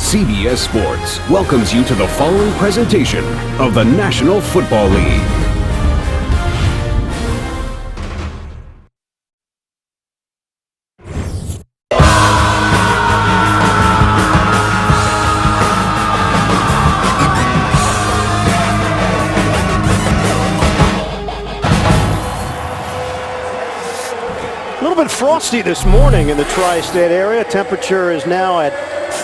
CBS Sports welcomes you to the following presentation of the National Football League. A little bit frosty this morning in the tri-state area. Temperature is now at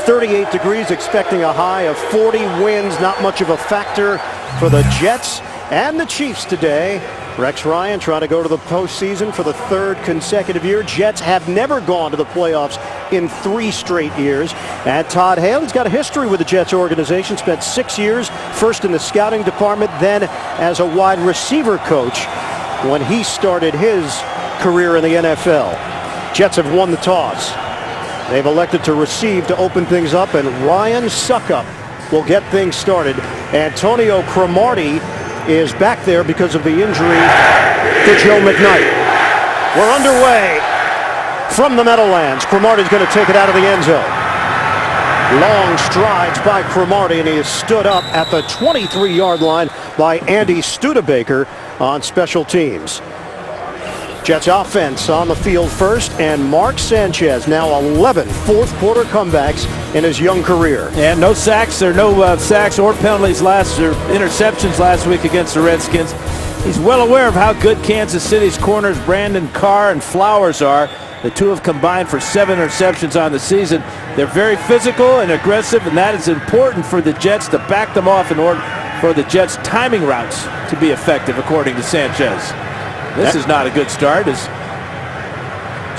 38 degrees, expecting a high of 40. Winds not much of a factor for the Jets and the Chiefs today. Rex Ryan trying to go to the postseason for the third consecutive year. Jets have never gone to the playoffs in 3 straight years. And Todd Haley's got a history with the Jets organization. Spent 6 years, first in the scouting department, then as a wide receiver coach when he started his career in the NFL. Jets have won the toss. They've elected to receive to open things up, and Ryan Succop will get things started. Antonio Cromartie is back there because of the injury to Joe McKnight. We're underway from the Meadowlands. Cromartie's going to take it out of the end zone. Long strides by Cromartie, and he is stood up at the 23-yard line by Andy Studebaker on special teams. Jets offense on the field first, and Mark Sanchez now 11 fourth-quarter comebacks in his young career. And no sacks. There are no sacks or penalties or interceptions last week against the Redskins. He's well aware of how good Kansas City's corners Brandon Carr and Flowers are. The two have combined for 7 interceptions on the season. They're very physical and aggressive, and that is important for the Jets to back them off in order for the Jets' timing routes to be effective, according to Sanchez. This is not a good start as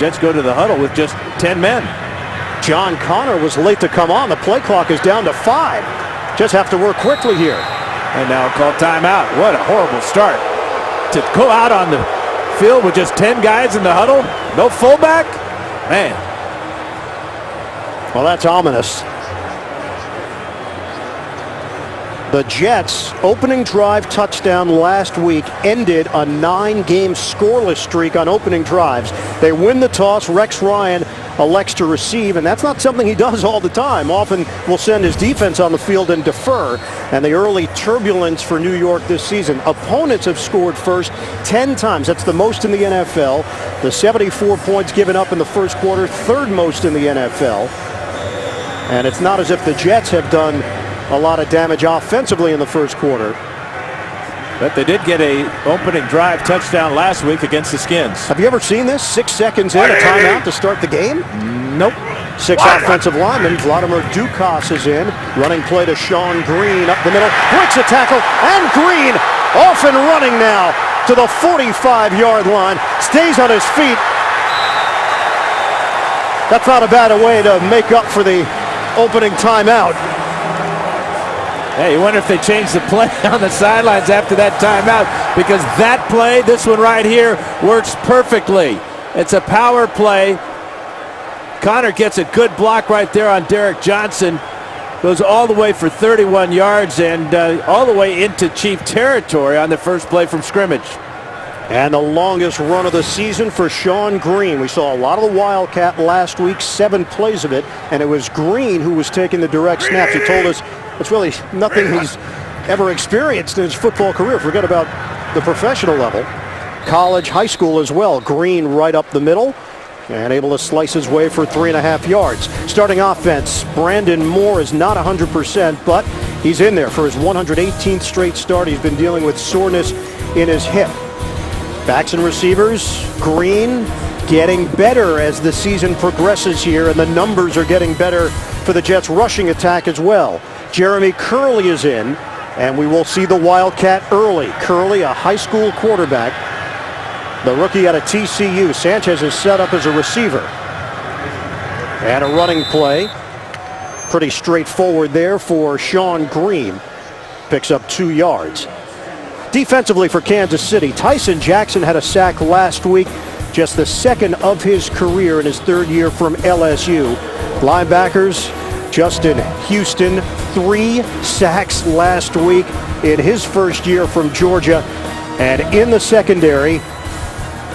Jets go to the huddle with just 10 men. John Connor was late to come on. The play clock is down to 5. Just have to work quickly here. And now call timeout. What a horrible start. To go out on the field with just 10 guys in the huddle, no fullback? Man. Well, that's ominous. The Jets' opening drive touchdown last week ended a 9-game scoreless streak on opening drives. They win the toss. Rex Ryan elects to receive, and that's not something he does all the time. Often will send his defense on the field and defer. And the early turbulence for New York this season. Opponents have scored first 10 times. That's the most in the NFL. The 74 points given up in the first quarter, third most in the NFL. And it's not as if the Jets have done a lot of damage offensively in the first quarter. But they did get a opening drive touchdown last week against the Skins. Have you ever seen this? 6 seconds in, a timeout to start the game? Nope. 6 offensive linemen. Vladimir Dukas is in. Running play to Sean Green up the middle. Breaks a tackle, and Green off and running now to the 45-yard line. Stays on his feet. That's not a bad way to make up for the opening timeout. Hey, you wonder if they changed the play on the sidelines after that timeout, because that play, this one right here, works perfectly. It's a power play. Connor gets a good block right there on Derek Johnson. Goes all the way for 31 yards and all the way into Chief territory on the first play from scrimmage. And the longest run of the season for Sean Green. We saw a lot of the Wildcat last week, 7 plays of it, and it was Green who was taking the direct snaps. He told us it's really nothing he's ever experienced in his football career. Forget about the professional level. College, high school as well. Green right up the middle and able to slice his way for 3.5 yards. Starting offense, Brandon Moore is not 100%, but he's in there for his 118th straight start. He's been dealing with soreness in his hip. Backs and receivers, Green getting better as the season progresses here, and the numbers are getting better for the Jets' rushing attack as well. Jeremy Curley is in, and we will see the Wildcat early. Curley, a high school quarterback, the rookie out of TCU. Sanchez is set up as a receiver. And a running play. Pretty straightforward there for Sean Green. Picks up 2 yards. Defensively for Kansas City, Tyson Jackson had a sack last week, just the second of his career in his 3rd year from LSU. Linebackers, Justin Houston, 3 sacks last week in his first year from Georgia. And in the secondary,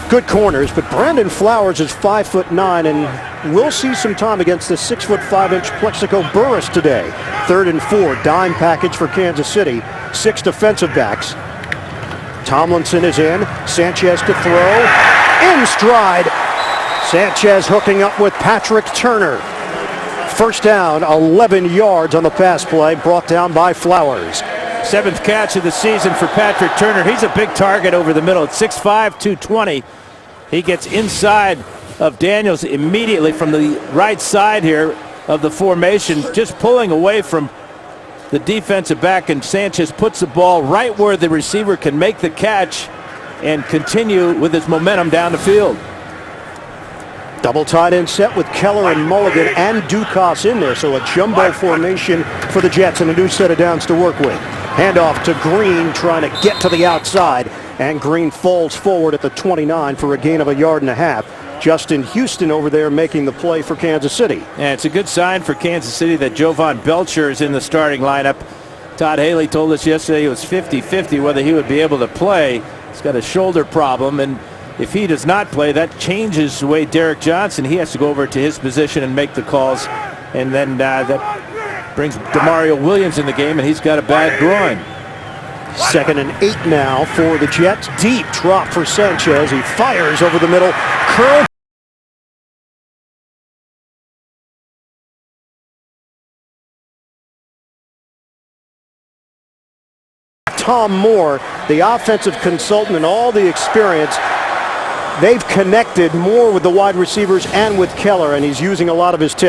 good corners, but Brandon Flowers is 5'9", and we'll see some time against the 6'5" Plexico Burris today. 3rd and 4, dime package for Kansas City. 6 defensive backs. Tomlinson is in. Sanchez to throw. In stride. Sanchez hooking up with Patrick Turner. First down, 11 yards on the pass play, brought down by Flowers. 7th catch of the season for Patrick Turner. He's a big target over the middle at 6'5", 220. He gets inside of Daniels immediately from the right side here of the formation, just pulling away from the defensive back, and Sanchez puts the ball right where the receiver can make the catch and continue with his momentum down the field. Double tight end set with Keller and Mulligan and Dukas in there, so a jumbo formation for the Jets and a new set of downs to work with. Handoff to Green, trying to get to the outside, and Green falls forward at the 29 for a gain of 1.5 yards. Justin Houston over there making the play for Kansas City. And it's a good sign for Kansas City that Jovan Belcher is in the starting lineup. Todd Haley told us yesterday it was 50-50 whether he would be able to play. He's got a shoulder problem, and if he does not play, that changes the way Derek Johnson, he has to go over to his position and make the calls. And then that brings DeMario Williams in the game, and he's got a bad groin. 2nd and 8 now for the Jets. Deep drop for Sanchez. He fires over the middle. Curl. Tom Moore, the offensive consultant and all the experience, they've connected more with the wide receivers and with Keller, and he's using a lot of his tips.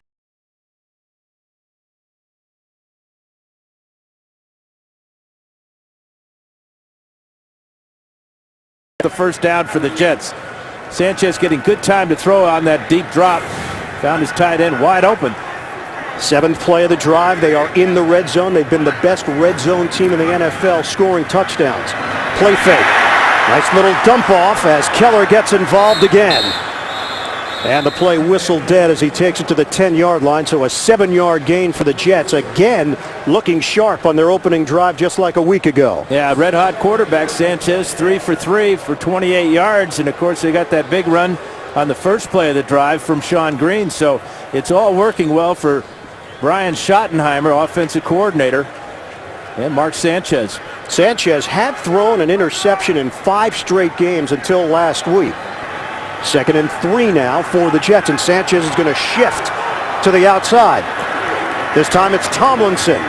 The first down for the Jets. Sanchez getting good time to throw on that deep drop. Found his tight end wide open. 7th play of the drive. They are in the red zone. They've been the best red zone team in the NFL, scoring touchdowns. Play fake. Nice little dump off as Keller gets involved again. And the play whistled dead as he takes it to the 10-yard line. So a 7-yard gain for the Jets. Again, looking sharp on their opening drive just like a week ago. Yeah, red-hot quarterback Sanchez, 3 for 3 for 28 yards. And, of course, they got that big run on the first play of the drive from Sean Green. So it's all working well for Brian Schottenheimer, offensive coordinator, and Mark Sanchez. Sanchez had thrown an interception in 5 straight games until last week. 2nd and 3 now for the Jets, and Sanchez is going to shift to the outside. This time it's Tomlinson.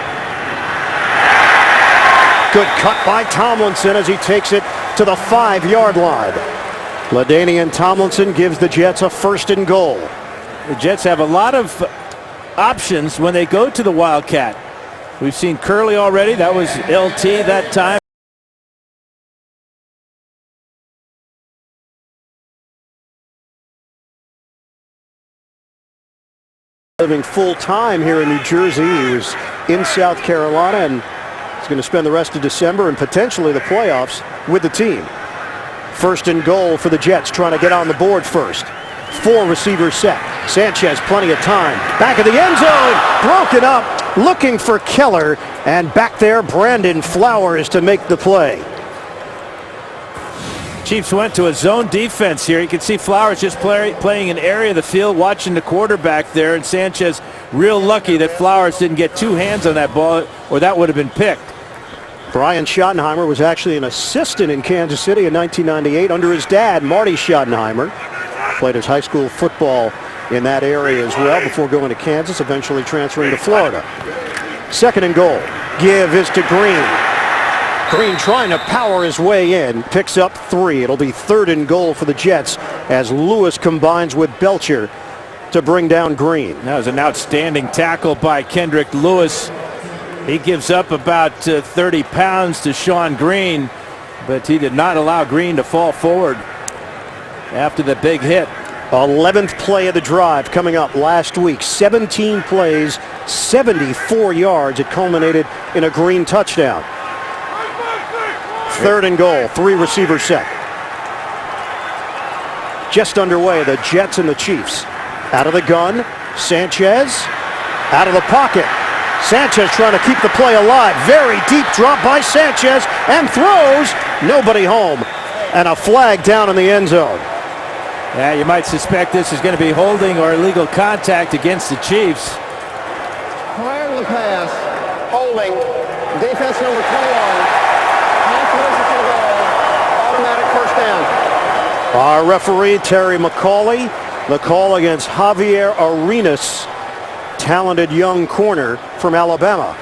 Good cut by Tomlinson as he takes it to the 5-yard line. LaDainian Tomlinson gives the Jets a 1st and goal. The Jets have a lot of options when they go to the Wildcat. We've seen Curley already. That was LT that time. Living full time here in New Jersey. He was in South Carolina and he's going to spend the rest of December and potentially the playoffs with the team. 1st and goal for the Jets, trying to get on the board first. 4 receivers set. Sanchez, plenty of time. Back of the end zone. Broken up. Looking for Keller. And back there, Brandon Flowers to make the play. Chiefs went to a zone defense here. You can see Flowers just playing an area of the field, watching the quarterback there. And Sanchez real lucky that Flowers didn't get 2 hands on that ball, or that would have been picked. Brian Schottenheimer was actually an assistant in Kansas City in 1998 under his dad, Marty Schottenheimer. Played his high school football in that area as well before going to Kansas, eventually transferring to Florida. 2nd and goal. Give is to Green. Green trying to power his way in. Picks up 3. It'll be 3rd and goal for the Jets as Lewis combines with Belcher to bring down Green. That was an outstanding tackle by Kendrick Lewis. He gives up about 30 pounds to Sean Green, but he did not allow Green to fall forward after the big hit. 11th play of the drive coming up last week. 17 plays, 74 yards. It culminated in a Green touchdown. 3rd and goal, 3 receivers set. Just underway, the Jets and the Chiefs. Out of the gun, Sanchez out of the pocket. Sanchez trying to keep the play alive. Very deep drop by Sanchez and throws. Nobody home. And a flag down in the end zone. Yeah, you might suspect this is going to be holding or illegal contact against the Chiefs. Prior to the pass, holding, defense number 21, half position to the goal, automatic first down. Our referee, Terry McCauley. The call against Javier Arenas, talented young corner from Alabama.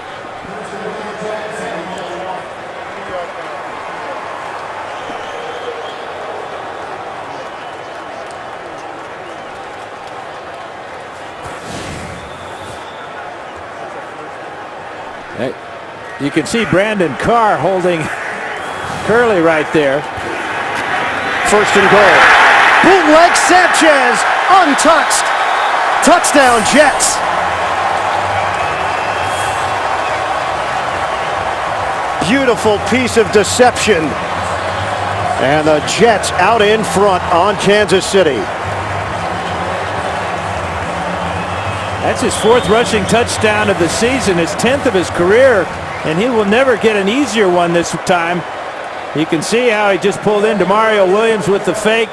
You can see Brandon Carr holding Curley right there. First and goal. Bootleg Sanchez, untouched. Touchdown Jets. Beautiful piece of deception. And the Jets out in front on Kansas City. That's his 4th rushing touchdown of the season, his 10th of his career, and he will never get an easier one this time. You can see how he just pulled into Mario Williams with the fake.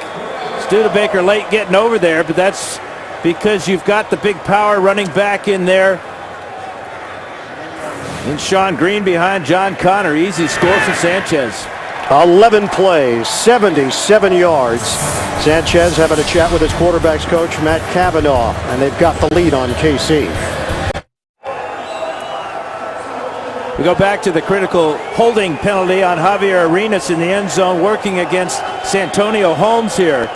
Studebaker late getting over there, but that's because you've got the big power running back in there. And Sean Green behind John Connor. Easy score for Sanchez. 11 plays, 77 yards. Sanchez having a chat with his quarterback's coach, Matt Cavanaugh, and they've got the lead on KC. We go back to the critical holding penalty on Javier Arenas in the end zone, working against Santonio Holmes here.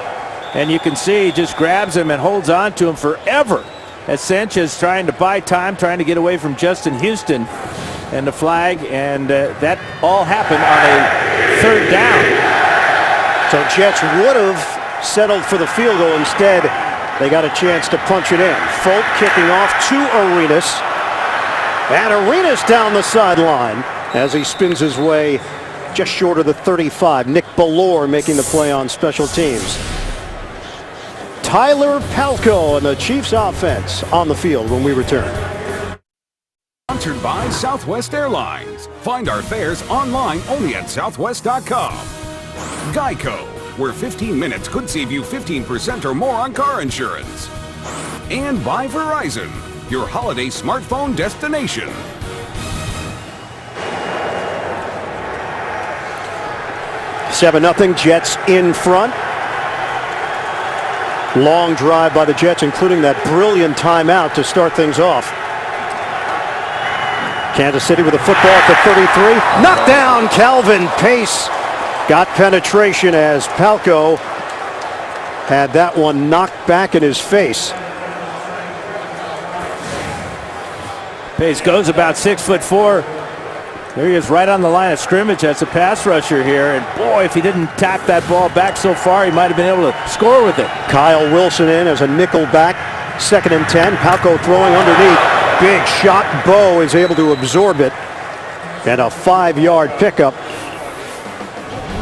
And you can see he just grabs him and holds on to him forever as Sanchez trying to buy time, trying to get away from Justin Houston and the flag. And that all happened on a 3rd down. So Jets would have settled for the field goal. Instead, they got a chance to punch it in. Folk kicking off to Arenas. And Arenas down the sideline as he spins his way just short of the 35. Nick Bellore making the play on special teams. Tyler Palko and the Chiefs offense on the field when we return. Sponsored by Southwest Airlines. Find our fares online only at southwest.com. Geico, where 15 minutes could save you 15% or more on car insurance. And by Verizon, your holiday smartphone destination. Seven 0 Jets in front. Long drive by the Jets, including that brilliant timeout to start things off. Kansas City with a football at the 33. Knocked down. Calvin Pace got penetration as Palko had that one knocked back in his face. Pace goes about 6'4". There he is right on the line of scrimmage as a pass rusher here. And boy, if he didn't tap that ball back so far, he might have been able to score with it. Kyle Wilson in as a nickel back. 2nd and 10. Palko throwing underneath. Big shot. Bo is able to absorb it. And a 5-yard pickup.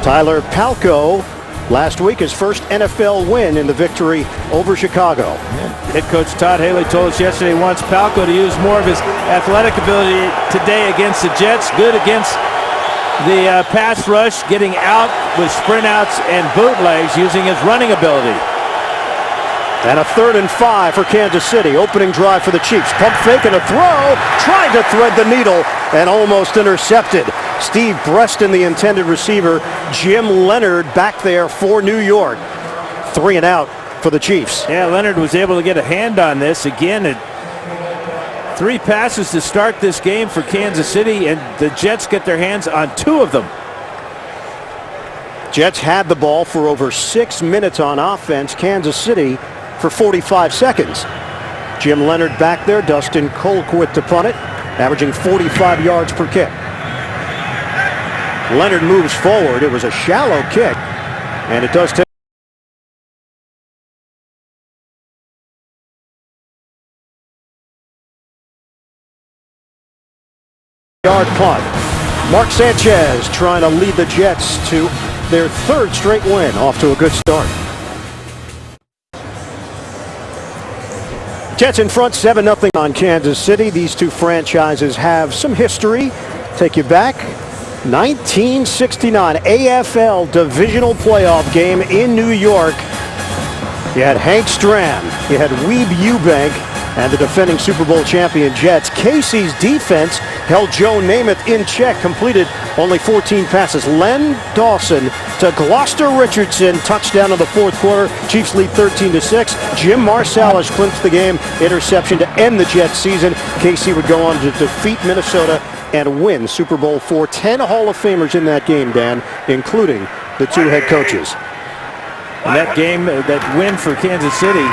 Tyler Palko, last week his first NFL win in the victory over Chicago. Head coach Todd Haley told us yesterday he wants Palko to use more of his athletic ability today against the Jets. Good against the pass rush, getting out with sprint outs and bootlegs, using his running ability. And a 3rd and 5 for Kansas City. Opening drive for the Chiefs. Pump fake and a throw. Trying to thread the needle and almost intercepted. Steve Breston, the intended receiver. Jim Leonard back there for New York. 3 and out for the Chiefs. Yeah, Leonard was able to get a hand on this again. 3 passes to start this game for Kansas City, and the Jets get their hands on 2 of them. Jets had the ball for over 6 minutes on offense. Kansas City for 45 seconds. Jim Leonard back there. Dustin Colquitt to punt it, averaging 45 yards per kick. Leonard moves forward. It was a shallow kick, and it does take yard punt. Mark Sanchez trying to lead the Jets to their 3rd straight win. Off to a good start. Jets in front 7-0 on Kansas City. These two franchises have some history. Take you back. 1969 AFL divisional playoff game in New York. You had Hank Stram, you had Weeb Eubank, and the defending Super Bowl champion Jets. KC's defense held Joe Namath in check, completed only 14 passes. Len Dawson to Gloucester Richardson, touchdown in the fourth quarter. Chiefs lead 13-6. Jim Marsalis clinched the game, interception to end the Jets season. KC would go on to defeat Minnesota and win Super Bowl IV. 10 Hall of Famers in that game, Dan, including the two head coaches. And that game, that win for Kansas City,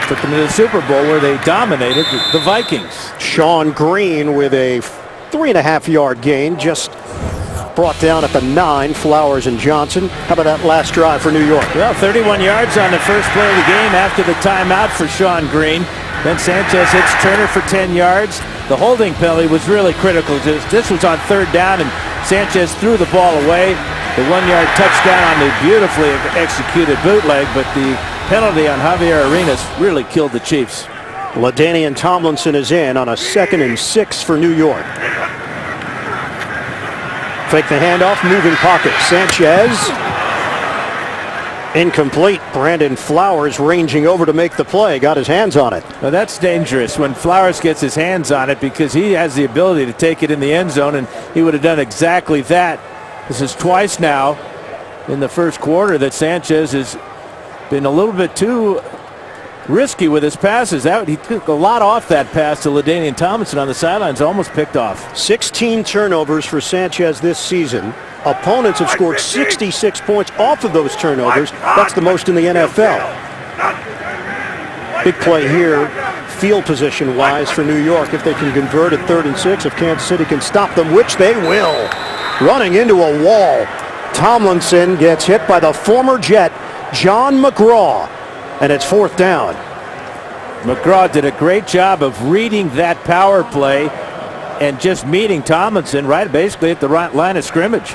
took them to the Super Bowl where they dominated the Vikings. Sean Green with a 3.5-yard gain, just brought down at the 9, Flowers and Johnson. How about that last drive for New York? Well, 31 yards on the first play of the game after the timeout for Sean Green. Then Sanchez hits Turner for 10 yards. The holding penalty was really critical. This was on third down, and Sanchez threw the ball away. The 1-yard touchdown on the beautifully executed bootleg, but the penalty on Javier Arenas really killed the Chiefs. LaDainian Tomlinson is in on a 2nd and 6 for New York. Fake the handoff, moving pocket. Sanchez. Incomplete. Brandon Flowers ranging over to make the play. Got his hands on it. Well, that's dangerous when Flowers gets his hands on it, because he has the ability to take it in the end zone, and he would have done exactly that. This is twice now in the first quarter that Sanchez has been a little bit too risky with his passes. He took a lot off that pass to LaDainian Tomlinson on the sidelines, almost picked off. 16 turnovers for Sanchez this season. Opponents have scored 66 points off of those turnovers. That's the most in the NFL. Big play here, field position wise for New York. If they can convert at 3rd and 6, if Kansas City can stop them, which they will. Running into a wall. Tomlinson gets hit by the former Jet, John McGraw, and it's 4th down. McGraw did a great job of reading that power play and just meeting Tomlinson right basically at the right line of scrimmage.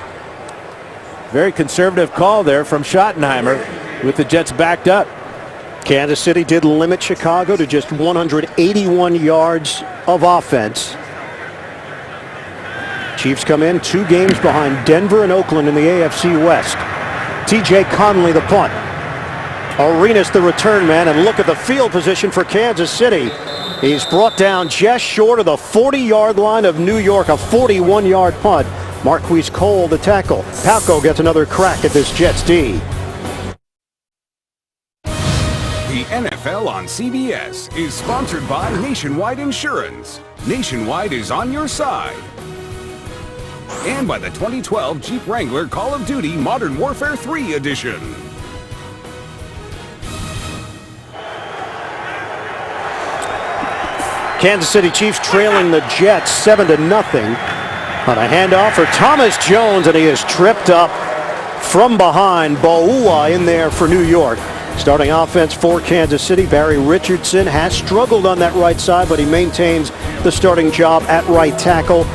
Very conservative call there from Schottenheimer with the Jets backed up. Kansas City did limit Chicago to just 181 yards of offense. Chiefs come in 2 games behind Denver and Oakland in the AFC West. TJ Conley the punt. Arenas the return man, and look at the field position for Kansas City. He's brought down just short of the 40-yard line of New York, a 41-yard punt. Marquise Cole the tackle. Palco gets another crack at this Jets D. The NFL on CBS is sponsored by Nationwide Insurance. Nationwide is on your side. And by the 2012 Jeep Wrangler Call of Duty Modern Warfare 3 edition. Kansas City Chiefs trailing the Jets 7-0 on a handoff for Thomas Jones, and he is tripped up from behind. Boua in there for New York. Starting offense for Kansas City, Barry Richardson has struggled on that right side, but he maintains the starting job at right tackle.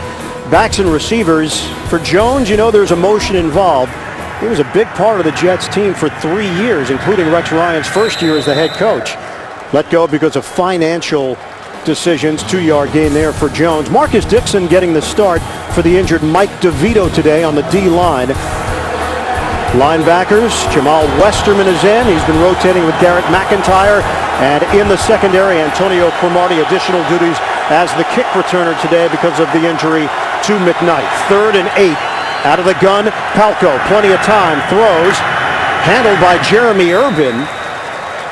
Backs and receivers for Jones, you know there's emotion involved. He was a big part of the Jets team for 3 years, including Rex Ryan's first year as the head coach. Let go because of financial decisions. 2-yard gain there for Jones. Marcus Dixon getting the start for the injured Mike DeVito today on the D-line. Linebackers, Jamal Westerman is in. He's been rotating with Garrett McIntyre. And in the secondary, Antonio Cromartie, additional duties as the kick returner today because of the injury to McKnight. 3rd and 8. Out of the gun, Palco, plenty of time, throws. Handled by Jeremy Urban.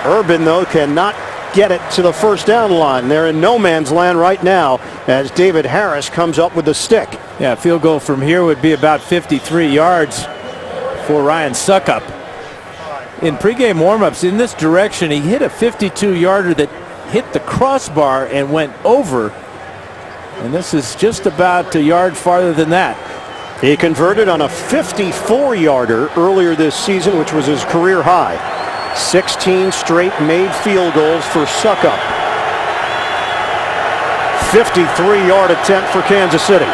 Urban, though, cannot get it to the first down line. They're in no man's land right now as David Harris comes up with the stick. Yeah, field goal from here would be about 53 yards for Ryan Suckup. In pregame warmups in this direction, he hit a 52-yarder that hit the crossbar and went over. And this is just about a yard farther than that. He converted on a 54-yarder earlier this season, which was his career high. 16 straight made field goals for Suckup. 53-yard attempt for Kansas City.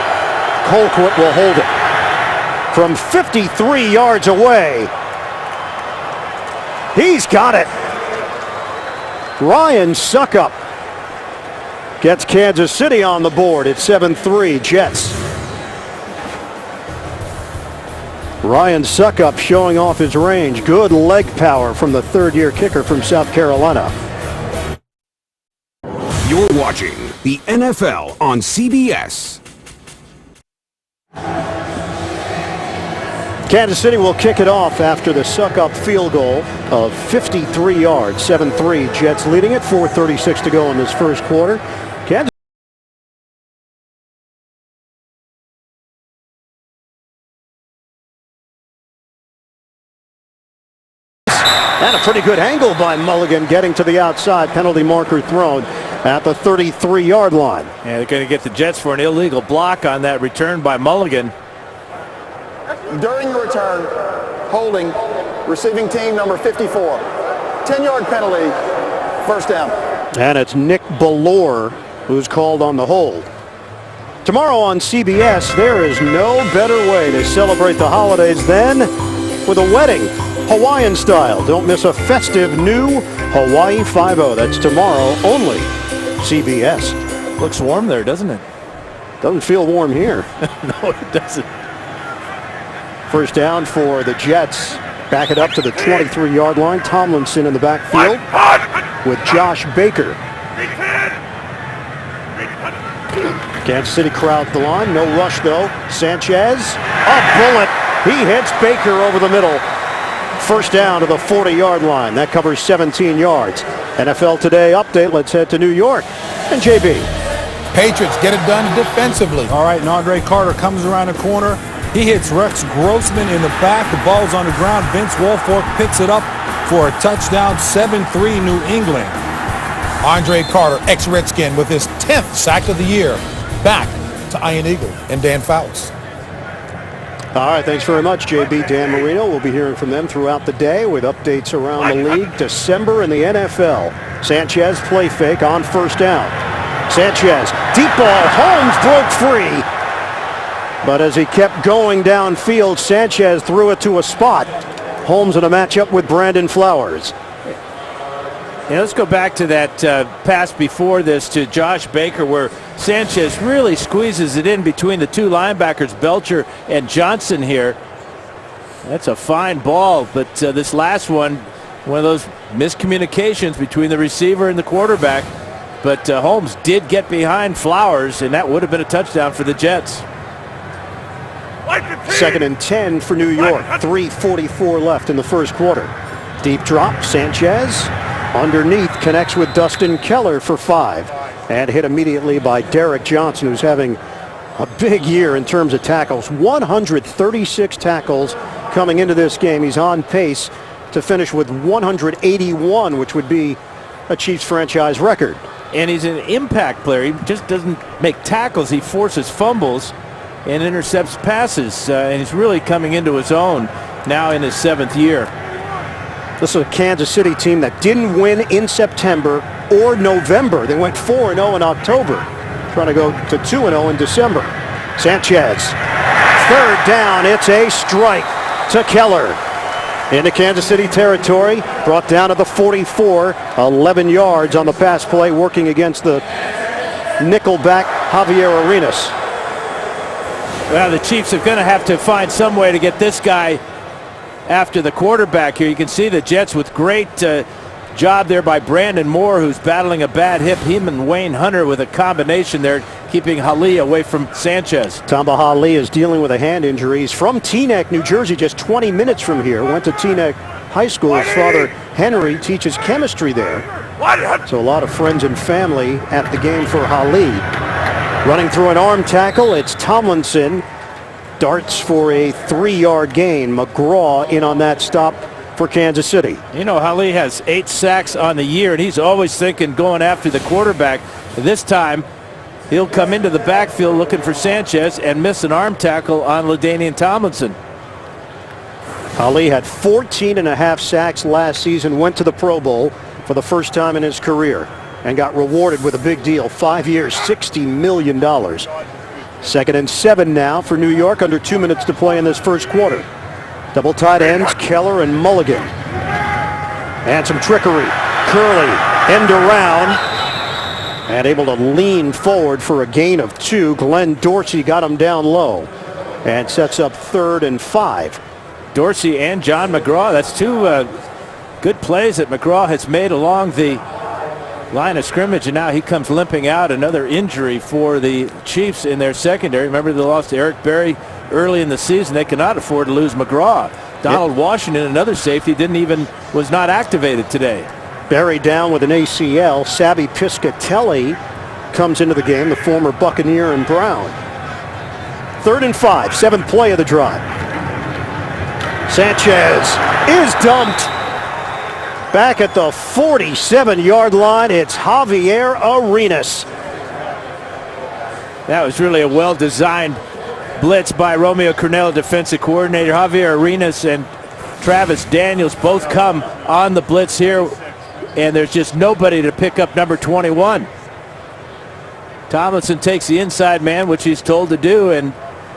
Colquitt will hold it. From 53 yards away, he's got it. Ryan Suckup gets Kansas City on the board at 7-3 Jets. Ryan Suckup showing off his range. Good leg power from the third-year kicker from South Carolina. You're watching the NFL on CBS. Kansas City will kick it off after the Suckup field goal of 53 yards, 7-3. Jets leading it, 4:36 to go in this first quarter. Kansas and a pretty good angle by Mulligan getting to the outside. Penalty marker thrown at the 33-yard line. Yeah, they're going to get the Jets for an illegal block on that return by Mulligan. During the return, holding, receiving team number 54. 10-yard penalty, first down. And it's Nick Bellore who's called on the hold. Tomorrow on CBS, there is no better way to celebrate the holidays than with a wedding, Hawaiian style. Don't miss a festive new Hawaii 5-0. That's tomorrow only. CBS. Looks warm there, doesn't it? Doesn't feel warm here. No, it doesn't. First down for the Jets. Back it up to the 23-yard line. Tomlinson in the backfield with Josh Baker. Kansas City crowds the line. No rush, though. Sanchez, a bullet. He hits Baker over the middle. First down to the 40-yard line. That covers 17 yards. NFL Today update. Let's head to New York. And JB. Patriots get it done defensively. All right, and Andre Carter comes around the corner. He hits Rex Grossman in the back. The ball's on the ground. Vince Wilfork picks it up for a touchdown. 7-3 New England. Andre Carter, ex-Redskin, with his 10th sack of the year. Back to Ian Eagle and Dan Fouts. All right, thanks very much, JB. Dan Marino. We'll be hearing from them throughout the day with updates around the league. December in the NFL. Sanchez play fake on first down. Sanchez, deep ball. Holmes broke free. But as he kept going downfield, Sanchez threw it to a spot. Holmes in a matchup with Brandon Flowers. Yeah, let's go back to that pass before this to Josh Baker, where Sanchez really squeezes it in between the two linebackers, Belcher and Johnson here. That's a fine ball, but this last one of those miscommunications between the receiver and the quarterback. But Holmes did get behind Flowers, and that would have been a touchdown for the Jets. Second and 10 for New York. 3:44 left in the first quarter. Deep drop, Sanchez. Underneath, connects with Dustin Keller for 5. And hit immediately by Derek Johnson, who's having a big year in terms of tackles. 136 tackles coming into this game. He's on pace to finish with 181, which would be a Chiefs franchise record. And he's an impact player. He just doesn't make tackles. He forces fumbles and intercepts passes. And he's really coming into his own now in his 7th year. This is a Kansas City team that didn't win in September or November. They went 4-0 in October, trying to go to 2-0 in December. Sanchez, third down. It's a strike to Keller. Into Kansas City territory, brought down to the 44, 11 yards on the pass play, working against the nickelback Javier Arenas. Well, the Chiefs are going to have to find some way to get this guy after the quarterback here. You can see the Jets with great job there by Brandon Moore, who's battling a bad hip. Him and Wayne Hunter with a combination there, keeping Hali away from Sanchez. Tamba Hali is dealing with a hand injury. He's from Teaneck, New Jersey, just 20 minutes from here. Went to Teaneck High School. His father, Henry, teaches chemistry there. So a lot of friends and family at the game for Hali. Running through an arm tackle, it's Tomlinson. Darts for a 3-yard gain. McGraw in on that stop for Kansas City. You know, Hali has 8 sacks on the year, and he's always thinking going after the quarterback. This time, he'll come into the backfield looking for Sanchez and miss an arm tackle on LaDainian Tomlinson. Hali had 14.5 sacks last season, went to the Pro Bowl for the first time in his career, and got rewarded with a big deal. 5 years, $60 million. Second and 7 now for New York, under 2 minutes to play in this first quarter. Double tight ends, Keller and Mulligan. And some trickery. Curley, end around, and able to lean forward for a gain of 2. Glenn Dorsey got him down low and sets up 3rd and 5 Dorsey and John McGraw. That's two good plays that McGraw has made along the line of scrimmage, and now he comes limping out. Another injury for the Chiefs in their secondary. Remember, they lost to Eric Berry early in the season. They cannot afford to lose McGraw. Donald Washington, another safety, was not activated today. Berry down with an ACL. Sabby Piscatelli comes into the game, the former Buccaneer and Brown. 3rd and 5, 7th play of the drive. Sanchez is dumped. Back at the 47-yard line, it's Javier Arenas. That was really a well-designed blitz by Romeo Crennel, defensive coordinator. Javier Arenas and Travis Daniels both come on the blitz here, and there's just nobody to pick up number 21. Tomlinson takes the inside man, which he's told to do, and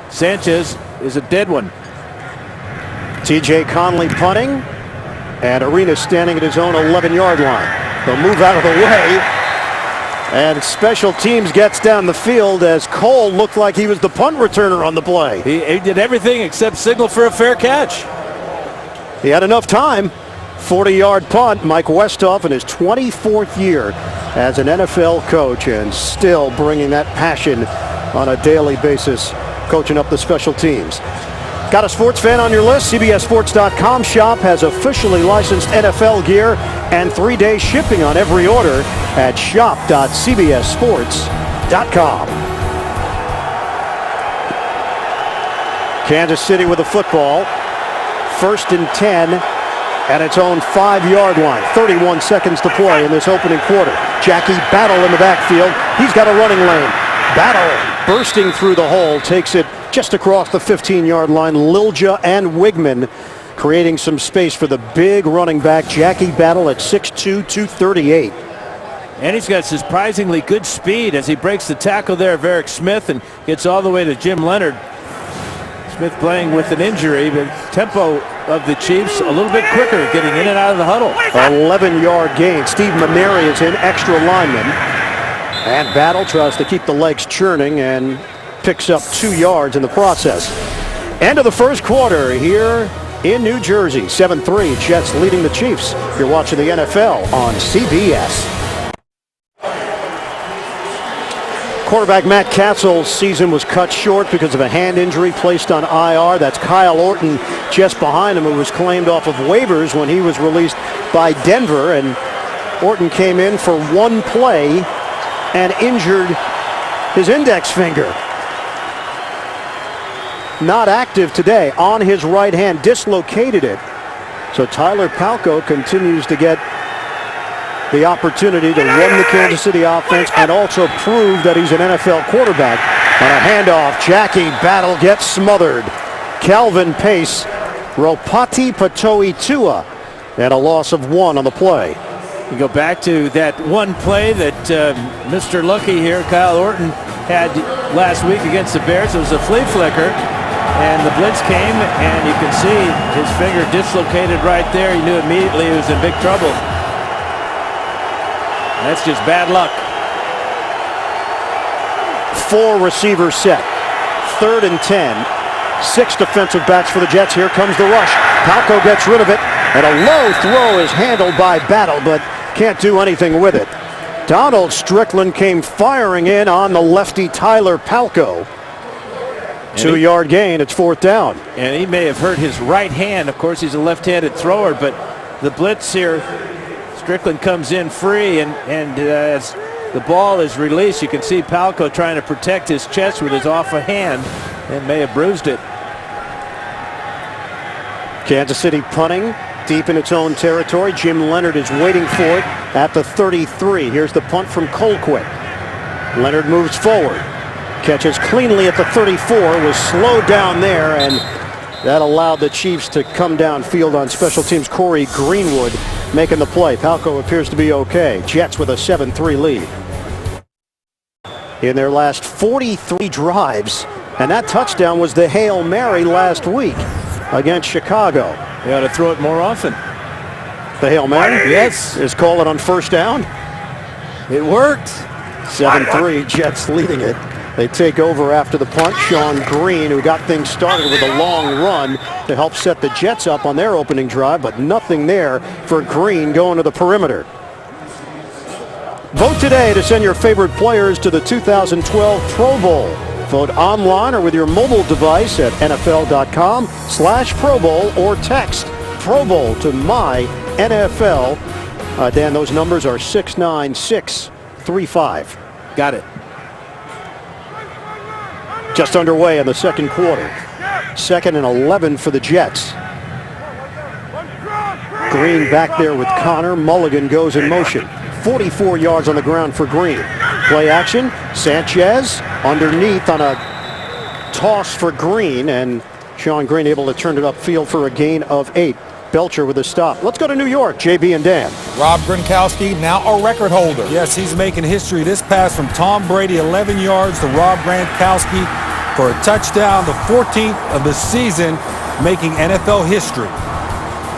Sanchez is a dead one. TJ Conley punting, and Arenas standing at his own 11-yard line. They'll move out of the way, and special teams gets down the field as Cole looked like he was the punt returner on the play. He did everything except signal for a fair catch. He had enough time. 40-yard punt. Mike Westhoff in his 24th year as an NFL coach, and still bringing that passion on a daily basis, coaching up the special teams. Got a sports fan on your list? CBSSports.com shop has officially licensed NFL gear and 3-day shipping on every order at shop.cbssports.com. Kansas City with the football. 1st and 10 at its own 5-yard line. 31 seconds to play in this opening quarter. Jackie Battle in the backfield. He's got a running lane. Battle bursting through the hole, takes it just across the 15-yard line. Lilja and Wigman creating some space for the big running back, Jackie Battle, at 6'2", 238. And he's got surprisingly good speed as he breaks the tackle there of Eric Smith and gets all the way to Jim Leonard. Smith playing with an injury, but tempo of the Chiefs a little bit quicker, getting in and out of the huddle. 11-yard gain. Steve Maneri is in, extra lineman. And Battle tries to keep the legs churning and picks up 2 yards in the process. End of the first quarter here in New Jersey. 7-3, Jets leading the Chiefs. You're watching the NFL on CBS. Quarterback Matt Cassel's season was cut short because of a hand injury placed on IR. That's Kyle Orton just behind him, who was claimed off of waivers when he was released by Denver. And Orton came in for 1 play and injured his index finger. Not active today on his right hand, dislocated it. So Tyler Palko continues to get the opportunity to run the Kansas City offense and also prove that he's an NFL quarterback. On a handoff, Jackie Battle gets smothered. Calvin Pace, Ropati Patoi Tua, and a loss of 1 on the play. You go back to that one play that Mr. Lucky here, Kyle Orton, had last week against the Bears. It was a flea flicker, and the blitz came, and you can see his finger dislocated right there. He knew immediately he was in big trouble. That's just bad luck. 4 receivers set. 3rd and 10. 6 defensive backs for the Jets. Here comes the rush. Palko gets rid of it, and a low throw is handled by Battle, but can't do anything with it. Donald Strickland came firing in on the lefty Tyler Palko. 2-yard gain. It's 4th down. And he may have hurt his right hand. Of course, he's a left-handed thrower, but the blitz here, Strickland comes in free, and as the ball is released, you can see Palko trying to protect his chest with his off hand and may have bruised it. Kansas City punting deep in its own territory. Jim Leonard is waiting for it at the 33. Here's the punt from Colquitt. Leonard moves forward. Catches cleanly at the 34. Was slowed down there, and that allowed the Chiefs to come downfield on special teams. Corey Greenwood making the play. Palko appears to be okay. Jets with a 7-3 lead. In their last 43 drives, and that touchdown was the Hail Mary last week against Chicago. They ought to throw it more often. The Hail Mary? Yes. Is called it on 1st down. It worked. 7-3, Jets leading it They take over after the punt. Sean Green, who got things started with a long run to help set the Jets up on their opening drive, but nothing there for Green going to the perimeter. Vote today to send your favorite players to the 2012 Pro Bowl. Vote online or with your mobile device at NFL.com/Pro Bowl or text Pro Bowl to my NFL. Dan, those numbers are 69635. Got it. Just underway in the second quarter. 2nd and 11 for the Jets. Green back there with Connor. Mulligan goes in motion. 44 yards on the ground for Green. Play action. Sanchez underneath on a toss for Green, and Sean Green able to turn it upfield for a gain of 8. Belcher with a stop. Let's go to New York. JB and Dan. Rob Gronkowski, now a record holder. Yes, he's making history. This pass from Tom Brady, 11 yards to Rob Gronkowski for a touchdown, the 14th of the season, making NFL history.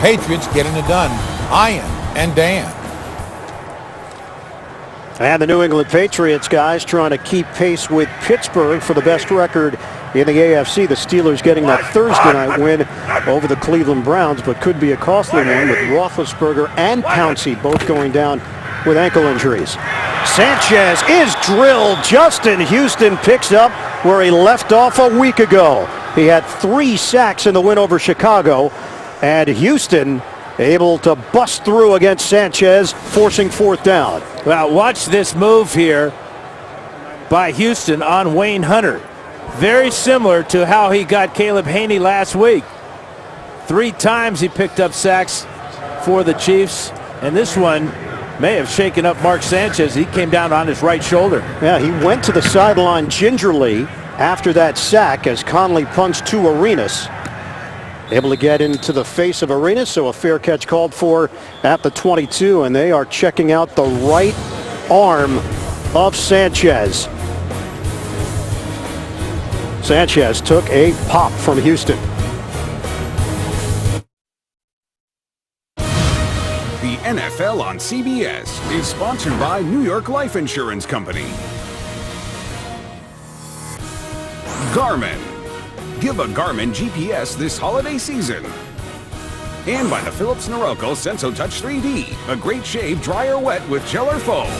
Patriots getting it done. Ian and Dan. And the New England Patriots guys trying to keep pace with Pittsburgh for the best record in the AFC. The Steelers getting that Thursday night win over the Cleveland Browns, but could be a costly one with Roethlisberger and Pouncey both going down with ankle injuries. Sanchez is drilled. Justin Houston picks up where he left off a week ago. He had 3 sacks in the win over Chicago, and Houston able to bust through against Sanchez, forcing 4th down. Well, watch this move here by Houston on Wayne Hunter. Very similar to how he got Caleb Haney last week. 3 times he picked up sacks for the Chiefs, and this one may have shaken up Mark Sanchez. He came down on his right shoulder. Yeah, he went to the sideline gingerly after that sack as Conley punched to Arenas. Able to get into the face of Arenas, so a fair catch called for at the 22, and they are checking out the right arm of Sanchez. Sanchez took a pop from Houston. The NFL on CBS is sponsored by New York Life Insurance Company. Garmin. Give a Garmin GPS this holiday season. And by the Philips Norelco Senso Touch 3D, a great shave, dry or wet with gel or foam.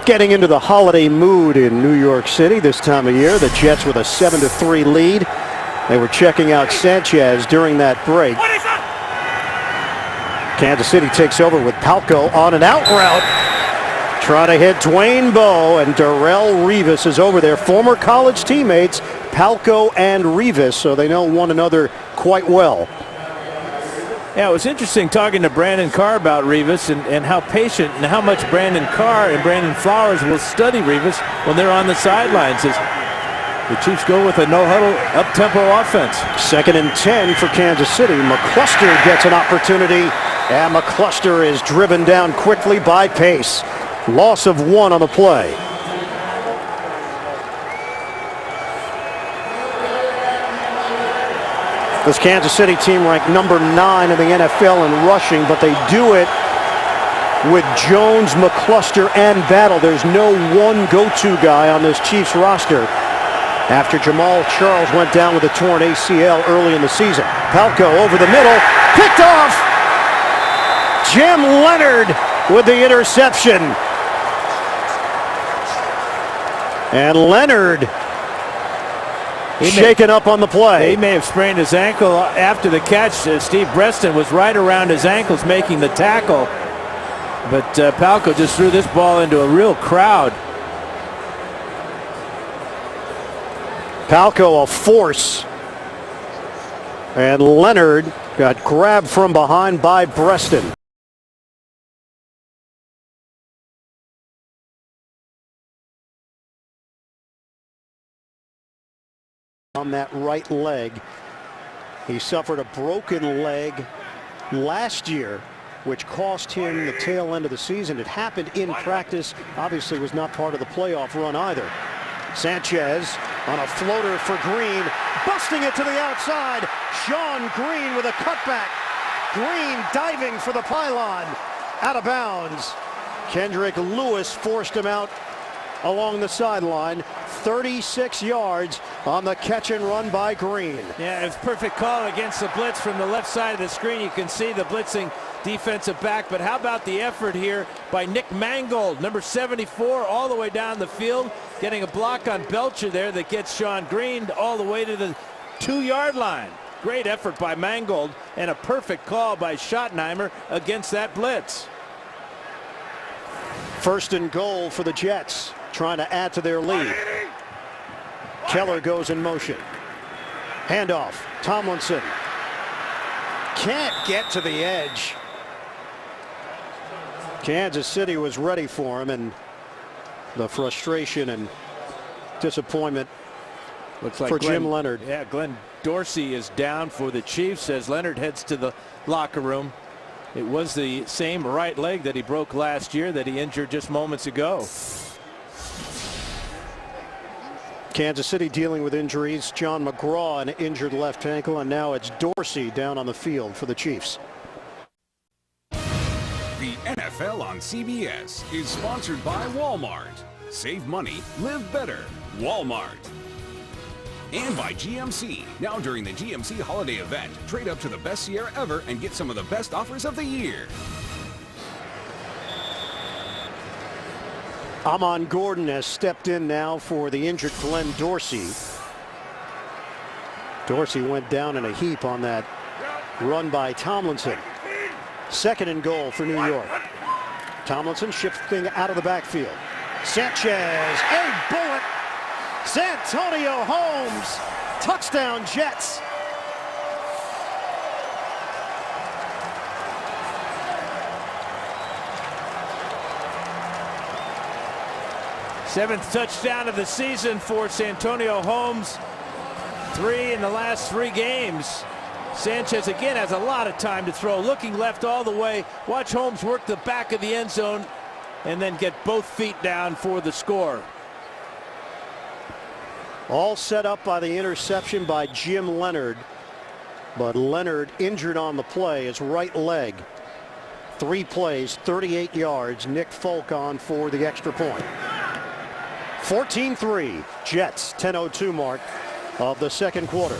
Getting into the holiday mood in New York City this time of year. The Jets with a 7-3 lead. They were checking out Sanchez during that break. Kansas City takes over with Palko on an out route. Trying to hit Dwayne Bowe, and Darrelle Revis is over there. Former college teammates, Palko and Revis, so they know one another quite well. Yeah, it was interesting talking to Brandon Carr about Revis and how patient and how much Brandon Carr and Brandon Flowers will study Revis when they're on the sidelines. As the Chiefs go with a no-huddle, up-tempo offense. 2nd and 10 for Kansas City. McCluster gets an opportunity, and McCluster is driven down quickly by Pace. Loss of 1 on the play. This Kansas City team ranked number 9 in the NFL in rushing, but they do it with Jones, McCluster, and Battle. There's no one go-to guy on this Chiefs roster after Jamal Charles went down with a torn ACL early in the season. Palko over the middle, picked off. Jim Leonard with the interception. And Leonard shaken up on the play. He may have sprained his ankle after the catch. Steve Breston was right around his ankles making the tackle. But Palko just threw this ball into a real crowd. Palko a force. And Leonard got grabbed from behind by Breston. On that right leg. He suffered a broken leg last year, which cost him the tail end of the season. It happened in practice. Obviously was not part of the playoff run either. Sanchez on a floater for Green, busting it to the outside. Sean Green with a cutback. Green diving for the pylon. Out of bounds. Kendrick Lewis forced him out along the sideline. 36 yards on the catch and run by Green. Yeah, it's perfect call against the blitz from the left side of the screen. You can see the blitzing defensive back, but how about the effort here by Nick Mangold, number 74, all the way down the field, getting a block on Belcher there that gets Sean Green all the way to the 2-yard line. Great effort by Mangold and a perfect call by Schottenheimer against that blitz. First and goal for the Jets, trying to add to their lead. Keller goes in motion. Handoff, Tomlinson. Can't get to the edge. Kansas City was ready for him, and the frustration and disappointment looks like for Jim Leonard. Yeah, Glenn Dorsey is down for the Chiefs as Leonard heads to the locker room. It was the same right leg that he broke last year that he injured just moments ago. Kansas City dealing with injuries. John McGraw, an injured left ankle, and now it's Dorsey down on the field for the Chiefs. The NFL on CBS is sponsored by Walmart. Save money, live better. Walmart. And by GMC. Now during the GMC holiday event, trade up to the best Sierra ever and get some of the best offers of the year. Amon Gordon has stepped in now for the injured Glenn Dorsey. Dorsey went down in a heap on that run by Tomlinson. Second and goal for New York. Tomlinson shifting out of the backfield. Sanchez, a bullet. Santonio Holmes, touchdown Jets. Seventh touchdown of the season for Santonio Holmes. 3 in the last 3 games. Sanchez again has a lot of time to throw, looking left all the way. Watch Holmes work the back of the end zone and then get both feet down for the score. All set up by the interception by Jim Leonard, but Leonard injured on the play, his right leg. 3 plays, 38 yards. Nick Folk on for the extra point. 14-3, Jets, 10:02 mark of the second quarter.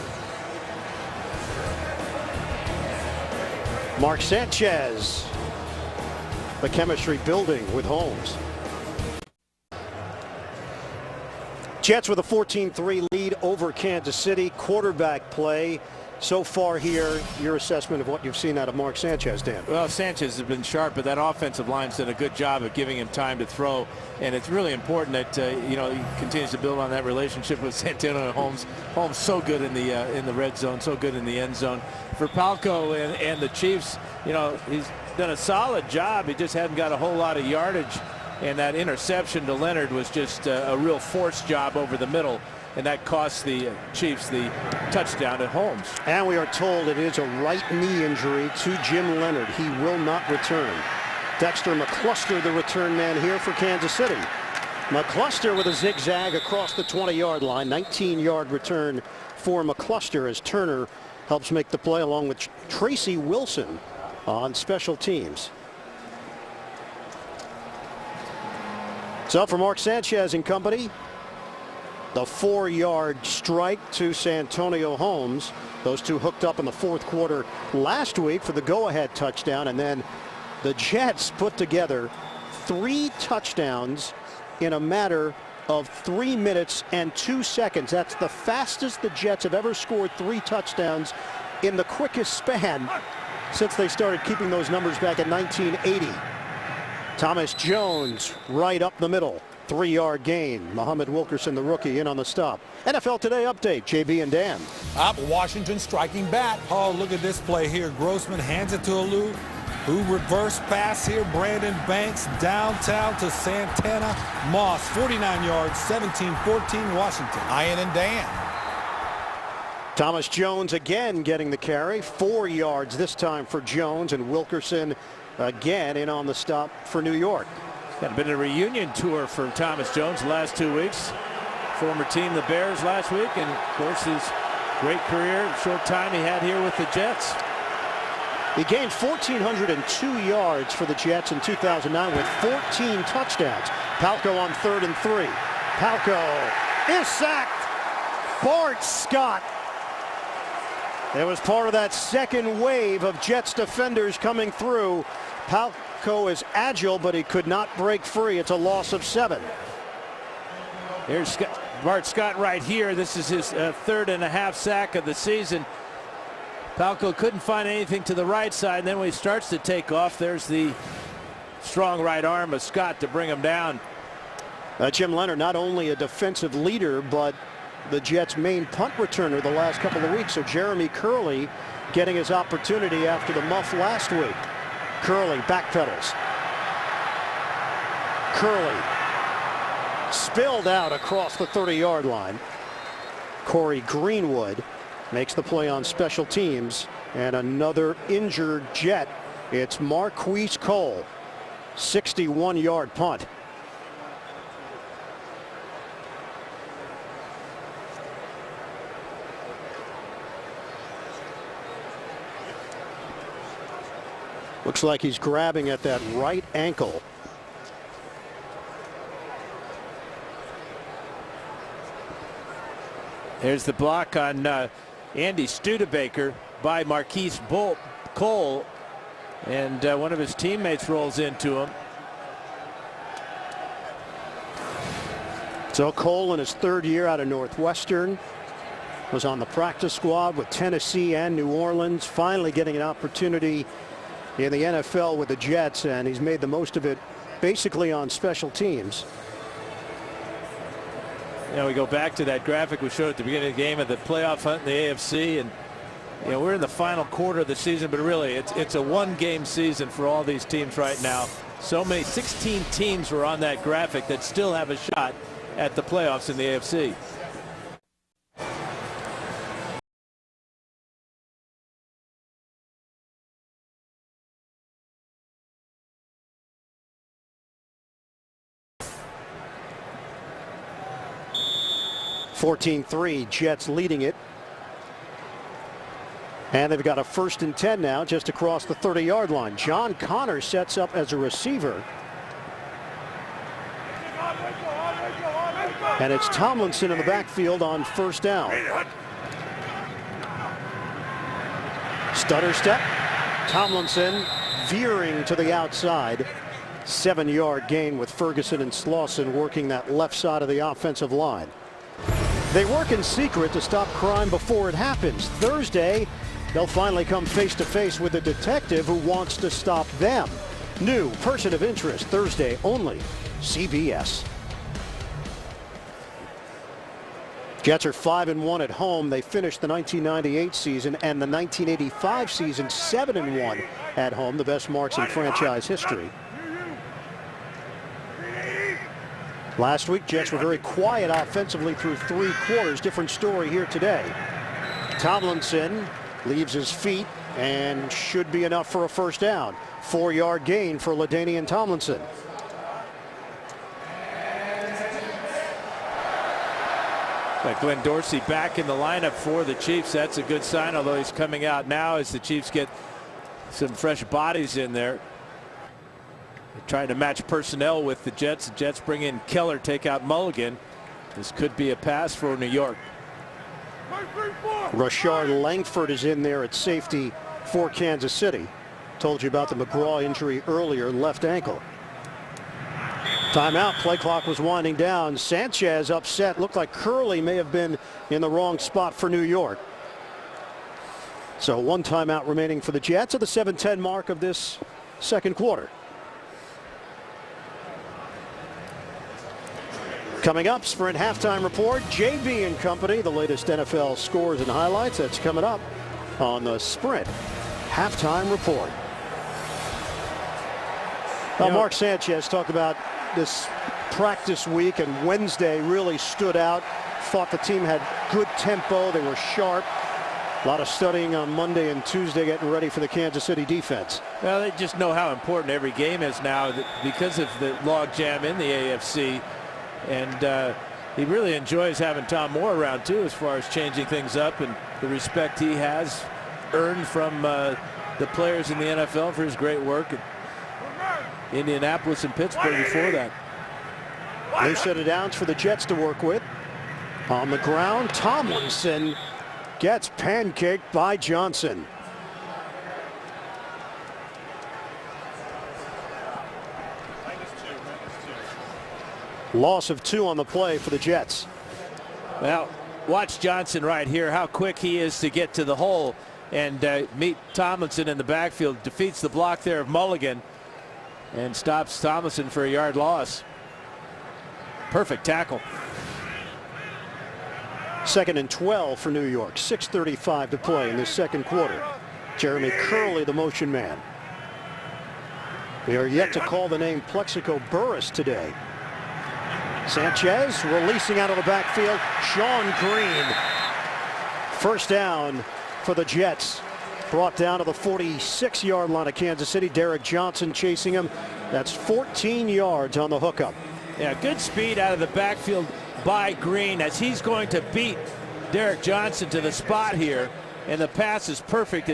Mark Sanchez, the chemistry building with Holmes. Jets with a 14-3 lead over Kansas City. Quarterback play so far here. Your assessment of what you've seen out of Mark Sanchez, Dan? Well, Sanchez has been sharp, but that offensive line's done a good job of giving him time to throw, and it's really important that he continues to build on that relationship with Santonio Holmes. Holmes so good in the red zone, so good in the end zone. For Palco and the Chiefs, he's done a solid job. He just hadn't got a whole lot of yardage. And that interception to Leonard was just a real force job over the middle, and that cost the Chiefs the touchdown at Holmes. And we are told it is a right knee injury to Jim Leonard. He will not return. Dexter McCluster, the return man here for Kansas City. McCluster with a zigzag across the 20-yard line. 19-yard return for McCluster as Turner helps make the play along with Tracy Wilson on special teams. So for Mark Sanchez and company, the 4-yard strike to Santonio Holmes. Those two hooked up in the fourth quarter last week for the go-ahead touchdown, and then the Jets put together 3 touchdowns in a matter of 3 minutes and 2 seconds. That's the fastest the Jets have ever scored 3 touchdowns in the quickest span since they started keeping those numbers back in 1980. Thomas Jones right up the middle. 3-yard gain. Muhammad Wilkerson, the rookie, in on the stop. NFL Today update, JB and Dan. Up Washington striking back. Oh, look at this play here. Grossman hands it to Alou, who reverse pass here. Brandon Banks downtown to Santana Moss. 49 yards, 17-14 Washington. Ian and Dan. Thomas Jones again getting the carry. 4 yards this time for Jones, and Wilkerson again in on the stop for New York. Got been a reunion tour for Thomas Jones the last 2 weeks. Former team, the Bears, last week, and of course his great career, short time he had here with the Jets. He gained 1,402 yards for the Jets in 2009 with 14 touchdowns. Palko on 3rd and 3. Palko is sacked. Bart Scott. It was part of that second wave of Jets defenders coming through. Palko is agile, but he could not break free. It's a loss of 7. Here's Bart Scott right here. This is his 3rd-and-a-half sack of the season. Palko couldn't find anything to the right side, and then when he starts to take off, there's the strong right arm of Scott to bring him down. Jim Leonard, not only a defensive leader, but the Jets' main punt returner the last couple of weeks. So Jeremy Curley getting his opportunity after the muff last week. Curley backpedals. Curley spilled out across the 30-yard line. Corey Greenwood makes the play on special teams, and another injured Jet. It's Marquise Cole, 61-yard punt. Looks like he's grabbing at that right ankle. There's the block on Andy Studebaker by Marquise Cole, and one of his teammates rolls into him. So Cole, in his 3rd year out of Northwestern, was on the practice squad with Tennessee and New Orleans, finally getting an opportunity in the NFL with the Jets, and he's made the most of it basically on special teams. You know, we go back to that graphic we showed at the beginning of the game of the playoff hunt in the AFC, and you know, we're in the final quarter of the season, but really it's a one-game season for all these teams right now. So many, 16 teams were on that graphic that still have a shot at the playoffs in the AFC. (14-3), Jets leading it. And they've got a 1st and 10 now just across the 30-yard line. John Connor sets up as a receiver. And it's Tomlinson in the backfield on 1st down. Stutter step. Tomlinson veering to the outside. 7-yard gain with Ferguson and Slauson working that left side of the offensive line. They work in secret to stop crime before it happens. Thursday, they'll finally come face to face with a detective who wants to stop them. New Person of Interest Thursday only, CBS. Jets are 5-1 at home. They finished the 1998 season and the 1985 season 7-1 at home, the best marks in franchise history. Last week, Jets were very quiet offensively through 3 quarters. Different story here today. Tomlinson leaves his feet and should be enough for a 1st down. 4-yard gain for LaDainian Tomlinson. Glenn Dorsey back in the lineup for the Chiefs. That's a good sign, although he's coming out now as the Chiefs get some fresh bodies in there. They're trying to match personnel with the Jets. The Jets bring in Keller, take out Mulligan. This could be a pass for New York. Rashard Langford is in there at safety for Kansas City. Told you about the McGraw injury earlier, left ankle. Timeout, play clock was winding down. Sanchez upset. Looked like Curley may have been in the wrong spot for New York. So 1 timeout remaining for the Jets at the 7:10 mark of this 2nd quarter. Coming up, Sprint halftime report. JB and Company, the latest NFL scores and highlights. That's coming up on the Sprint halftime report. Now, Mark Sanchez talked about this practice week, and Wednesday really stood out. Thought the team had good tempo. They were sharp. A lot of studying on Monday and Tuesday, getting ready for the Kansas City defense. Well, they just know how important every game is now because of the logjam in the AFC. And he really enjoys having Tom Moore around, too, as far as changing things up and the respect he has earned from the players in the NFL for his great work in Indianapolis and Pittsburgh before that. New set of downs for the Jets to work with. On the ground, Tomlinson gets pancaked by Johnson. Loss of 2 on the play for the Jets. Well, watch Johnson right here, how quick he is to get to the hole and meet Tomlinson in the backfield. Defeats the block there of Mulligan and stops Tomlinson for a yard loss. Perfect tackle. 2nd and 12 for New York. 6:35 to play in the second quarter. Jeremy Curley, the motion man. We are yet to call the name Plexico Burress today. Sanchez releasing out of the backfield. Sean Green. First down for the Jets. Brought down to the 46-yard line of Kansas City. Derek Johnson chasing him. That's 14 yards on the hookup. Yeah, good speed out of the backfield by Green as he's going to beat Derek Johnson to the spot here. And the pass is perfect.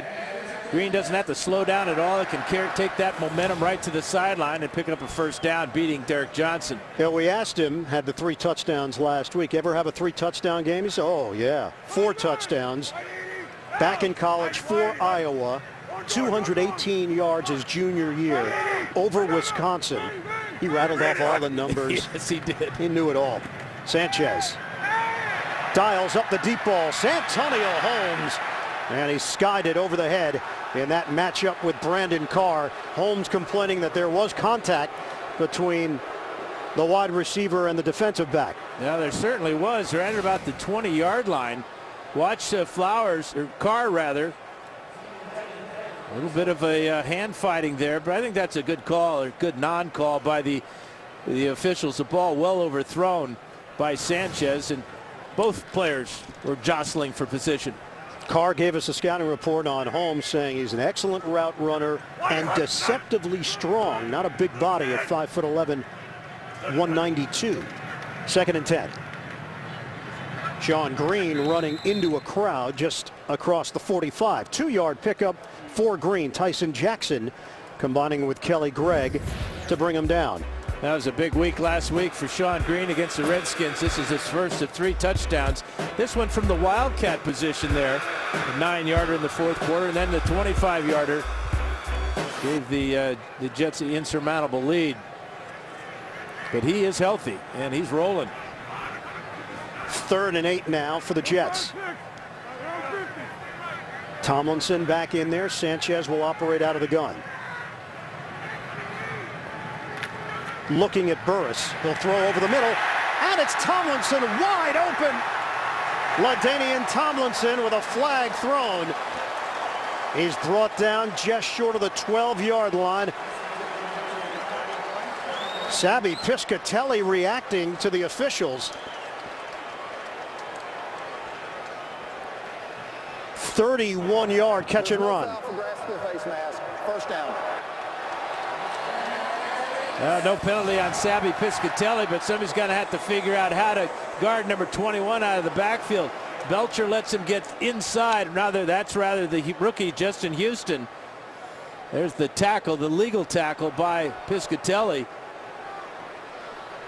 Green doesn't have to slow down at all. It can take that momentum right to the sideline and pick up a first down, beating Derek Johnson. Yeah, we asked him, had the 3 touchdowns last week. Ever have a 3-touchdown game? He said, oh, yeah, 4 touchdowns. Back in college for Iowa. 218 yards his junior year over Wisconsin. He rattled off all the numbers. Yes, he did. He knew it all. Sanchez dials up the deep ball. Santonio Holmes. And he skied it over the head in that matchup with Brandon Carr. Holmes complaining that there was contact between the wide receiver and the defensive back. Yeah, there certainly was. They're at about the 20-yard line. Watch Carr rather. A little bit of a hand fighting there, but I think that's a good call, or good non-call by the officials. The ball well overthrown by Sanchez, and both players were jostling for position. Carr gave us a scouting report on Holmes, saying he's an excellent route runner and deceptively strong. Not a big body at 5'11", 192. 2nd and 10. Sean Green running into a crowd just across the 45. 2-yard pickup for Green. Tyson Jackson combining with Kelly Gregg to bring him down. That was a big week last week for Sean Green against the Redskins. This is his first of 3 touchdowns. This one from the Wildcat position there. A 9-yarder in the fourth quarter, and then the 25-yarder gave the Jets the insurmountable lead. But he is healthy, and he's rolling. 3rd and 8 now for the Jets. Tomlinson back in there. Sanchez will operate out of the gun. Looking at Burress. He'll throw over the middle. And it's Tomlinson wide open. LaDainian Tomlinson with a flag thrown. He's brought down just short of the 12-yard line. Sabby Piscatelli reacting to the officials. 31-yard catch and run. First down. No penalty on Sabby Piscatelli, but somebody's going to have to figure out how to guard number 21 out of the backfield. Belcher lets him get inside. That's rather the rookie Justin Houston. There's the tackle, the legal tackle by Piscatelli.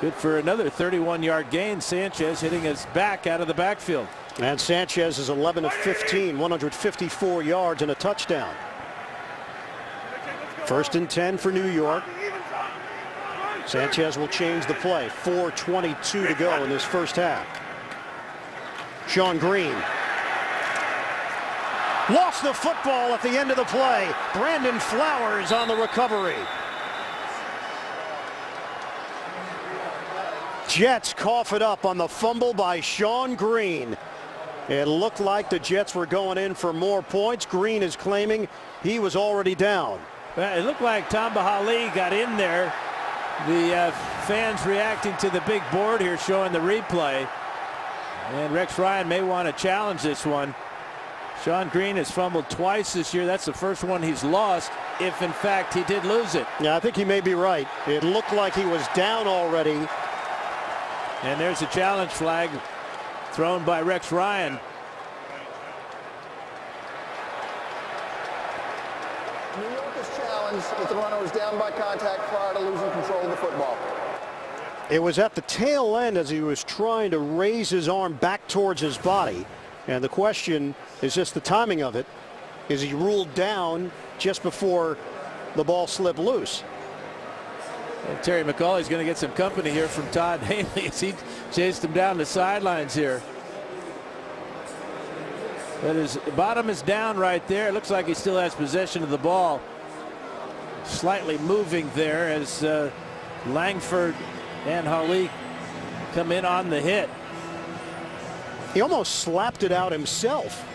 Good for another 31-yard gain. Sanchez hitting his back out of the backfield. And Sanchez is 11 of 15, 154 yards and a touchdown. 1st and 10 for New York. Sanchez will change the play. 4:22 to go in this first half. Sean Green lost the football at the end of the play. Brandon Flowers on the recovery. Jets cough it up on the fumble by Sean Green. It looked like the Jets were going in for more points. Green is claiming he was already down. It looked like Tamba Hali got in there. The fans reacting to the big board here showing the replay. And Rex Ryan may want to challenge this one. Sean Green has fumbled twice this year. That's the first one he's lost, if in fact he did lose it. Yeah, I think he may be right. It looked like he was down already. And there's a challenge flag thrown by Rex Ryan. Collins if the runner was down by contact prior to losing control of the football. It was at the tail end as he was trying to raise his arm back towards his body. And the question is just the timing of it. Is he ruled down just before the ball slipped loose? And Terry McAuley's going to get some company here from Todd Haley as he chased him down the sidelines here. But his bottom is down right there. It looks like he still has possession of the ball. Slightly moving there as Langford and Hawley come in on the hit. He almost slapped it out himself.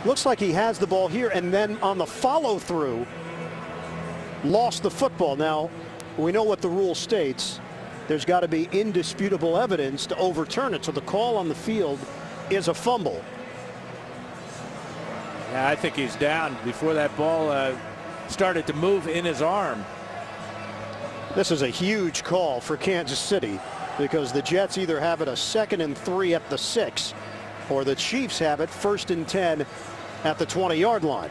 Looks like he has the ball here, and then on the follow through lost the football. Now we know what the rule states. There's got to be indisputable evidence to overturn it. So the call on the field is a fumble. Yeah, I think he's down before that ball started to move in his arm. This is a huge call for Kansas City because the Jets either have it a 2nd and 3 at the 6, or the Chiefs have it 1st and 10 at the 20-yard line.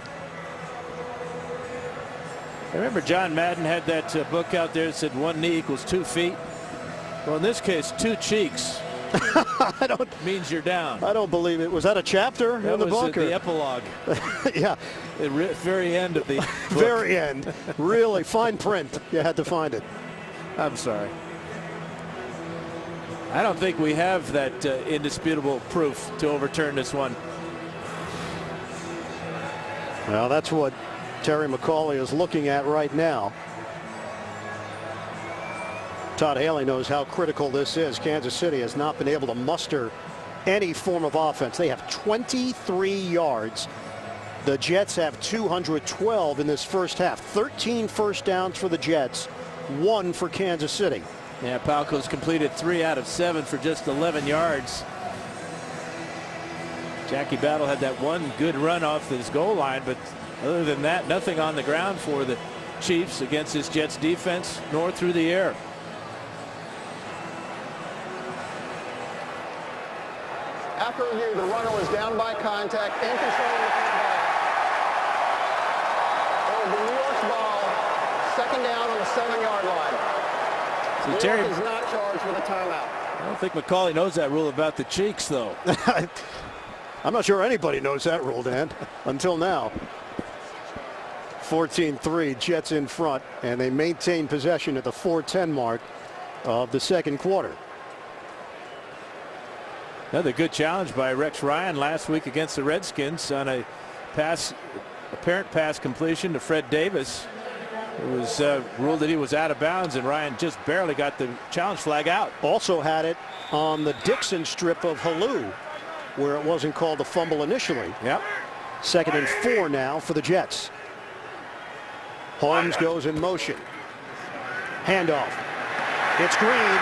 I remember John Madden had that book out there that said 1 knee equals 2 feet. Well, in this case, 2 cheeks means you're down. I don't believe it. Was that a chapter in the book? The epilogue. Yeah. The very end of the book. Very end. Really fine print. You had to find it. I'm sorry. I don't think we have that indisputable proof to overturn this one. Well, that's what Terry McAuley is looking at right now. Todd Haley knows how critical this is. Kansas City has not been able to muster any form of offense. They have 23 yards. The Jets have 212 in this first half. 13 first downs for the Jets, 1 for Kansas City. Yeah, Palco's completed 3 out of 7 for just 11 yards. Jackie Battle had that one good run off his goal line, but other than that, nothing on the ground for the Chiefs against this Jets defense, nor through the air. After review, the runner was down by contact, in control of the football. It will be New York's ball, 2nd down on the 7-yard line. So New Terry York is not charged with a timeout. I don't think McAuley knows that rule about the cheeks, though. I'm not sure anybody knows that rule, Dan, until now. 14-3, Jets in front, and they maintain possession at the 4:10 mark of the second quarter. Another good challenge by Rex Ryan last week against the Redskins on a apparent pass completion to Fred Davis. It was ruled that he was out of bounds, and Ryan just barely got the challenge flag out. Also had it on the Dixon strip of Halou, where it wasn't called a fumble initially. Yep. 2nd and 4 now for the Jets. Holmes goes in motion. Handoff. It's Green.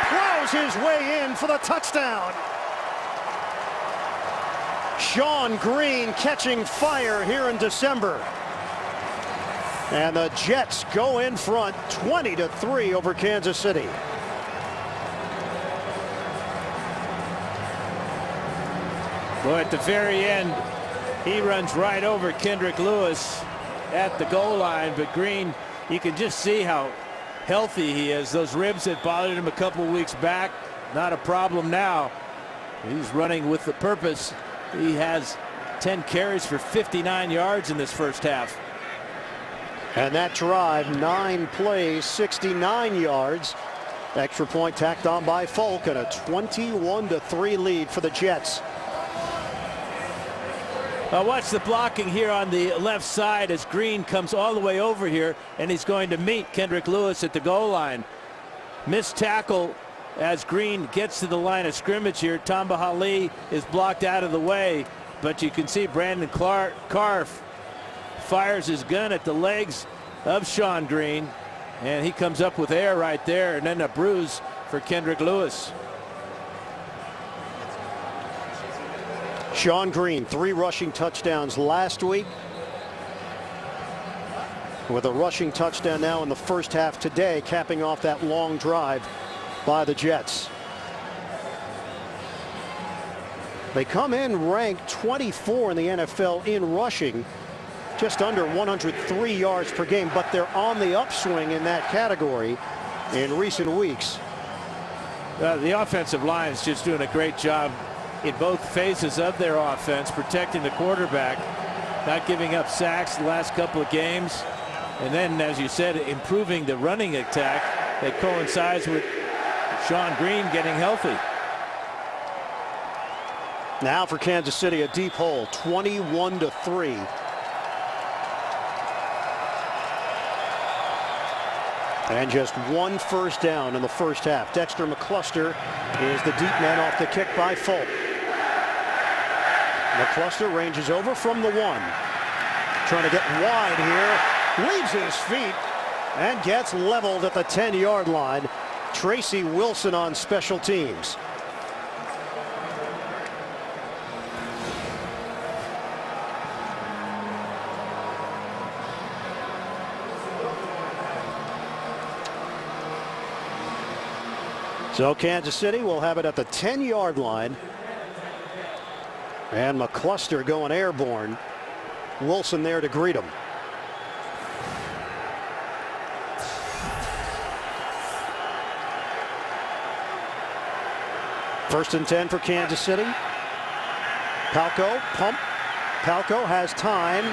Plows his way in for the touchdown. Sean Green catching fire here in December. And the Jets go in front 20-3 over Kansas City. Well, at the very end, he runs right over Kendrick Lewis at the goal line, but Green, you can just see how healthy he is. Those ribs that bothered him a couple weeks back, not a problem now. He's running with the purpose. He has 10 carries for 59 yards in this first half. And that drive, 9 plays, 69 yards. Extra point tacked on by Folk, and a 21-3 lead for the Jets. Watch the blocking here on the left side as Green comes all the way over here, and he's going to meet Kendrick Lewis at the goal line. Missed tackle as Green gets to the line of scrimmage here. Tamba Hali is blocked out of the way, but you can see Brandon Carr fires his gun at the legs of Sean Green, and he comes up with air right there, and then a bruise for Kendrick Lewis. Sean Green, 3 rushing touchdowns last week, with a rushing touchdown now in the first half today, capping off that long drive by the Jets. They come in ranked 24 in the NFL in rushing, just under 103 yards per game, but they're on the upswing in that category in recent weeks. The offensive line is just doing a great job in both phases of their offense, protecting the quarterback, not giving up sacks the last couple of games, and then, as you said, improving the running attack that coincides with Shawn Green getting healthy. Now for Kansas City, a deep hole, 21-3. And just one first down in the first half. Dexter McCluster is the deep man off the kick by Fulp. McCluster ranges over from the 1. Trying to get wide here. Leaves his feet and gets leveled at the 10-yard line. Tracy Wilson on special teams. So Kansas City will have it at the 10-yard line. And McCluster going airborne. Wilson there to greet him. First and 10 for Kansas City. Palko, pump. Palko has time.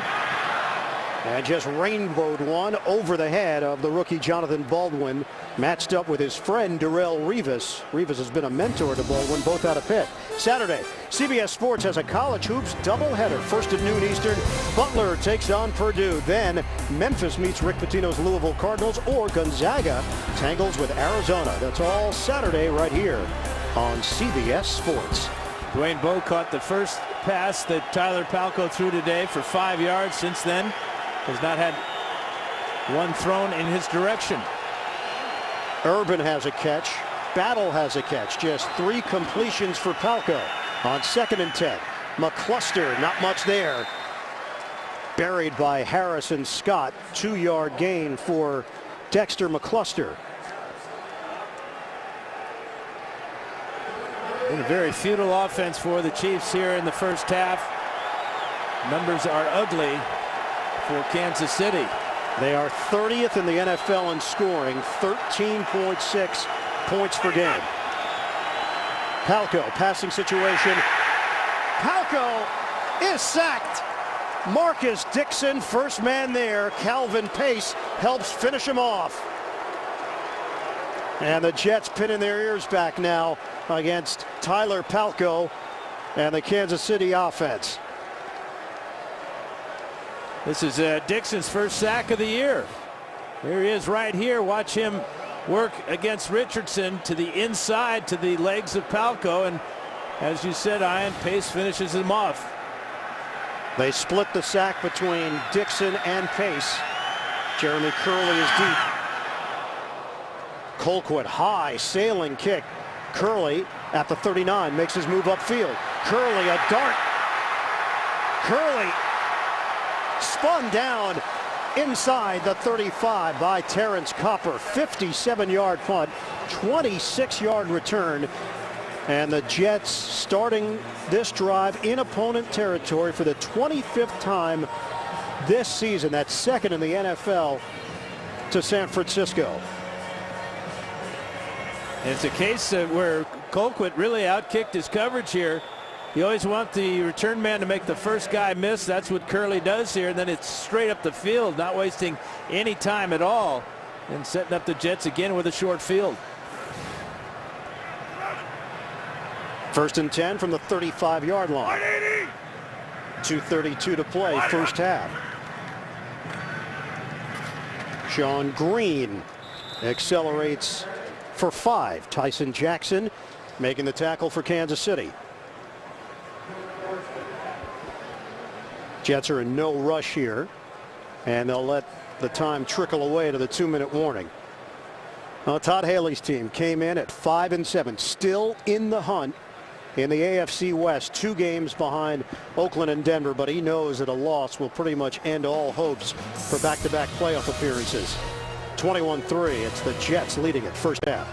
And just rainbowed one over the head of the rookie Jonathan Baldwin, matched up with his friend Darrelle Revis. Revis has been a mentor to Baldwin, both out of Pitt. Saturday, CBS Sports has a college hoops doubleheader. First at noon Eastern, Butler takes on Purdue. Then Memphis meets Rick Pitino's Louisville Cardinals, or Gonzaga tangles with Arizona. That's all Saturday right here on CBS Sports. Dwayne Bowe caught the first pass that Tyler Palko threw today for 5 yards. Since then, has not had one thrown in his direction. Urban has a catch. Battle has a catch. Just 3 completions for Palko on 2nd and 10. McCluster, not much there. Buried by Harrison Scott. 2-yard gain for Dexter McCluster. Been a very futile offense for the Chiefs here in the first half. Numbers are ugly for Kansas City. They are 30th in the NFL in scoring, 13.6 points per game. Palko, passing situation. Palko is sacked. Marcus Dixon, first man there. Calvin Pace helps finish him off. And the Jets pinning their ears back now against Tyler Palko and the Kansas City offense. This is Dixon's first sack of the year. Here he is right here. Watch him work against Richardson to the inside, to the legs of Palko. And as you said, Ian, Pace finishes him off. They split the sack between Dixon and Pace. Jeremy Curley is deep. Colquitt, high sailing kick. Curley at the 39 makes his move upfield. Curley, a dart. Curley spun down inside the 35 by Terrence Copper. 57-yard punt, 26-yard return. And the Jets starting this drive in opponent territory for the 25th time this season. That's second in the NFL to San Francisco. And it's a case where Colquitt really outkicked his coverage here. You always want the return man to make the first guy miss. That's what Curley does here. And then it's straight up the field, not wasting any time at all, and setting up the Jets again with a short field. First and 10 from the 35-yard line. 2:32 to play, first half. Shawn Green accelerates for 5. Tyson Jackson making the tackle for Kansas City. Jets are in no rush here, and they'll let the time trickle away to the 2-minute warning. Well, Todd Haley's team came in at 5-7, still in the hunt in the AFC West, 2 games behind Oakland and Denver, but he knows that a loss will pretty much end all hopes for back-to-back playoff appearances. 21-3, it's the Jets leading it first half.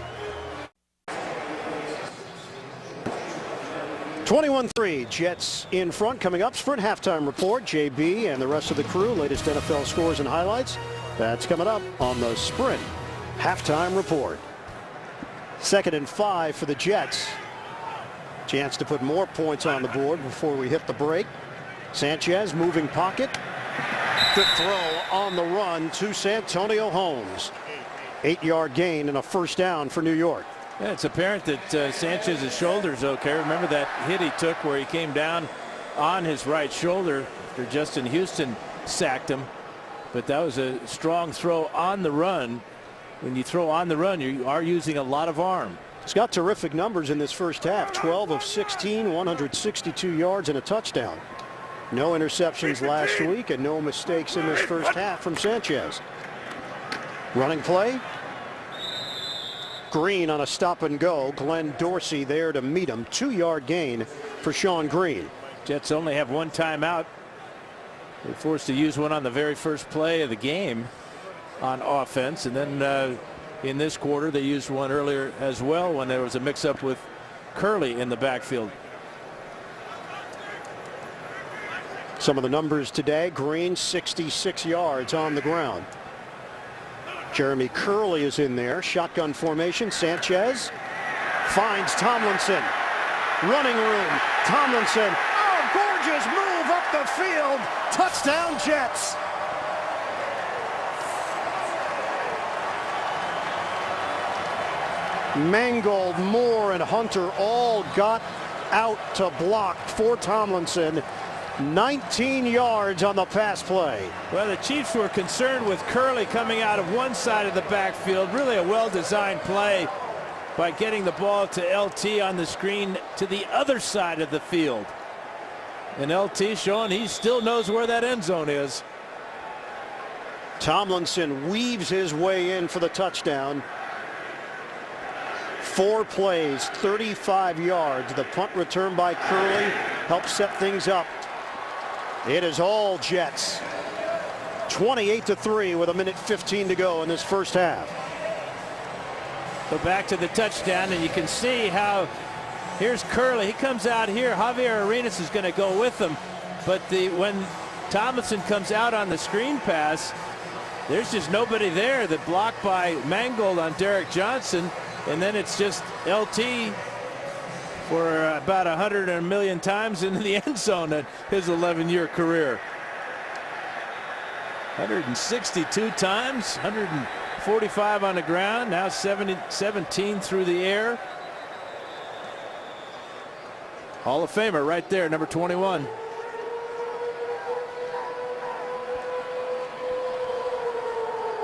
21-3, Jets in front. Coming up, Sprint halftime report. JB and the rest of the crew, latest NFL scores and highlights. That's coming up on the Sprint halftime report. 2nd and 5 for the Jets. Chance to put more points on the board before we hit the break. Sanchez moving pocket. Quick throw on the run to Santonio Holmes. 8-yard gain and a first down for New York. Yeah, it's apparent that Sanchez's shoulder's okay. Remember that hit he took where he came down on his right shoulder after Justin Houston sacked him. But that was a strong throw on the run. When you throw on the run, you are using a lot of arm. He's got terrific numbers in this first half. 12 of 16, 162 yards and a touchdown. No interceptions last week and no mistakes in this first half from Sanchez. Running play. Green on a stop and go. Glenn Dorsey there to meet him. 2-yard gain for Sean Green. Jets only have one timeout. They're forced to use one on the very first play of the game on offense. And then in this quarter, they used one earlier as well when there was a mix-up with Curley in the backfield. Some of the numbers today. Green 66 yards on the ground. Jeremy Curley is in there. Shotgun formation. Sanchez finds Tomlinson. Running room. Tomlinson. Oh, gorgeous move up the field. Touchdown Jets. Mangold, Moore, and Hunter all got out to block for Tomlinson. 19 yards on the pass play. Well, the Chiefs were concerned with Curley coming out of one side of the backfield. Really a well-designed play by getting the ball to LT on the screen to the other side of the field. And LT showing he still knows where that end zone is. Tomlinson weaves his way in for the touchdown. 4 plays, 35 yards. The punt return by Curley helped set things up. It is all Jets. 28-3 with 1:15 to go in this first half. Go back to the touchdown and you can see how here's Curley. He comes out here. Javier Arenas is going to go with him. But when Tomlinson comes out on the screen pass, there's just nobody there. The block by Mangold on Derek Johnson. And then it's just LT for about 100 and a million times in the end zone in his 11-year career. 162 times, 145 on the ground, now 17 through the air. Hall of Famer right there, number 21.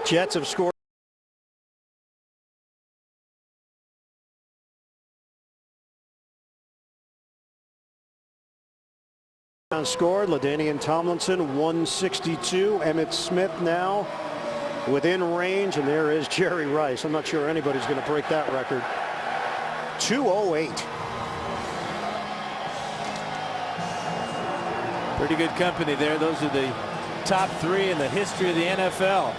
Jets have scored. Scored. LaDainian Tomlinson 162. Emmitt Smith now within range, and there is Jerry Rice. I'm not sure anybody's going to break that record. 208. Pretty good company there. Those are the top 3 in the history of the NFL.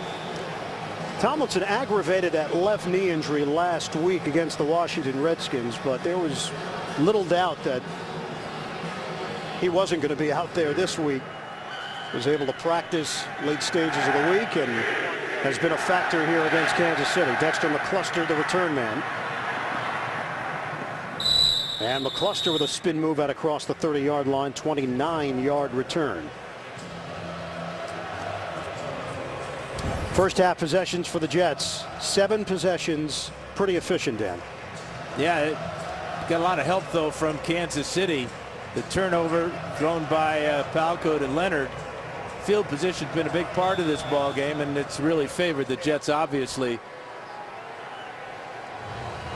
Tomlinson aggravated that left knee injury last week against the Washington Redskins, but there was little doubt that he wasn't going to be out there this week. Was able to practice late stages of the week and has been a factor here against Kansas City. Dexter McCluster, the return man. And McCluster with a spin move out across the 30-yard line, 29-yard return. First half possessions for the Jets. 7 possessions, pretty efficient, Dan. Yeah, it got a lot of help though from Kansas City. The turnover thrown by Palco to Leonard. Field position's been a big part of this ball game, and it's really favored the Jets, obviously.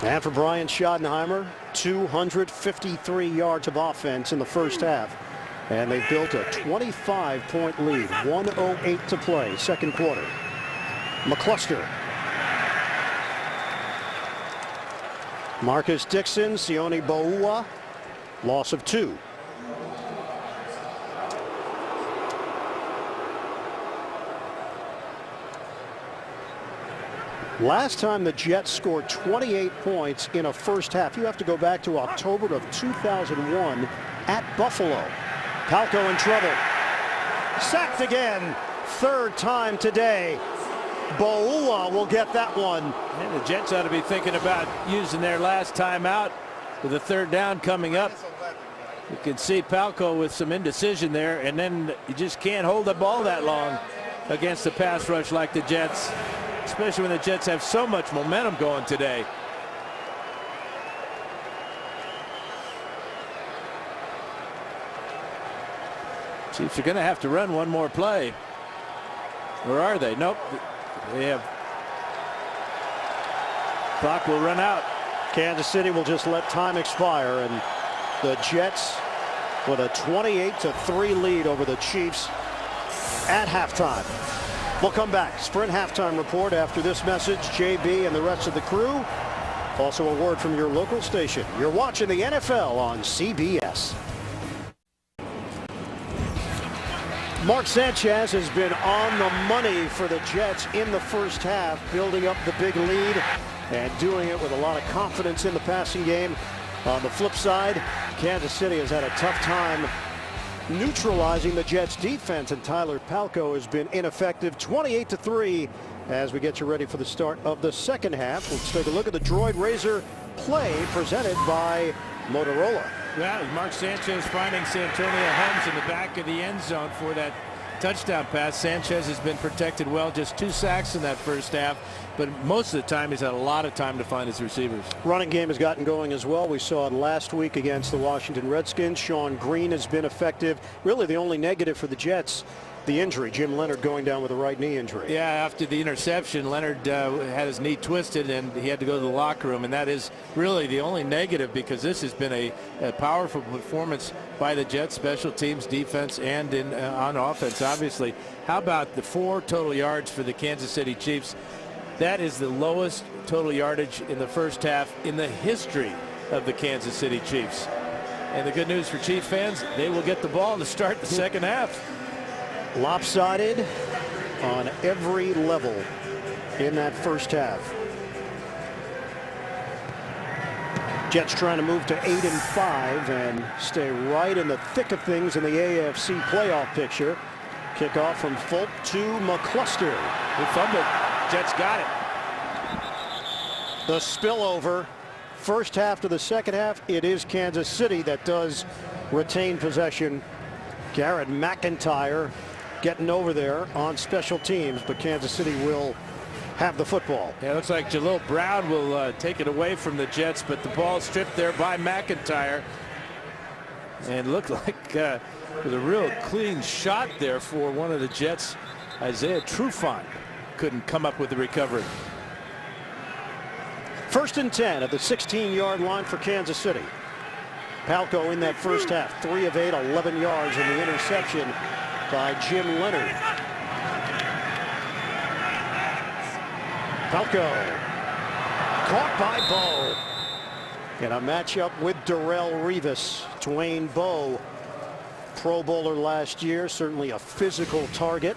And for Brian Schottenheimer, 253 yards of offense in the first half. And they built a 25-point lead. 1:08 to play, second quarter. McCluster. Marcus Dixon, Sione Boua. Loss of 2. Last time the Jets scored 28 points in a first half, you have to go back to October of 2001 at Buffalo. Palko in trouble. Sacked again. Third time today. Boua will get that one. And the Jets ought to be thinking about using their last time out with a third down coming up. You can see Palko with some indecision there, and then you just can't hold the ball that long against the pass rush like the Jets, especially when the Jets have so much momentum going today. Chiefs are going to have to run one more play. Or are they? Nope. They have. Clock will run out. Kansas City will just let time expire, and the Jets with a 28-3 lead over the Chiefs at halftime. We'll come back. Sprint halftime report after this message. JB and the rest of the crew. Also a word from your local station. You're watching the NFL on CBS. Mark Sanchez has been on the money for the Jets in the first half, building up the big lead and doing it with a lot of confidence in the passing game. On the flip side, Kansas City has had a tough time neutralizing the Jets defense, and Tyler Palko has been ineffective. 28-3 as we get you ready for the start of the second half. Let's take a look at the Droid Razor play presented by Motorola. Well, Mark Sanchez finding Santonio Holmes in the back of the end zone for that touchdown pass. Sanchez has been protected well, just 2 sacks in that first half, but most of the time he's had a lot of time to find his receivers. Running game has gotten going as well. We saw it last week against the Washington Redskins. Shawn Green has been effective. Really the only negative for the Jets, the injury. Jim Leonard going down with a right knee injury. Yeah, after the interception, Leonard had his knee twisted and he had to go to the locker room, and that is really the only negative, because this has been a powerful performance by the Jets, special teams, defense, and on offense, obviously. How about the 4 total yards for the Kansas City Chiefs? That is the lowest total yardage in the first half in the history of the Kansas City Chiefs. And the good news for Chiefs fans, they will get the ball to start the second half. Lopsided on every level in that first half. Jets trying to move to 8-5 and stay right in the thick of things in the AFC playoff picture. Kickoff from Fulp to McCluster. He fumbled. Jets got it. The spillover, first half to the second half. It is Kansas City that does retain possession. Garrett McIntyre getting over there on special teams, but Kansas City will have the football. Yeah, it looks like Jalil Brown will take it away from the Jets, but the ball stripped there by McIntyre. And looked like with a real clean shot there for one of the Jets. Isaiah Trufant couldn't come up with the recovery. 1st and 10 at the 16-yard line for Kansas City. Palko in that first half, 3 of 8, 11 yards, and the interception by Jim Leonard. Palko caught by Bowe in a matchup with Darrelle Revis. Dwayne Bowe, Pro Bowler last year, certainly a physical target.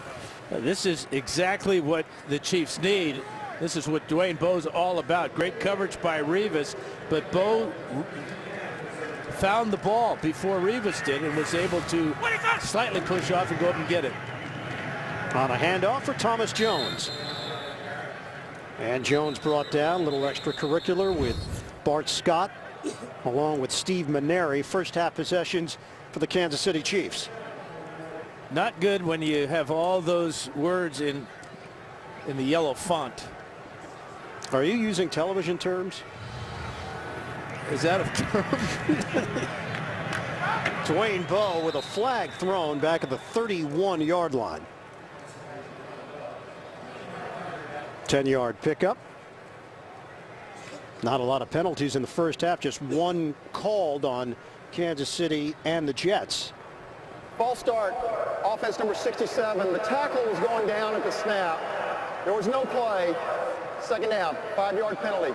This is exactly what the Chiefs need. This is what Dwayne Bowe's all about. Great coverage by Revis, but Bowe found the ball before Revis did and was able to slightly push off and go up and get it. On a handoff for Thomas Jones. And Jones brought down, a little extracurricular with Bart Scott along with Steve Maneri. First half possessions for the Kansas City Chiefs. Not good when you have all those words in the yellow font. Are you using television terms? Is that a term? Dwayne Bowe with a flag thrown back at the 31-yard line. 10-yard pickup. Not a lot of penalties in the first half, just one called on Kansas City and the Jets. False start, offense number 67. The tackle was going down at the snap. There was no play. Second down, 5-yard penalty.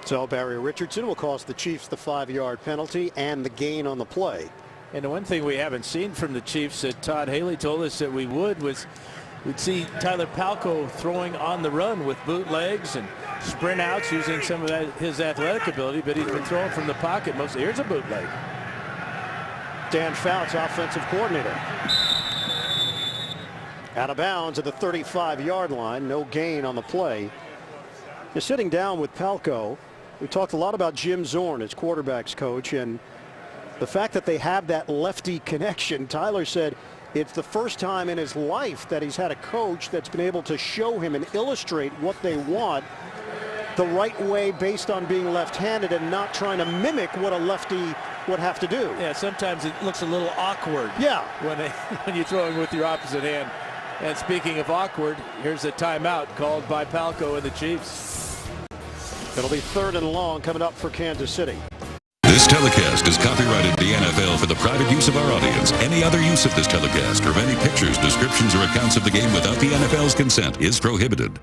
So Barry Richardson will cost the Chiefs the 5-yard penalty and the gain on the play. And the one thing we haven't seen from the Chiefs that Todd Haley told us that we would was we'd see Tyler Palko throwing on the run with bootlegs and sprint outs using some of his athletic ability, but he's been throwing from the pocket mostly. Here's a bootleg. Dan Fouts, offensive coordinator. Out of bounds at the 35-yard line. No gain on the play. You're sitting down with Palko. We talked a lot about Jim Zorn as quarterback's coach, and the fact that they have that lefty connection. Tyler said it's the first time in his life that he's had a coach that's been able to show him and illustrate what they want the right way based on being left-handed and not trying to mimic what a lefty would have to do. Yeah, sometimes it looks a little awkward. Yeah. When you're throwing with your opposite hand. And speaking of awkward, here's a timeout called by Palko and the Chiefs. It'll be 3rd and long coming up for Kansas City. This telecast is copyrighted the NFL for the private use of our audience. Any other use of this telecast or any pictures, descriptions, or accounts of the game without the NFL's consent is prohibited.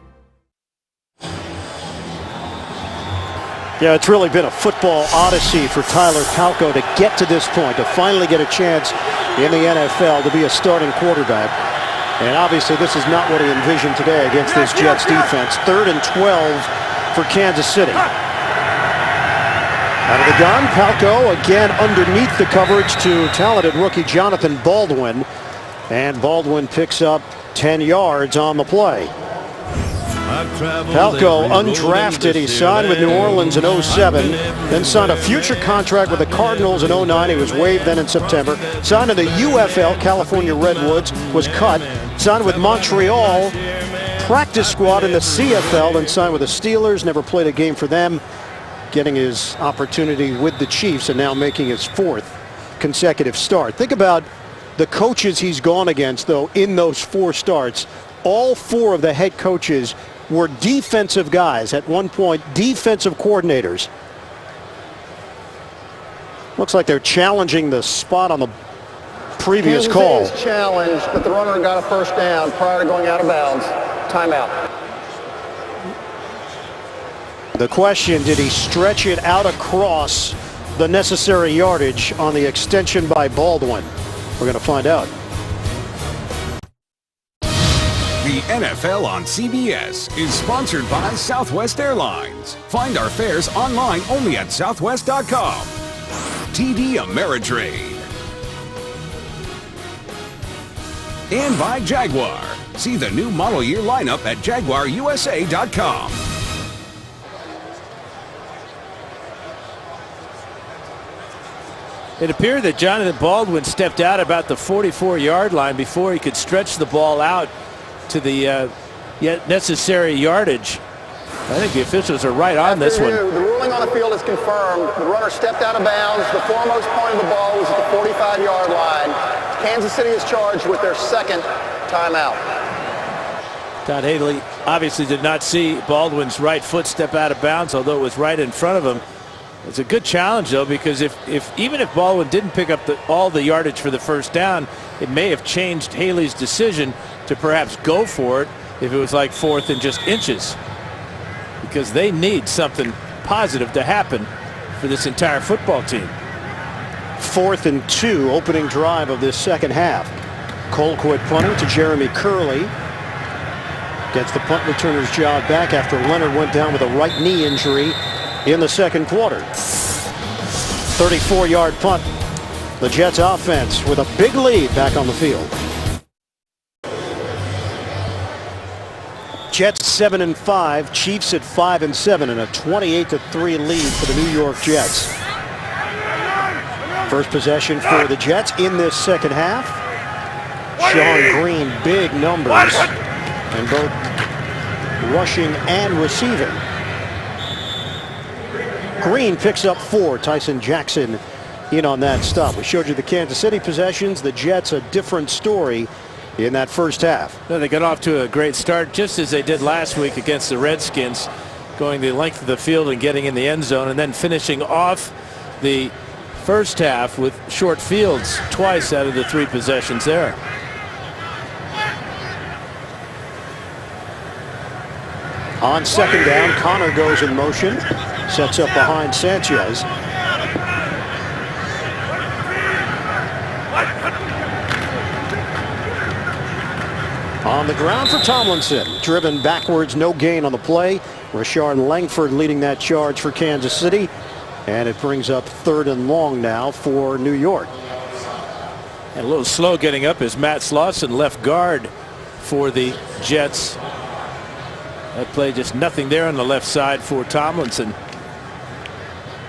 Yeah, it's really been a football odyssey for Tyler Palko to get to this point, to finally get a chance in the NFL to be a starting quarterback. And obviously this is not what he envisioned today against this Jets defense. 3rd and 12 for Kansas City. Out of the gun, Palko again underneath the coverage to talented rookie Jonathan Baldwin. And Baldwin picks up 10 yards on the play. Palko undrafted. He signed with New Orleans in 07, then signed a future contract with the Cardinals in 09. He was waived then in September. Signed to the UFL, California Redwoods, was cut. Signed with Montreal, practice squad in the CFL, then signed with the Steelers. Never played a game for them. Getting his opportunity with the Chiefs and now making his 4th consecutive start. Think about the coaches he's gone against, though, in those 4 starts. All 4 of the head coaches were defensive guys, at one point defensive coordinators. Looks like they're challenging the spot on the previous call. Kansas City is challenged, but the runner got a first down prior to going out of bounds. Timeout. The question, did he stretch it out across the necessary yardage on the extension by Baldwin? We're going to find out. The NFL on CBS is sponsored by Southwest Airlines. Find our fares online only at southwest.com. TD Ameritrade. And by Jaguar. See the new model year lineup at jaguarusa.com. It appeared that Jonathan Baldwin stepped out about the 44-yard line before he could stretch the ball out to the yet necessary yardage. I think the officials are right on this one. The ruling on the field is confirmed. The runner stepped out of bounds. The foremost point of the ball was at the 45-yard line. Kansas City is charged with their 2nd timeout. Todd Haley obviously did not see Baldwin's right foot step out of bounds, although it was right in front of him. It's a good challenge, though, because even if Baldwin didn't pick up all the yardage for the first down, it may have changed Haley's decision to perhaps go for it if it was like 4th and just inches, because they need something positive to happen for this entire football team. 4th and 2, opening drive of this second half. Colquitt punting to Jeremy Curley. Gets the punt returner's job back after Leonard went down with a right knee injury in the second quarter. 34-yard punt. The Jets offense with a big lead back on the field. Jets 7-5, Chiefs at 5-7, and a 28-3 lead for the New York Jets. First possession for the Jets in this second half. Sean Green, big numbers, and both rushing and receiving. Green picks up 4. Tyson Jackson in on that stop. We showed you the Kansas City possessions. The Jets, a different story in that first half. They got off to a great start, just as they did last week against the Redskins, going the length of the field and getting in the end zone, and then finishing off the first half with short fields twice out of the 3 possessions there. On second down, Connor goes in motion, sets up behind Sanchez. On the ground for Tomlinson. Driven backwards, no gain on the play. Rashard Langford leading that charge for Kansas City. And it brings up 3rd and long now for New York. And a little slow getting up is Matt Slauson, left guard for the Jets. That play, just nothing there on the left side for Tomlinson.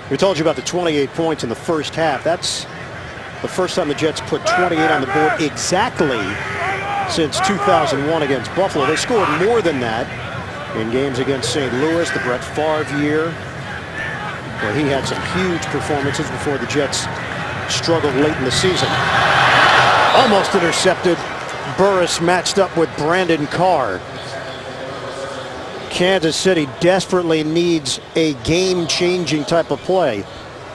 We told you about the 28 points in the first half. That's the first time the Jets put 28 on the board exactly since 2001 against Buffalo. They scored more than that in games against St. Louis, the Brett Favre year, where he had some huge performances before the Jets struggled late in the season. Almost intercepted. Burris matched up with Brandon Carr. Kansas City desperately needs a game-changing type of play.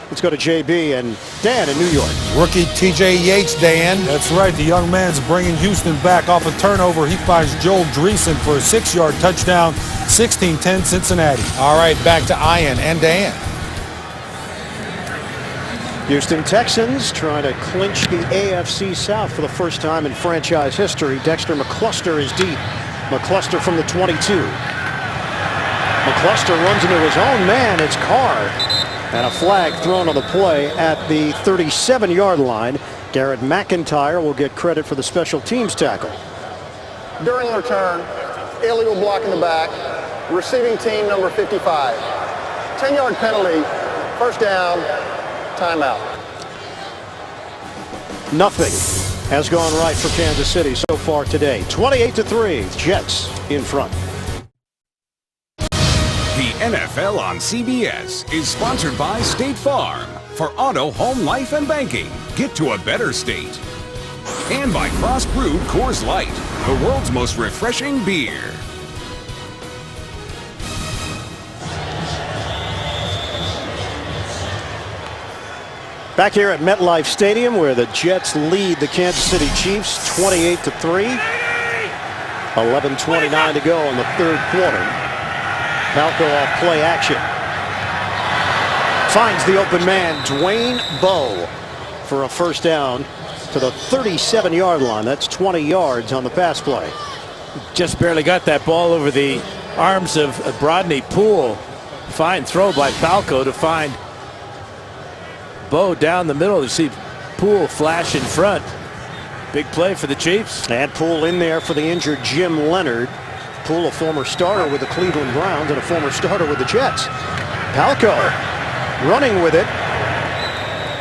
Let's go to JB and Dan in New York. Rookie TJ Yates, Dan. That's right. The young man's bringing Houston back off a turnover. He finds Joel Dreesen for a 6-yard touchdown. 16-10 Cincinnati. All right, back to Ian and Dan. Houston Texans trying to clinch the AFC South for the first time in franchise history. Dexter McCluster is deep. McCluster from the 22. McCluster runs into his own man. It's Carr. And a flag thrown on the play at the 37-yard line. Garrett McIntyre will get credit for the special teams tackle. During the return, illegal block in the back, receiving team number 55. 10-yard penalty, first down, timeout. Nothing has gone right for Kansas City so far today. 28-3, Jets in front. The NFL on CBS is sponsored by State Farm. For auto, home, life, and banking, get to a better state. And by Cross Brewed Coors Light, the world's most refreshing beer. Back here at MetLife Stadium, where the Jets lead the Kansas City Chiefs 28-3. 11:29 to go in the 3rd quarter. Palco off play action. Finds the open man, Dwayne Bowe, for a first down to the 37-yard line. That's 20 yards on the pass play. Just barely got that ball over the arms of Brodney Poole. Fine throw by Palco to find Bowe down the middle. You see Poole flash in front. Big play for the Chiefs. And Poole in there for the injured Jim Leonard. Poole, a former starter with the Cleveland Browns and a former starter with the Jets. Palco running with it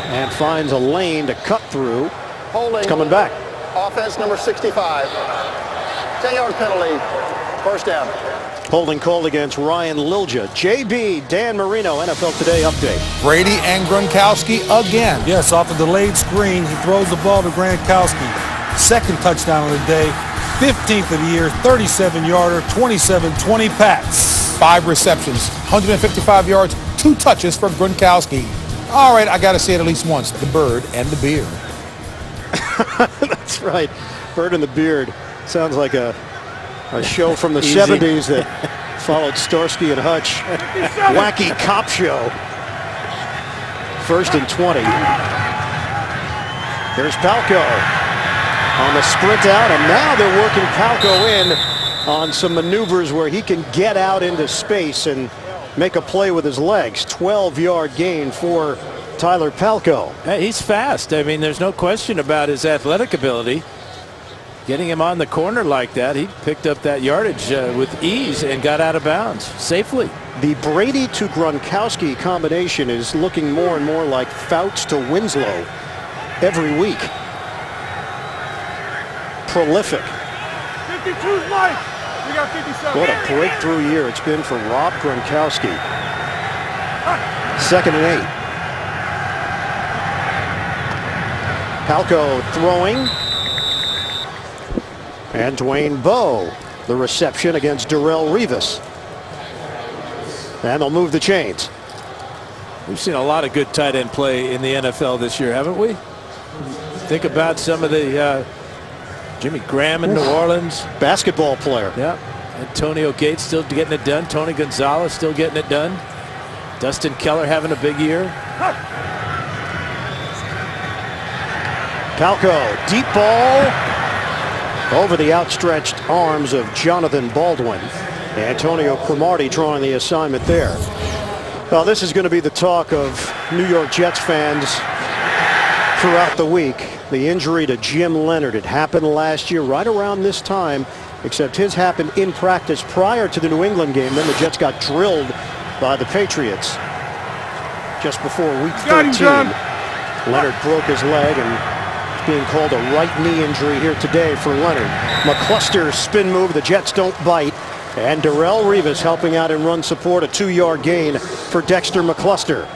and finds a lane to cut through. Holding. It's coming back. Offense number 65. 10-yard penalty, first down. Holding called against Ryan Lilja. JB, Dan Marino, NFL Today update. Brady and Gronkowski again. Yes, off a delayed screen, he throws the ball to Gronkowski. 2nd touchdown of the day, 15th of the year, 37-yarder, 27-20 Pats. 5 receptions, 155 yards, 2 touches for Gronkowski. All right, I got to say it at least once, the bird and the beard. That's right. Bird and the Beard. Sounds like a show from the 70s that followed Starsky and Hutch. Wacky cop show. 1st and 20. Here's Palco on the sprint out, and now they're working Palco in on some maneuvers where he can get out into space and make a play with his legs. 12-yard gain for Tyler Palco. Hey, he's fast. I mean, there's no question about his athletic ability. Getting him on the corner like that, he picked up that yardage with ease and got out of bounds safely. The Brady to Gronkowski combination is looking more and more like Fouts to Winslow every week. Prolific. 52's Mike. We got 57. What a breakthrough year it's been for Rob Gronkowski. 2nd and 8. Palco throwing. And Dwayne Bowe, the reception against Darrelle Revis. And they'll move the chains. We've seen a lot of good tight end play in the NFL this year, haven't we? Think about some of the Jimmy Graham in New Orleans. Basketball player. Yeah. Antonio Gates still getting it done. Tony Gonzalez still getting it done. Dustin Keller having a big year. Palco, deep ball. over the outstretched arms of Jonathan Baldwin. Antonio Cromartie drawing the assignment there. Well, this is going to be the talk of New York Jets fans throughout the week. The injury to Jim Leonard. It happened last year right around this time, except his happened in practice prior to the New England game. Then the Jets got drilled by the Patriots just before week 13. Leonard broke his leg and is being called a right knee injury here today for Leonard. McCluster spin move. The Jets don't bite. And Darrelle Revis helping out in run support. A 2-yard gain for Dexter McCluster.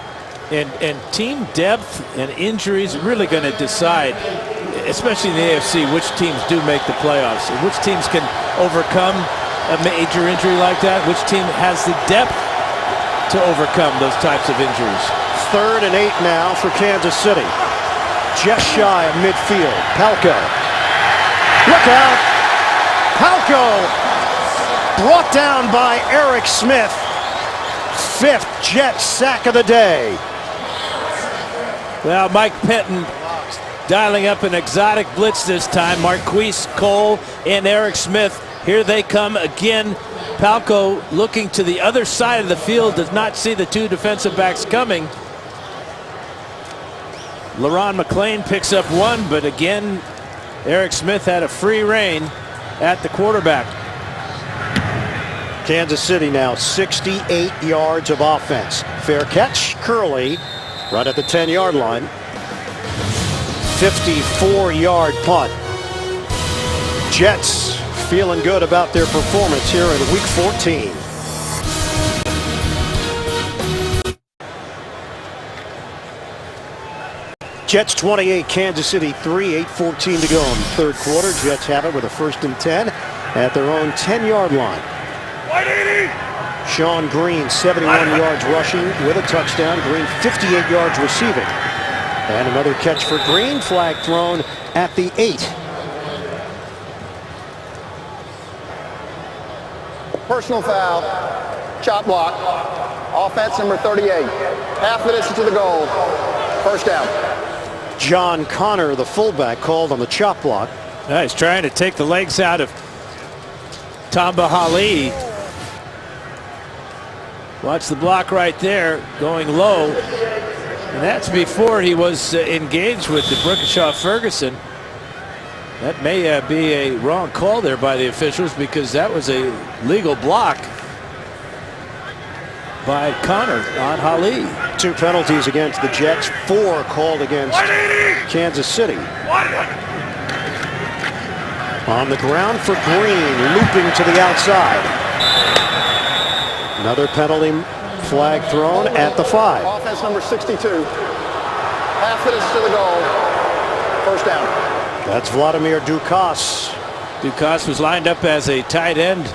And team depth and injuries are really going to decide, especially in the AFC, which teams do make the playoffs, and which teams can overcome a major injury like that, which team has the depth to overcome those types of injuries. 3rd and 8 now for Kansas City. Just shy of midfield. Palko. Look out. Palko brought down by Eric Smith. 5th Jets sack of the day. Well, Mike Penton dialing up an exotic blitz this time. Marquise Cole and Eric Smith. Here they come again. Palko looking to the other side of the field, does not see the 2 defensive backs coming. LaRon McClain picks up 1, but again, Eric Smith had a free rein at the quarterback. Kansas City now 68 yards of offense. Fair catch, Curley, right at the 10-yard line. 54-yard punt. Jets feeling good about their performance here in week 14. Jets 28, Kansas City 3, 8:14 to go in the 3rd quarter. Jets have it with a 1st and 10 at their own 10-yard line. Sean Green, 71 yards rushing with a touchdown. Green, 58 yards receiving. And another catch for Green. Flag thrown at the 8. Personal foul. Chop block. Offense number 38. Half the distance to the goal. 1st down. John Connor, the fullback, called on the chop block. He's trying to take the legs out of Tamba Hali. Watch the block right there, going low. And that's before he was engaged with the Brickenshaw Ferguson. That may be a wrong call there by the officials, because that was a legal block by Connor on Hali. 2 penalties against the Jets, 4 called against Kansas City. On the ground for Green, looping to the outside. Another penalty flag thrown at the 5. Offense number 62. Half the distance to the goal. 1st down. That's Vladimir Dukas. Dukas was lined up as a tight end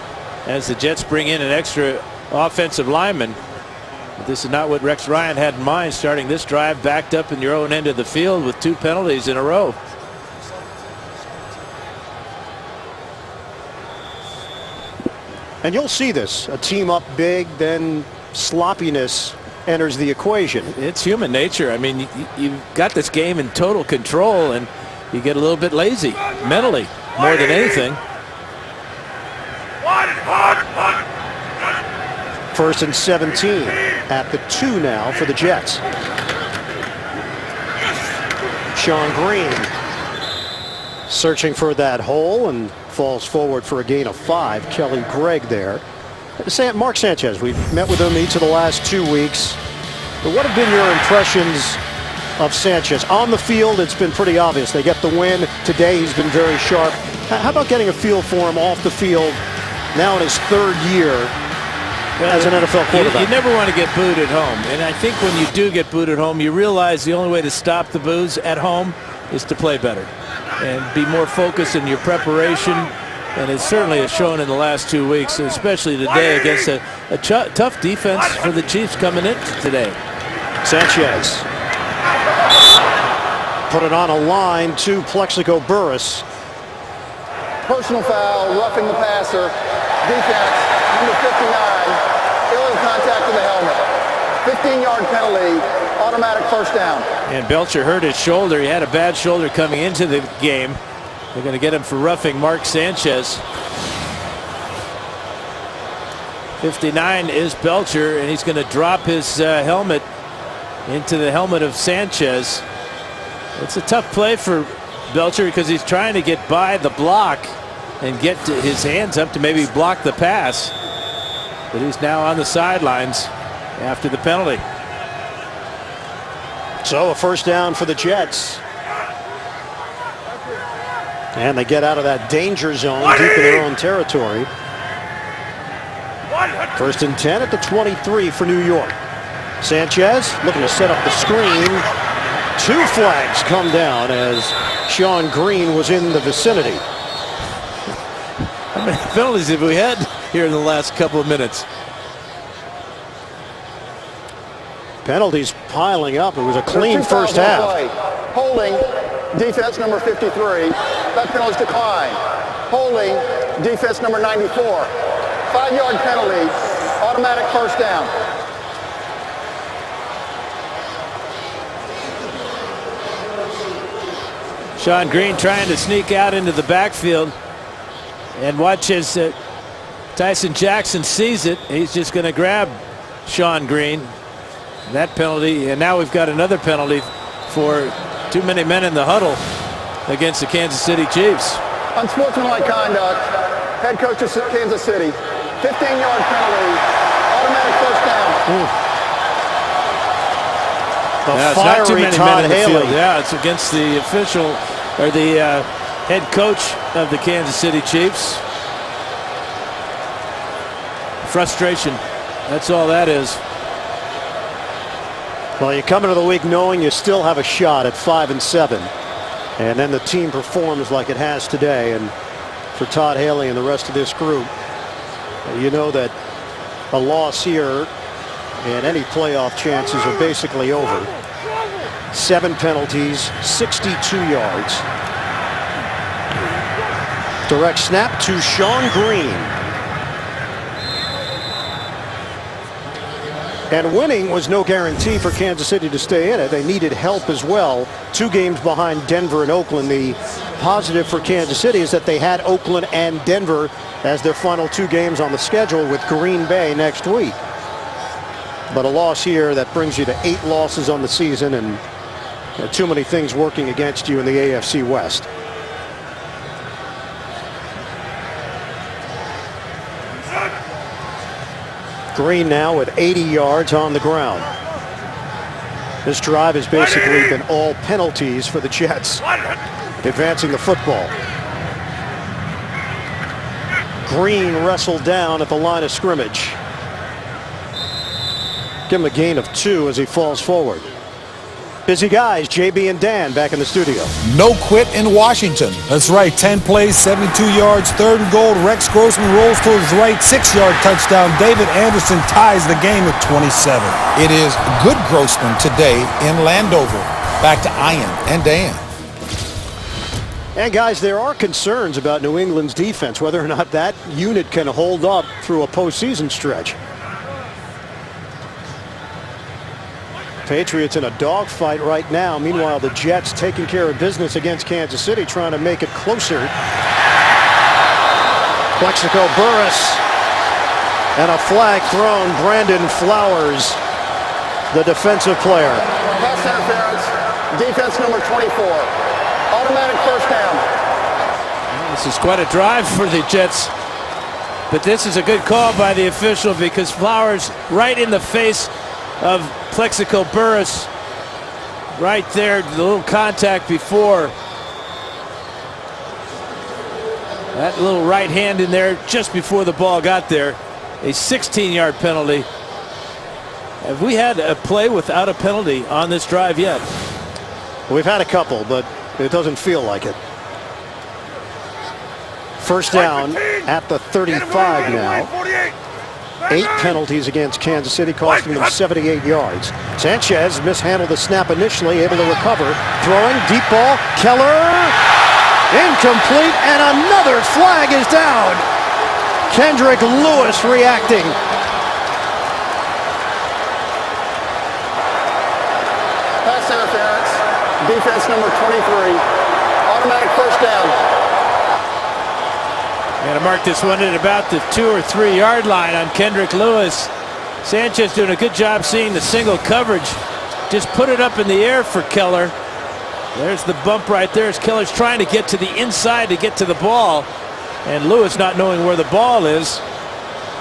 as the Jets bring in an extra offensive lineman. But this is not what Rex Ryan had in mind, starting this drive backed up in your own end of the field with 2 penalties in a row. And you'll see this, a team up big, then sloppiness enters the equation. It's human nature. I mean, you've got this game in total control, and you get a little bit lazy mentally more than anything. 1st and 17 at the 2 now for the Jets. Sean Green searching for that hole and falls forward for a gain of 5. Kelly Gregg there. Mark Sanchez, we've met with him each of the last 2 weeks. But what have been your impressions of Sanchez? On the field, it's been pretty obvious. They get the win. Today, he's been very sharp. How about getting a feel for him off the field now in his 3rd year as an NFL quarterback? You never want to get booed at home. And I think when you do get booed at home, you realize the only way to stop the boos at home is to play better and be more focused in your preparation. And it certainly has shown in the last 2 weeks, especially today against a tough defense for the Chiefs coming in today. Sanchez put it on a line to Plexico Burress. Personal foul, roughing the passer. Defense, number 59, illegal contact to the helmet. 15-yard penalty, automatic 1st down. And Belcher hurt his shoulder. He had a bad shoulder coming into the game. They're going to get him for roughing Mark Sanchez. 59 is Belcher, and he's going to drop his helmet into the helmet of Sanchez. It's a tough play for Belcher because he's trying to get by the block and get his hands up to maybe block the pass. But he's now on the sidelines after the penalty. So a first down for the Jets. And they get out of that danger zone deep in their own territory. First and 10 at the 23 for New York. Sanchez looking to set up the screen. 2 flags come down as Sean Green was in the vicinity. How many penalties have we had here in the last couple of minutes? Penalties piling up. It was a clean first half. Holding, defense number 53. That penalty's declined. Holding, defense number 94. 5-yard penalty, automatic first down. Sean Green trying to sneak out into the backfield, and watch as Tyson Jackson sees it. He's just going to grab Sean Green. That penalty, and now we've got another penalty for too many men in the huddle against the Kansas City Chiefs. Unsportsmanlike conduct, head coach of Kansas City. 15-yard penalty, automatic first down. The it's not too fiery many Todd men in the Haley. field. Yeah, it's against the official or the head coach of the Kansas City Chiefs. Frustration. That's all that is. Well, you come into the week knowing you still have a shot at 5-7, and then the team performs like it has today. And for Todd Haley and the rest of this group, you know that a loss here and any playoff chances are basically over. 7 penalties, 62 yards. Direct snap to Sean Green. And winning was no guarantee for Kansas City to stay in it. They needed help as well. 2 games behind Denver and Oakland. The positive for Kansas City is that they had Oakland and Denver as their final 2 games on the schedule, with Green Bay next week. But a loss here that brings you to 8 losses on the season, and too many things working against you in the AFC West. Green now with 80 yards on the ground. This drive has basically been all penalties for the Jets, advancing the football. Green wrestled down at the line of scrimmage. Give him a gain of 2 as he falls forward. Busy guys, JB and Dan back in the studio. No quit in Washington. That's right. 10 plays, 72 yards, 3rd and goal. Rex Grossman rolls to his right, 6-yard touchdown. David Anderson ties the game at 27. It is good Grossman today in Landover. Back to Ian and Dan. And guys, there are concerns about New England's defense, whether or not that unit can hold up through a postseason stretch. Patriots in a dogfight right now. Meanwhile, the Jets taking care of business against Kansas City, trying to make it closer. Plexico Burress, and a flag thrown. Brandon Flowers, the defensive player. Pass interference, defense number 24. Automatic first down. This is quite a drive for the Jets, but this is a good call by the official because Flowers right in the face of Plexico Burress, right there, the little contact before. That little right hand in there just before the ball got there. A 16-yard penalty. Have we had a play without a penalty on this drive yet? We've had a couple, but it doesn't feel like it. First down at the 35 now. 8 penalties against Kansas City, costing them 78 yards. Sanchez mishandled the snap initially, able to recover. Throwing, deep ball, Keller, incomplete, and another flag is down. Kendrick Lewis reacting. Pass interference, defense number 23. Automatic first down. Going to mark this one at about the 2 or 3 yard line on Kendrick Lewis. Sanchez doing a good job seeing the single coverage. Just put it up in the air for Keller. There's the bump right there as Keller's trying to get to the inside to get to the ball. And Lewis, not knowing where the ball is,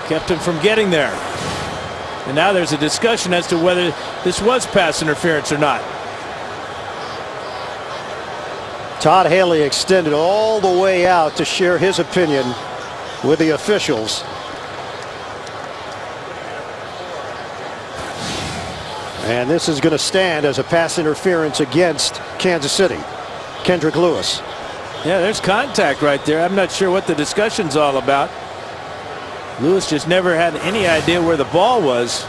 kept him from getting there. And now there's a discussion as to whether this was pass interference or not. Todd Haley extended all the way out to share his opinion with the officials. And this is going to stand as a pass interference against Kansas City. Kendrick Lewis. Yeah, there's contact right there. I'm not sure what the discussion's all about. Lewis just never had any idea where the ball was.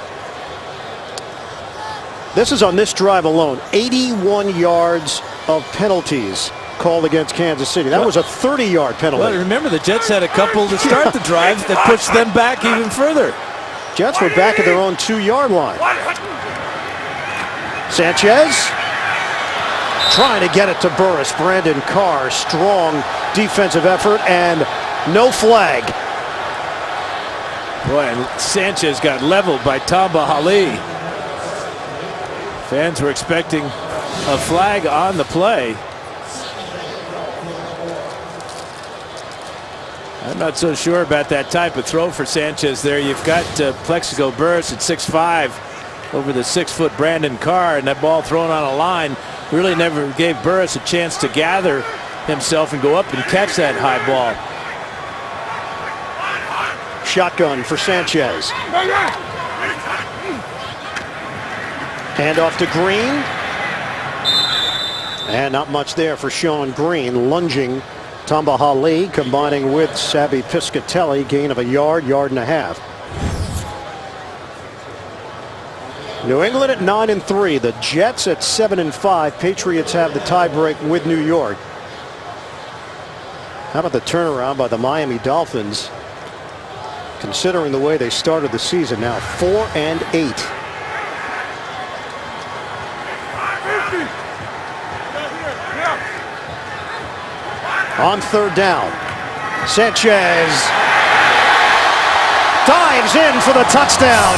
This is on this drive alone. 81 yards of penalties called against Kansas City. That was a 30-yard penalty. Well, remember, the Jets had a couple to start the drive that pushed them back even further. Jets were back at their own 2-yard line. Sanchez trying to get it to Burris. Brandon Carr, strong defensive effort, and no flag. Boy, and Sanchez got leveled by Tamba Hali. Fans were expecting a flag on the play. I'm not so sure about that type of throw for Sanchez there. You've got Plexico Burris at 6'5" over the 6-foot Brandon Carr, and that ball thrown on a line really never gave Burris a chance to gather himself and go up and catch that high ball. Shotgun for Sanchez. Hand off to Green. And not much there for Sean Green. Lunging Tamba Hali combining with Sabby Piscatelli. Gain of a yard, yard and a half. New England at 9-3. The Jets at 7-5. Patriots have the tiebreak with New York. How about the turnaround by the Miami Dolphins? Considering the way they started the season, now 4-8. On third down, Sanchez dives in for the touchdown.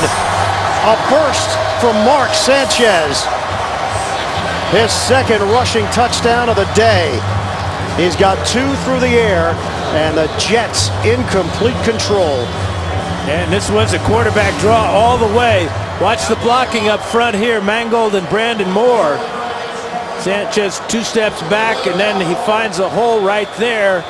A burst from Mark Sanchez. His second rushing touchdown of the day. He's got 2 through the air, and the Jets in complete control. And this was a quarterback draw all the way. Watch the blocking up front here. Mangold and Brandon Moore. Sanchez 2 steps back, and then he finds a hole right there.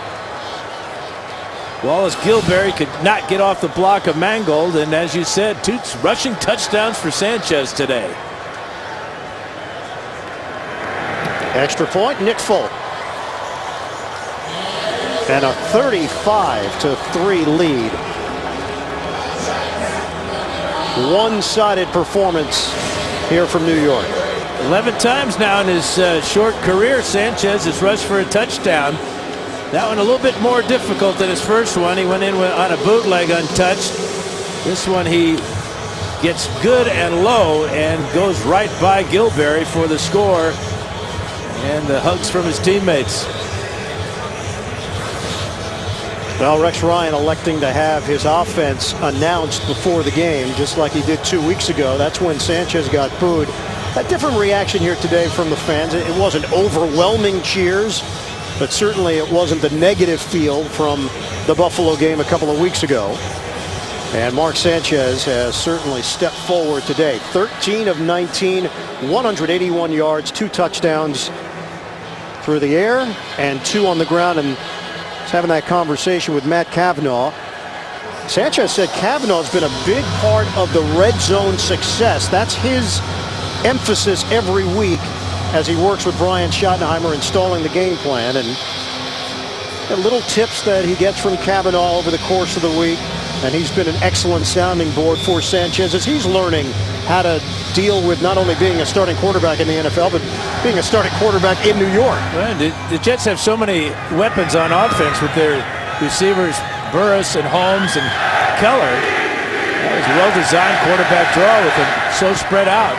Wallace Gilberry could not get off the block of Mangold, and as you said, 2 rushing touchdowns for Sanchez today. Extra point, Nick Folk. And a 35-3 lead. One-sided performance here from New York. 11 times now in his short career, Sanchez has rushed for a touchdown. That one a little bit more difficult than his first one. He went in on a bootleg untouched. This one he gets good and low and goes right by Gilberry for the score. And the hugs from his teammates. Well, Rex Ryan electing to have his offense announced before the game, just like he did 2 weeks ago. That's when Sanchez got booed. A different reaction here today from the fans. It wasn't overwhelming cheers, but certainly it wasn't the negative feel from the Buffalo game a couple of weeks ago. And Mark Sanchez has certainly stepped forward today. 13 of 19, 181 yards, 2 touchdowns through the air and 2 on the ground. And having that conversation with Matt Cavanaugh. Sanchez said Cavanaugh's been a big part of the red zone success. That's his emphasis every week as he works with Brian Schottenheimer installing the game plan. And little tips that he gets from Cavanaugh over the course of the week. And he's been an excellent sounding board for Sanchez as he's learning how to deal with not only being a starting quarterback in the NFL, but being a starting quarterback in New York. Well, the Jets have so many weapons on offense with their receivers, Burris and Holmes and Keller. That was a well-designed quarterback draw with them so spread out.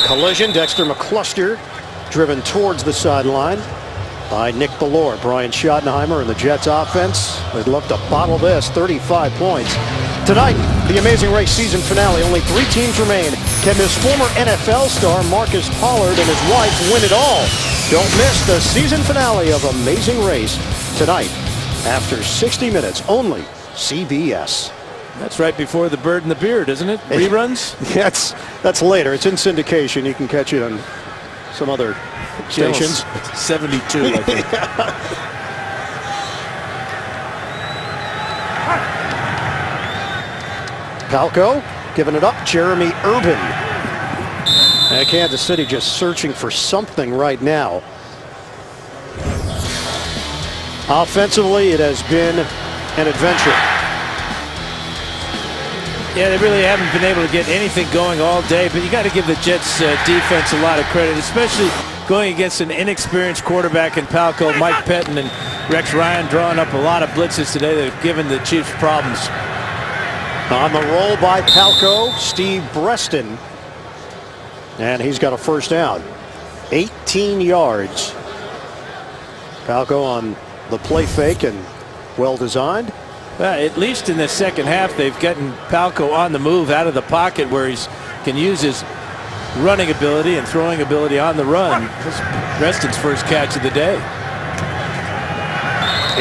Collision, Dexter McCluster driven towards the sideline. by Nick Bellore. Brian Schottenheimer and the Jets offense. They'd love to bottle this. 35 points. Tonight, the Amazing Race season finale. Only 3 teams remain. Can this former NFL star Marcus Pollard and his wife win it all? Don't miss the season finale of Amazing Race tonight after 60 minutes. Only CBS. That's right before The Bird and the Beard, isn't it? Reruns? That's later. It's in syndication. You can catch it on some other stations. 72, I think. Palco giving it up. Jeremy Urban. And Kansas City just searching for something right now. Offensively, it has been an adventure. Yeah, they really haven't been able to get anything going all day, but you got to give the Jets defense a lot of credit, especially going against an inexperienced quarterback in Palco. Mike Pettin and Rex Ryan drawing up a lot of blitzes today that have given the Chiefs problems. On the roll by Palco, Steve Breston. And he's got a first down. 18 yards. Palco on the play fake and well designed. At least in the second half, they've gotten Palco on the move out of the pocket where he can use his running ability and throwing ability on the run. This is Preston's first catch of the day.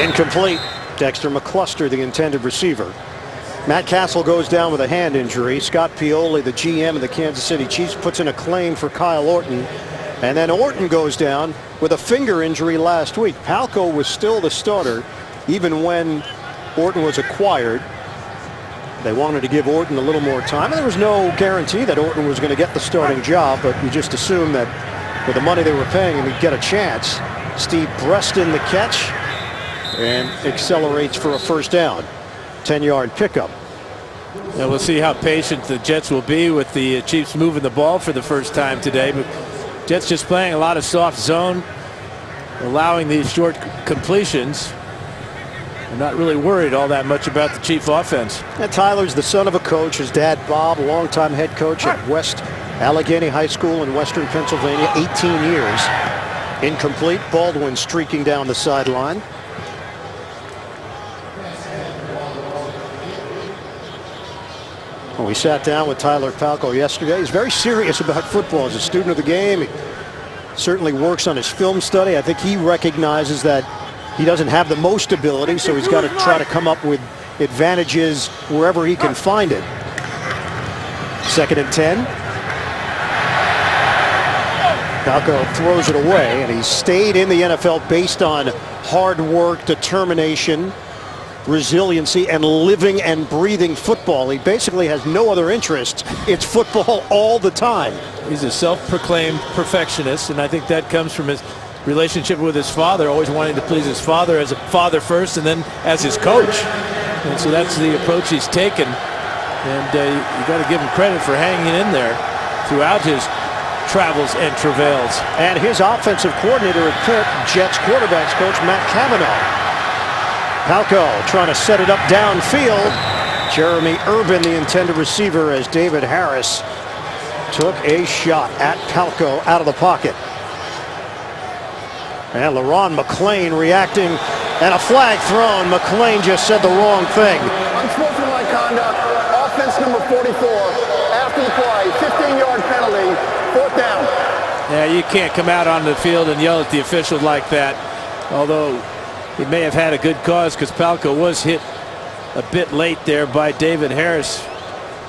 Incomplete. Dexter McCluster, the intended receiver. Matt Castle goes down with a hand injury. Scott Pioli, the GM of the Kansas City Chiefs, puts in a claim for Kyle Orton. And then Orton goes down with a finger injury last week. Palco was still the starter even when Orton was acquired. They wanted to give Orton a little more time. And there was no guarantee that Orton was going to get the starting job, but you just assumed that with the money they were paying him, he'd get a chance. Steve Breston the catch and accelerates for a first down. 10-yard pickup. Now we'll see how patient the Jets will be with the Chiefs moving the ball for the first time today. But Jets just playing a lot of soft zone, allowing these short completions. They're not really worried all that much about the Chief offense. And Tyler's the son of a coach. His dad, Bob, longtime head coach at West Allegheny High School in Western Pennsylvania, 18 years. Incomplete. Baldwin streaking down the sideline. Well, we sat down with Tyler Palco yesterday. He's very serious about football. As a student of the game, he certainly works on his film study. I think he recognizes that he doesn't have the most ability, so he's got to try to come up with advantages wherever he can find it. 2nd and 10. Palco throws it away, and he stayed in the NFL based on hard work, determination, resiliency, and living and breathing football. He basically has no other interest. It's football all the time. He's a self-proclaimed perfectionist, and I think that comes from his relationship with his father, always wanting to please his father as a father first and then as his coach. And so that's the approach he's taken. And you got to give him credit for hanging in there throughout his travels and travails. And his offensive coordinator at Pitt, Jets quarterbacks coach Matt Cavanaugh. Palco trying to set it up downfield. Jeremy Urban, the intended receiver, as David Harris took a shot at Palco out of the pocket. And LaRon McClain reacting, and a flag thrown. McClain just said the wrong thing. Unsportsmanlike conduct, offense number 44. After the play, 15-yard penalty, 4th down. Yeah, you can't come out on the field and yell at the official like that. Although he may have had a good cause because Palco was hit a bit late there by David Harris.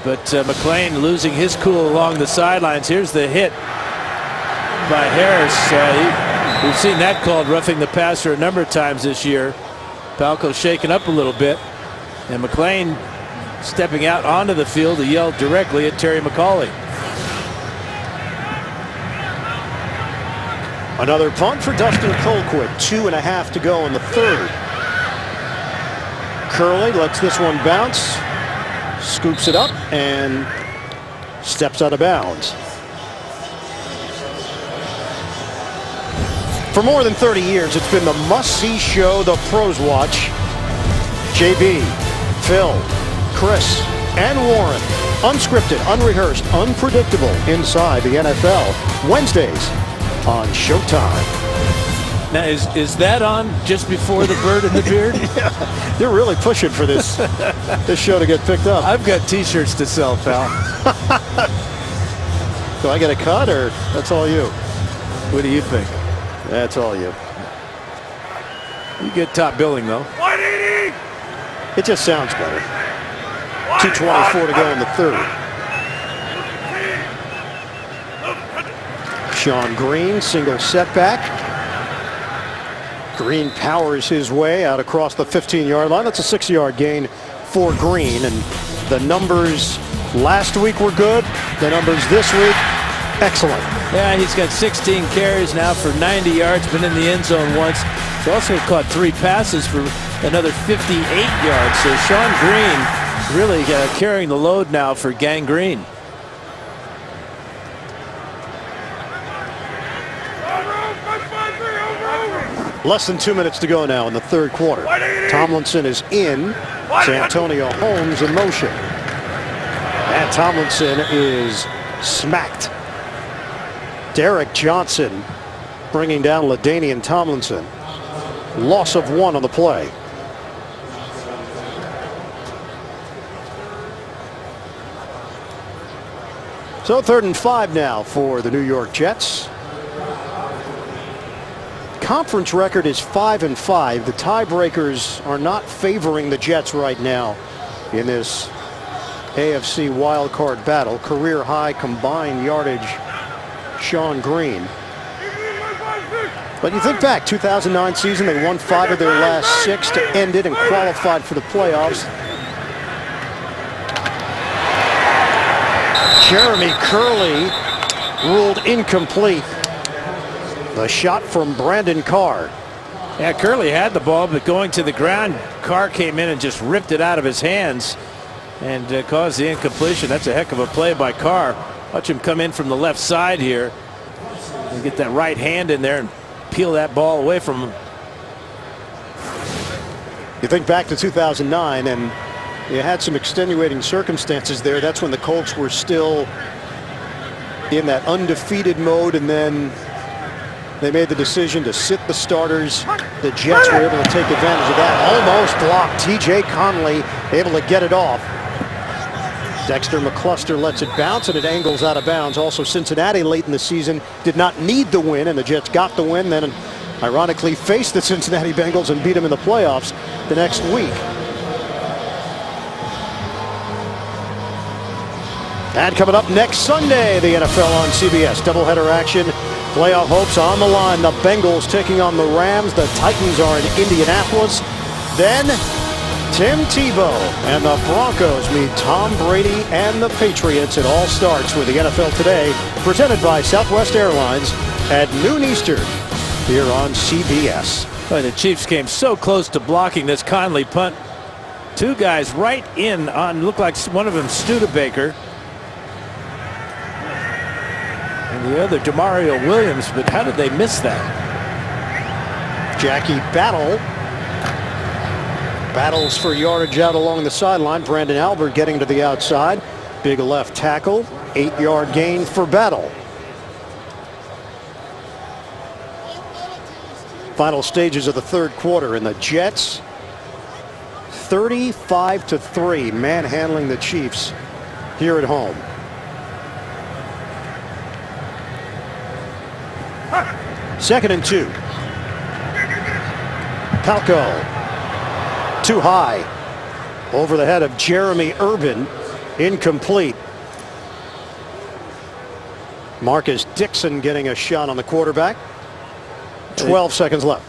But McClain losing his cool along the sidelines. Here's the hit by Harris. We've seen that called roughing the passer a number of times this year. Palco shaking up a little bit. And McClain stepping out onto the field to yell directly at Terry McAuley. Another punt for Dustin Colquitt. 2.5 to go in the 3rd. Curley lets this one bounce. Scoops it up and steps out of bounds. For more than 30 years, it's been the must-see show the pros watch. JB, Phil, Chris, and Warren. Unscripted, unrehearsed, unpredictable inside the NFL. Wednesdays on Showtime. Now, is that on just before the bird and the beard? Yeah, they're really pushing for this show to get picked up. I've got T-shirts to sell, pal. Do I get a cut, or that's all you? What do you think? That's all you. You get top billing, though. 180! It just sounds better. 2:24 to go in the third. Shawn Green, single setback. Green powers his way out across the 15-yard line. That's a 6-yard gain for Green. And the numbers last week were good. The numbers this week, excellent. Yeah, he's got 16 carries now for 90 yards, been in the end zone once. He's also caught 3 passes for another 58 yards. So Shawn Green really carrying the load now for Gang Green. Less than 2 minutes to go now in the third quarter. Tomlinson is in. Santonio Holmes in motion. And Tomlinson is smacked. Derek Johnson bringing down LaDainian Tomlinson. Loss of 1 on the play. So 3rd and 5 now for the New York Jets. Conference record is 5-5. The tiebreakers are not favoring the Jets right now in this AFC wildcard battle. Career high combined yardage, Shawn Green. But you think back, 2009 season, they won 5 of their last 6 to end it and qualified for the playoffs. Jeremy Curley ruled incomplete. The shot from Brandon Carr. Yeah, Curley had the ball, but going to the ground, Carr came in and just ripped it out of his hands and caused the incompletion. That's a heck of a play by Carr. Watch him come in from the left side here and get that right hand in there and peel that ball away from him. You think back to 2009, and you had some extenuating circumstances there. That's when the Colts were still in that undefeated mode, and then they made the decision to sit the starters. The Jets were able to take advantage of that. Almost blocked. TJ Conley able to get it off. Dexter McCluster lets it bounce, and it angles out of bounds. Also, Cincinnati late in the season did not need the win, and the Jets got the win, then ironically faced the Cincinnati Bengals and beat them in the playoffs the next week. And coming up next Sunday, the NFL on CBS. Doubleheader action. Playoff hopes on the line. The Bengals taking on the Rams. The Titans are in Indianapolis. Then Tim Tebow and the Broncos meet Tom Brady and the Patriots. It all starts with the NFL Today, presented by Southwest Airlines at noon Eastern here on CBS. Boy, the Chiefs came so close to blocking this Conley punt. 2 guys right in on, looked like one of them Studebaker. And the other Demario Williams, but how did they miss that? Jackie Battle battles for yardage out along the sideline. Brandon Albert getting to the outside. Big left tackle. 8-yard gain for Battle. Final stages of the third quarter, and the Jets 35-3 manhandling the Chiefs here at home. Second and 2. Palco. Too high. Over the head of Jeremy Urban. Incomplete. Marcus Dixon getting a shot on the quarterback. 12 seconds left.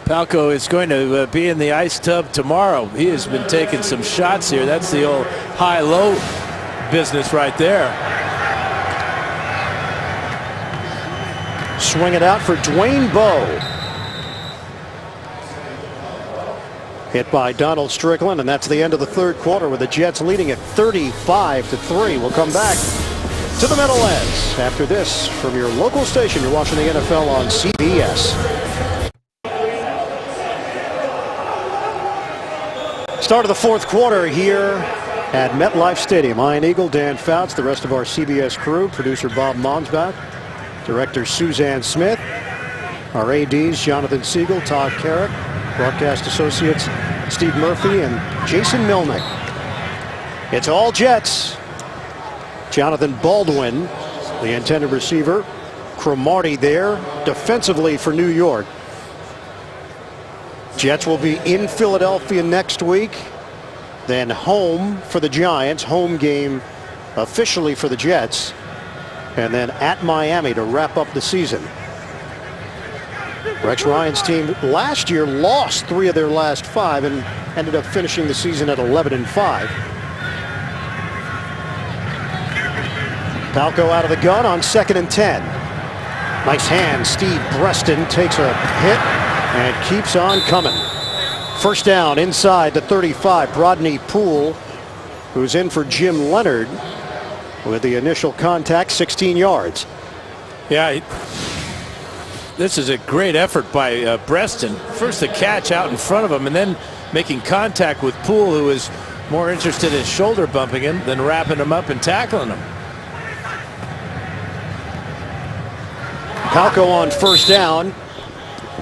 Palco is going to be in the ice tub tomorrow. He has been taking some shots here. That's the old high-low business right there. Swing it out for Dwayne Bowe. Hit by Donald Strickland, and that's the end of the third quarter with the Jets leading at 35-3. We'll come back to the Meadowlands after this from your local station. You're watching the NFL on CBS. Start of the fourth quarter here at MetLife Stadium. Ian Eagle, Dan Fouts, the rest of our CBS crew, producer Bob Monsbach, director Suzanne Smith. Our ADs, Jonathan Siegel, Todd Carrick, broadcast associates, Steve Murphy and Jason Milnick. It's all Jets. Jonathan Baldwin, the intended receiver. Cromartie there defensively for New York. Jets will be in Philadelphia next week, then home for the Giants, home game officially for the Jets, and then at Miami to wrap up the season. Rex Ryan's team last year lost 3 of their last 5 and ended up finishing the season at 11-5. Palko out of the gun on 2nd and 10. Nice hand. Steve Breston takes a hit and keeps on coming. First down inside the 35. Rodney Poole, who's in for Jim Leonard, with the initial contact, 16 yards. Yeah, this is a great effort by Breston. First the catch out in front of him, and then making contact with Poole, who is more interested in shoulder bumping him than wrapping him up and tackling him. Palko on first down.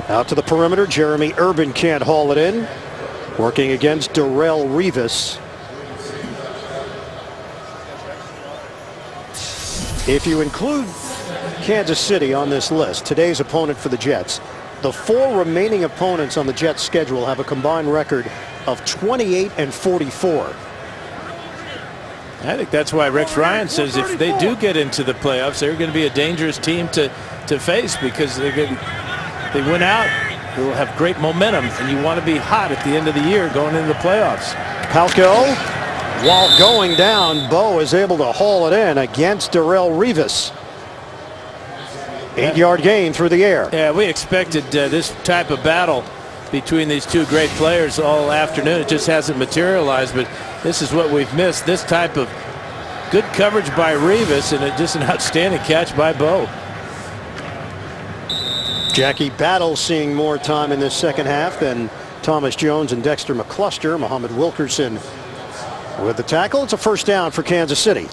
Out to the perimeter. Jeremy Urban can't haul it in. Working against Darrelle Revis. If you include Kansas City on this list, today's opponent for the Jets, the 4 remaining opponents on the Jets schedule have a combined record of 28-44. I think that's why Rex Ryan says if they do get into the playoffs, they're going to be a dangerous team to face, because they win out, they will have great momentum, and you want to be hot at the end of the year going into the playoffs. Palko, while going down, Bo is able to haul it in against Darrelle Revis. 8-yard gain through the air. Yeah, we expected this type of battle between these two great players all afternoon. It just hasn't materialized, but this is what we've missed. This type of good coverage by Revis, and just an outstanding catch by Bo. Jackie Battle seeing more time in this second half than Thomas Jones and Dexter McCluster. Muhammad Wilkerson with the tackle. It's a first down for Kansas City.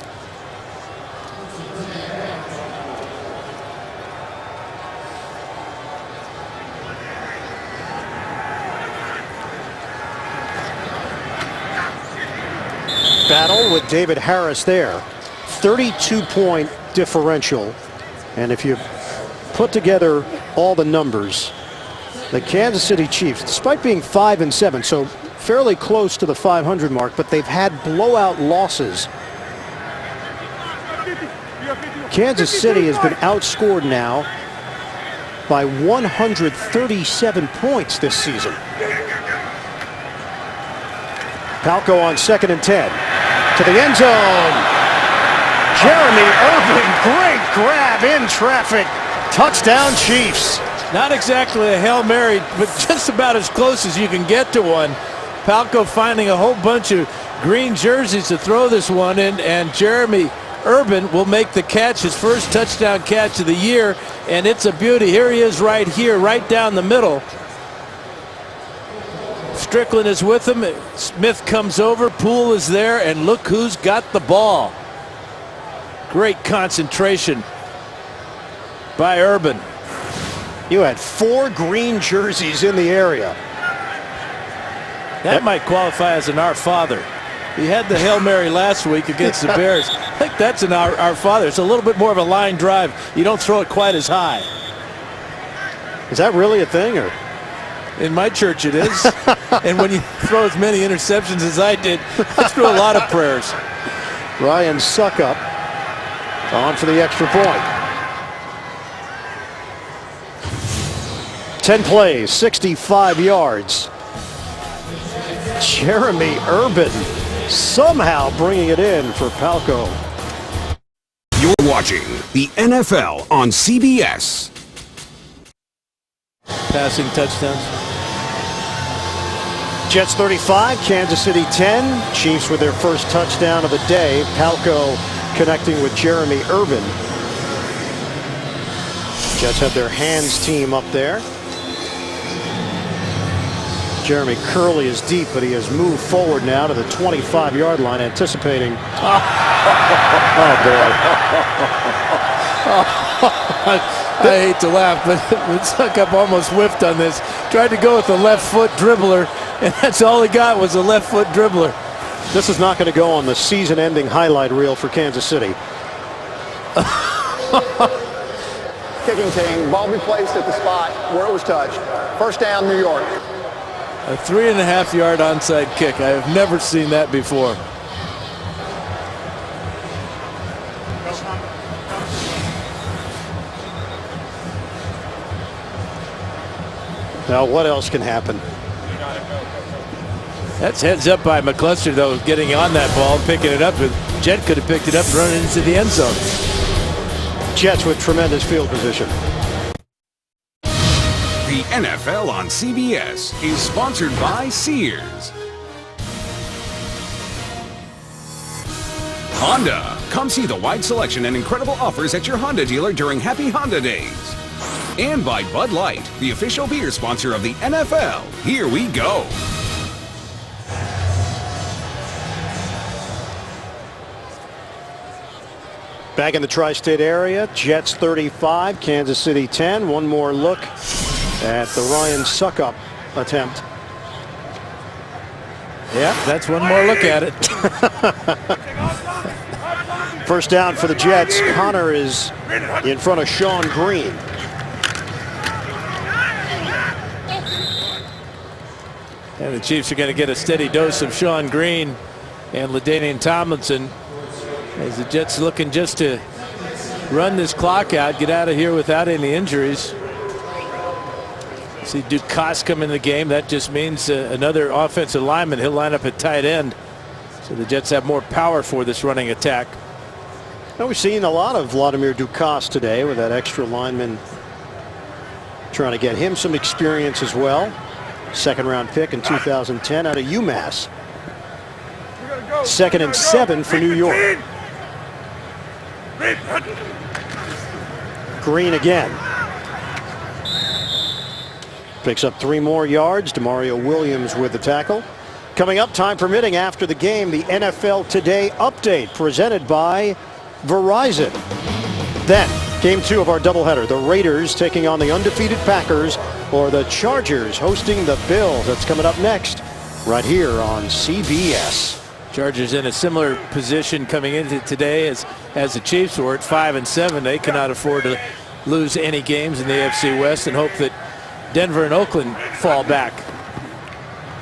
Battle with David Harris there. 32-point differential. And if you put together all the numbers, the Kansas City Chiefs, despite being 5-7, so fairly close to the 500 mark, but they've had blowout losses. Kansas City has been outscored now by 137 points this season. Palko on 2nd and 10. To the end zone. Jeremy Urban, great grab in traffic. Touchdown Chiefs. Not exactly a Hail Mary, but just about as close as you can get to one. Palko finding a whole bunch of green jerseys to throw this one in, and Jeremy Urban will make the catch, his first touchdown catch of the year, and it's a beauty. Here he is right here, right down the middle. Strickland is with him. Smith comes over. Poole is there, and look who's got the ball. Great concentration by Urban. You had 4 green jerseys in the area. That might qualify as an Our Father. He had the Hail Mary last week against the Bears. I think that's an Our Father. It's a little bit more of a line drive. You don't throw it quite as high. Is that really a thing, or? In my church it is. And when you throw as many interceptions as I did, I threw a lot of prayers. Ryan Suckup on for the extra point. 10 plays, 65 yards. Jeremy Urban somehow bringing it in for Palko. You're watching the NFL on CBS. Passing touchdowns. Jets 35, Kansas City 10. Chiefs with their first touchdown of the day. Palko connecting with Jeremy Urban. Jets have their hands team up there. Jeremy Curley is deep, but he has moved forward now to the 25-yard line, anticipating. Oh, boy. I hate to laugh, but Succop almost whiffed on this. Tried to go with the left foot dribbler, and that's all he got was a left foot dribbler. This is not going to go on the season-ending highlight reel for Kansas City. Kicking team, ball be placed at the spot where it was touched. First down, New York. A 3.5-yard onside kick. I have never seen that before. Now, what else can happen? That's heads up by McCluster, though, getting on that ball, picking it up. Jet could have picked it up and run it into the end zone. Jets with tremendous field position. The NFL on CBS is sponsored by Sears. Honda. Come see the wide selection and incredible offers at your Honda dealer during Happy Honda Days. And by Bud Light, the official beer sponsor of the NFL. Here we go. Back in the tri-state area, Jets 35, Kansas City 10. One more look at the Ryan Succop attempt. Yeah, that's one more look at it. First down for the Jets. Connor is in front of Sean Green. And the Chiefs are going to get a steady dose of Sean Green and LaDainian Tomlinson, as the Jets looking just to run this clock out, get out of here without any injuries. See Ducasse come in the game. That just means another offensive lineman. He'll line up at tight end. So the Jets have more power for this running attack. Now we've seen a lot of Vladimir Ducasse today with that extra lineman trying to get him some experience as well. Second-round pick in 2010 out of UMass. 2nd and 7 for New York. Green again. Picks up 3 more yards. DeMario Williams with the tackle. Coming up, time permitting, after the game, the NFL Today update presented by Verizon. Then, game 2 of our doubleheader. The Raiders taking on the undefeated Packers, or the Chargers hosting the Bills. That's coming up next, right here on CBS. Chargers in a similar position coming into today as the Chiefs were at 5-7. They cannot afford to lose any games in the AFC West and hope that Denver and Oakland fall back.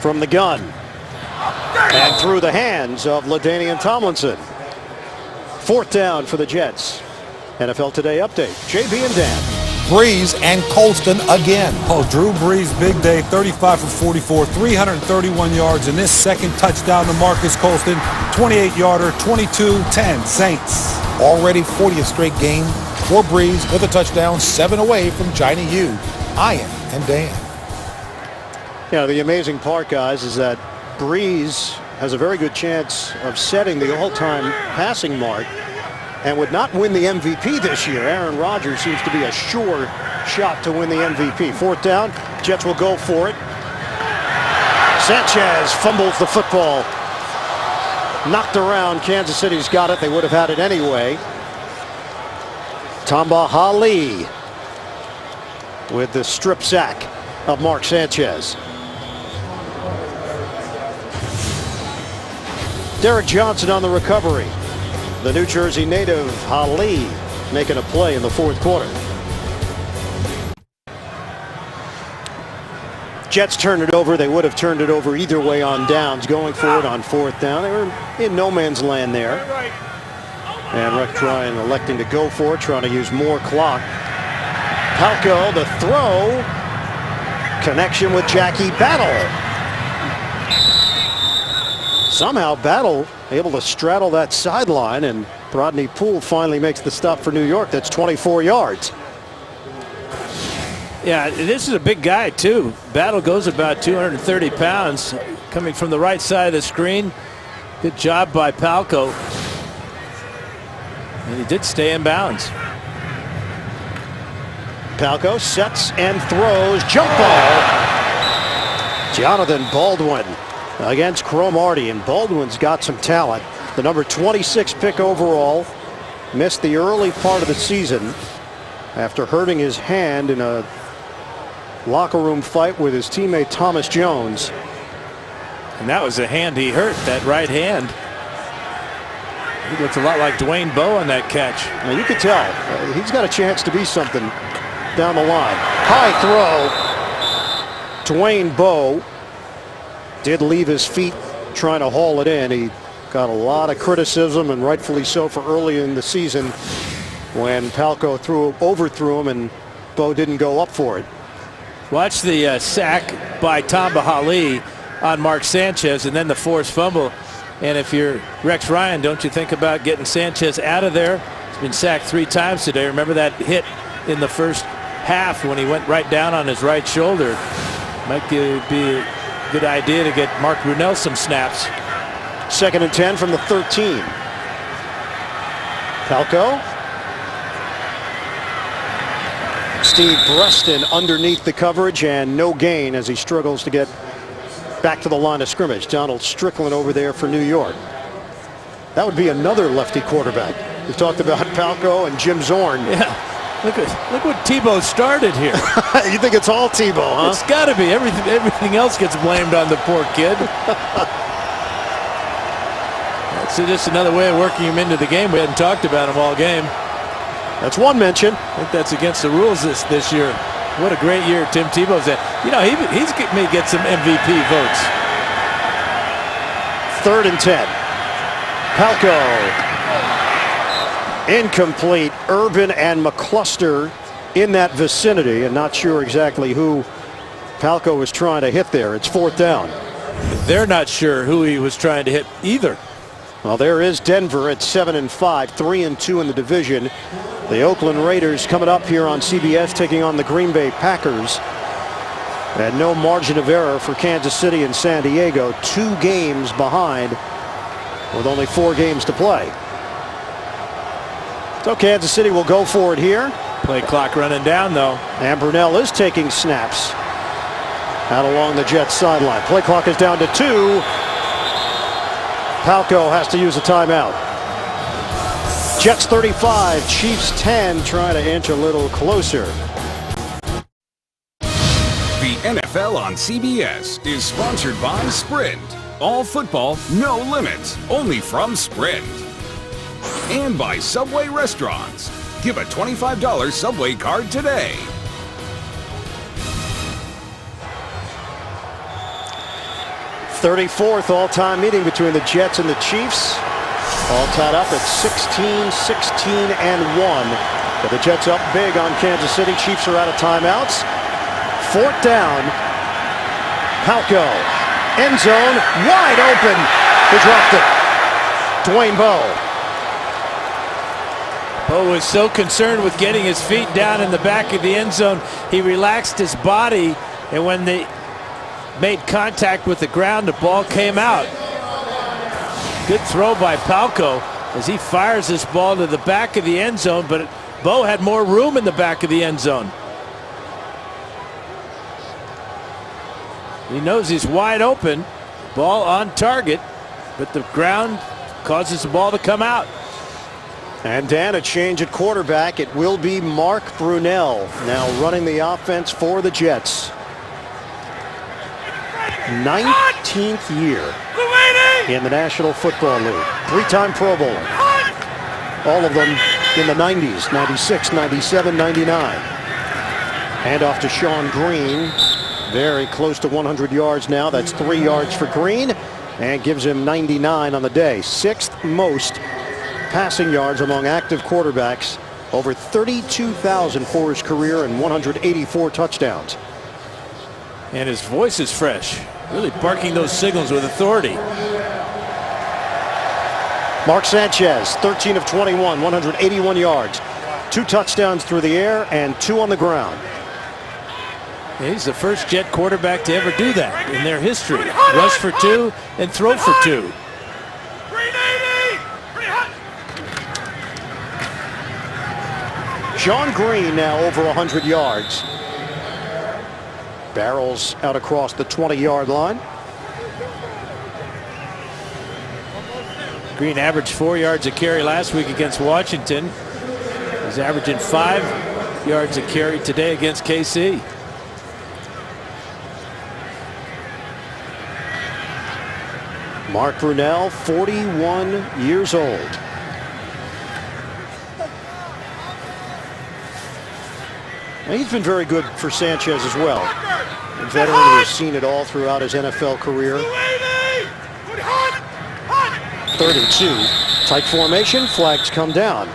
From the gun and through the hands of LaDainian Tomlinson. 4th down for the Jets. NFL Today update. JB and Dan. Brees and Colston again. Oh, Drew Brees, big day, 35 for 44, 331 yards, and this second touchdown to Marcus Colston, 28-yarder, 22-10, Saints. Already 40th straight game for Brees with a touchdown, 7 away from Johnny U. Ian and Dan. You know, the amazing part, guys, is that Brees has a very good chance of setting the all-time passing mark and would not win the MVP this year. Aaron Rodgers seems to be a sure shot to win the MVP. 4th down, Jets will go for it. Sanchez fumbles the football. Knocked around, Kansas City's got it. They would have had it anyway. Tamba Hali with the strip sack of Mark Sanchez. Derek Johnson on the recovery. The New Jersey native Hali making a play in the 4th quarter. Jets turned it over. They would have turned it over either way on downs. Going for it on 4th down. They were in no man's land there. And Rex Ryan electing to go for it, trying to use more clock. Palko, the throw. Connection with Jackie Battle. Somehow Battle able to straddle that sideline, and Rodney Poole finally makes the stop for New York. That's 24 yards. Yeah, this is a big guy too. Battle goes about 230 pounds. Coming from the right side of the screen. Good job by Palko. And he did stay in bounds. Palko sets and throws. Jump ball. Jonathan Baldwin against Cromartie, and Baldwin's got some talent. The number 26 pick overall, missed the early part of the season. after hurting his hand in a locker room fight with his teammate Thomas Jones. And that was the hand he hurt, that right hand. He looks a lot like Dwayne Bowe on that catch. Now you could tell he's got a chance to be something down the line. High throw. Dwayne Bowe did leave his feet trying to haul it in. He got a lot of criticism, and rightfully so, for early in the season when Palko overthrew him and Bowe didn't go up for it. Watch the sack by Tamba Hali on Mark Sanchez, and then the forced fumble. And if you're Rex Ryan, don't you think about getting Sanchez out of there? He's been sacked 3 times today. Remember that hit in the first half when he went right down on his right shoulder? Might be a good idea to get Mark Brunell some snaps. 2nd and 10 from the 13. Palko. Steve Breston underneath the coverage, and no gain as he struggles to get back to the line of scrimmage. Donald Strickland over there for New York. That would be another lefty quarterback. We talked about Palko and Jim Zorn. Yeah, look what Tebow started here. You think it's all Tebow, huh? It's got to be. Everything else gets blamed on the poor kid. That's just another way of working him into the game. We hadn't talked about him all game. That's one mention. I think that's against the rules this year. What a great year Tim Tebow's had. You know, he may get some MVP votes. 3rd and 10. Palko. Incomplete. Urban and McCluster in that vicinity, and not sure exactly who Palko was trying to hit there. It's 4th down. They're not sure who he was trying to hit either. Well, there is Denver at 7-5, 3-2 in the division. The Oakland Raiders coming up here on CBS, taking on the Green Bay Packers. And no margin of error for Kansas City and San Diego. 2 games behind with only 4 games to play. So Kansas City will go for it here. Play clock running down, though. And Brunell is taking snaps out along the Jets sideline. Play clock is down to 2. Palko has to use a timeout. Jets 35, Chiefs 10, trying to inch a little closer. The NFL on CBS is sponsored by Sprint. All football, no limits, only from Sprint. And by Subway Restaurants. Give a $25 Subway card today. '34th all-time meeting between the Jets and the Chiefs. All tied up at 16, 16, and 1. But the Jets up big on Kansas City. Chiefs are out of timeouts. 4th down. Palko. End zone. Wide open. He dropped it. Dwayne Bowe. Bowe was so concerned with getting his feet down in the back of the end zone, he relaxed his body, and when they made contact with the ground, the ball came out. Good throw by Palko as he fires this ball to the back of the end zone, but Bowe had more room in the back of the end zone. He knows he's wide open, ball on target, but the ground causes the ball to come out. And Dan, a change at quarterback. It will be Mark Brunell now running the offense for the Jets. 19th year in the National Football League. 3-time Pro Bowler. All of them in the 90s, 96, 97, 99. Hand off to Sean Green. Very close to 100 yards now. That's 3 yards for Green and gives him 99 on the day. 6th most passing yards among active quarterbacks. Over 32,000 for his career and 184 touchdowns. And his voice is fresh. Really barking those signals with authority. Mark Sanchez, 13 of 21, 181 yards. 2 touchdowns through the air and 2 on the ground. He's the first Jet quarterback to ever do that in their history. Rush for 2 and throw for 2. Sean Green now over 100 yards. Barrels out across the 20-yard line. Green averaged 4 yards a carry last week against Washington. He's averaging 5 yards a carry today against KC. Mark Brunell, 41 years old. And he's been very good for Sanchez as well. A veteran who has seen it all throughout his NFL career. 32. Tight formation. Flags come down.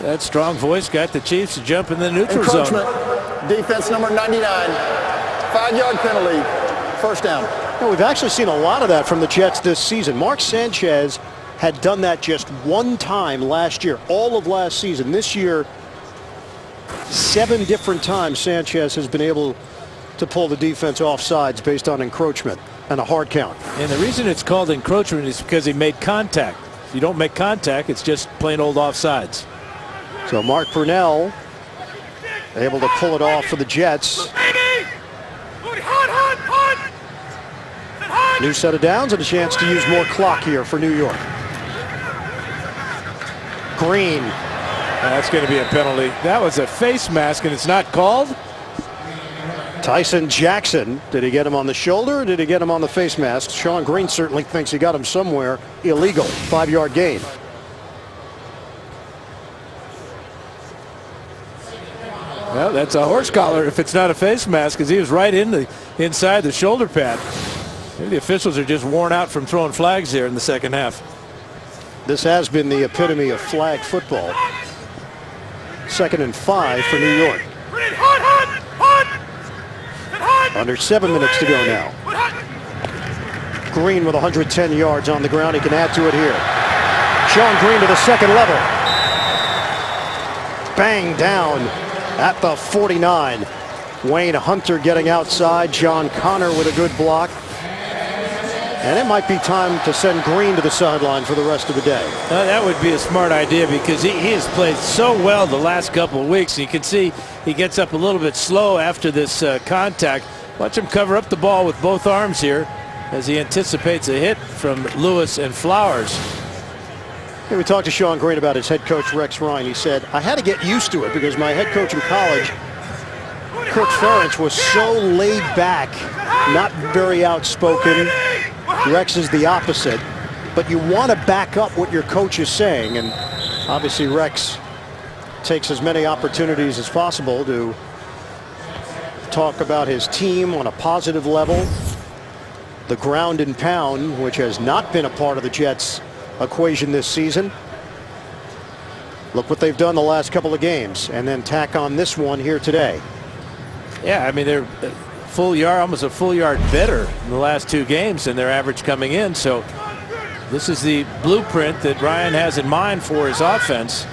That strong voice got the Chiefs to jump in the neutral zone. Defense number 99. 5-yard penalty. First down. We've actually seen a lot of that from the Jets this season. Mark Sanchez had done that just one time last year, all of last season. This year, 7 different times Sanchez has been able to pull the defense off sides based on encroachment and a hard count. And the reason it's called encroachment is because he made contact. If you don't make contact, it's just plain old offsides. So Mark Brunell able to pull it off for the Jets. New set of downs and a chance to use more clock here for New York. Green. That's going to be a penalty. That was a face mask and it's not called. Tyson Jackson. Did he get him on the shoulder or did he get him on the face mask? Sean Green certainly thinks he got him somewhere. Illegal. 5-yard gain. Well, that's a horse collar if it's not a face mask, because he was right inside the shoulder pad. Maybe the officials are just worn out from throwing flags here in the second half. This has been the epitome of flag football. 2nd and 5 for New York. Under 7 minutes to go now. Green with 110 yards on the ground. He can add to it here. Sean Green to the second level. Bang down at the 49. Wayne Hunter getting outside. John Connor with a good block. And it might be time to send Green to the sideline for the rest of the day. That would be a smart idea, because he has played so well the last couple of weeks. You can see he gets up a little bit slow after this contact. Watch him cover up the ball with both arms here as he anticipates a hit from Lewis and Flowers. Yeah, we talked to Sean Green about his head coach, Rex Ryan. He said, I had to get used to it because my head coach in college, Kirk Ferentz, was so laid back, not very outspoken. Rex is the opposite, but you want to back up what your coach is saying, and obviously Rex takes as many opportunities as possible to talk about his team on a positive level. The ground and pound, which has not been a part of the Jets' equation this season. Look what they've done the last couple of games, and then tack on this one here today. Yeah, I mean, they're almost a full yard better in the last 2 games than their average coming in. So this is the blueprint that Ryan has in mind for his offense.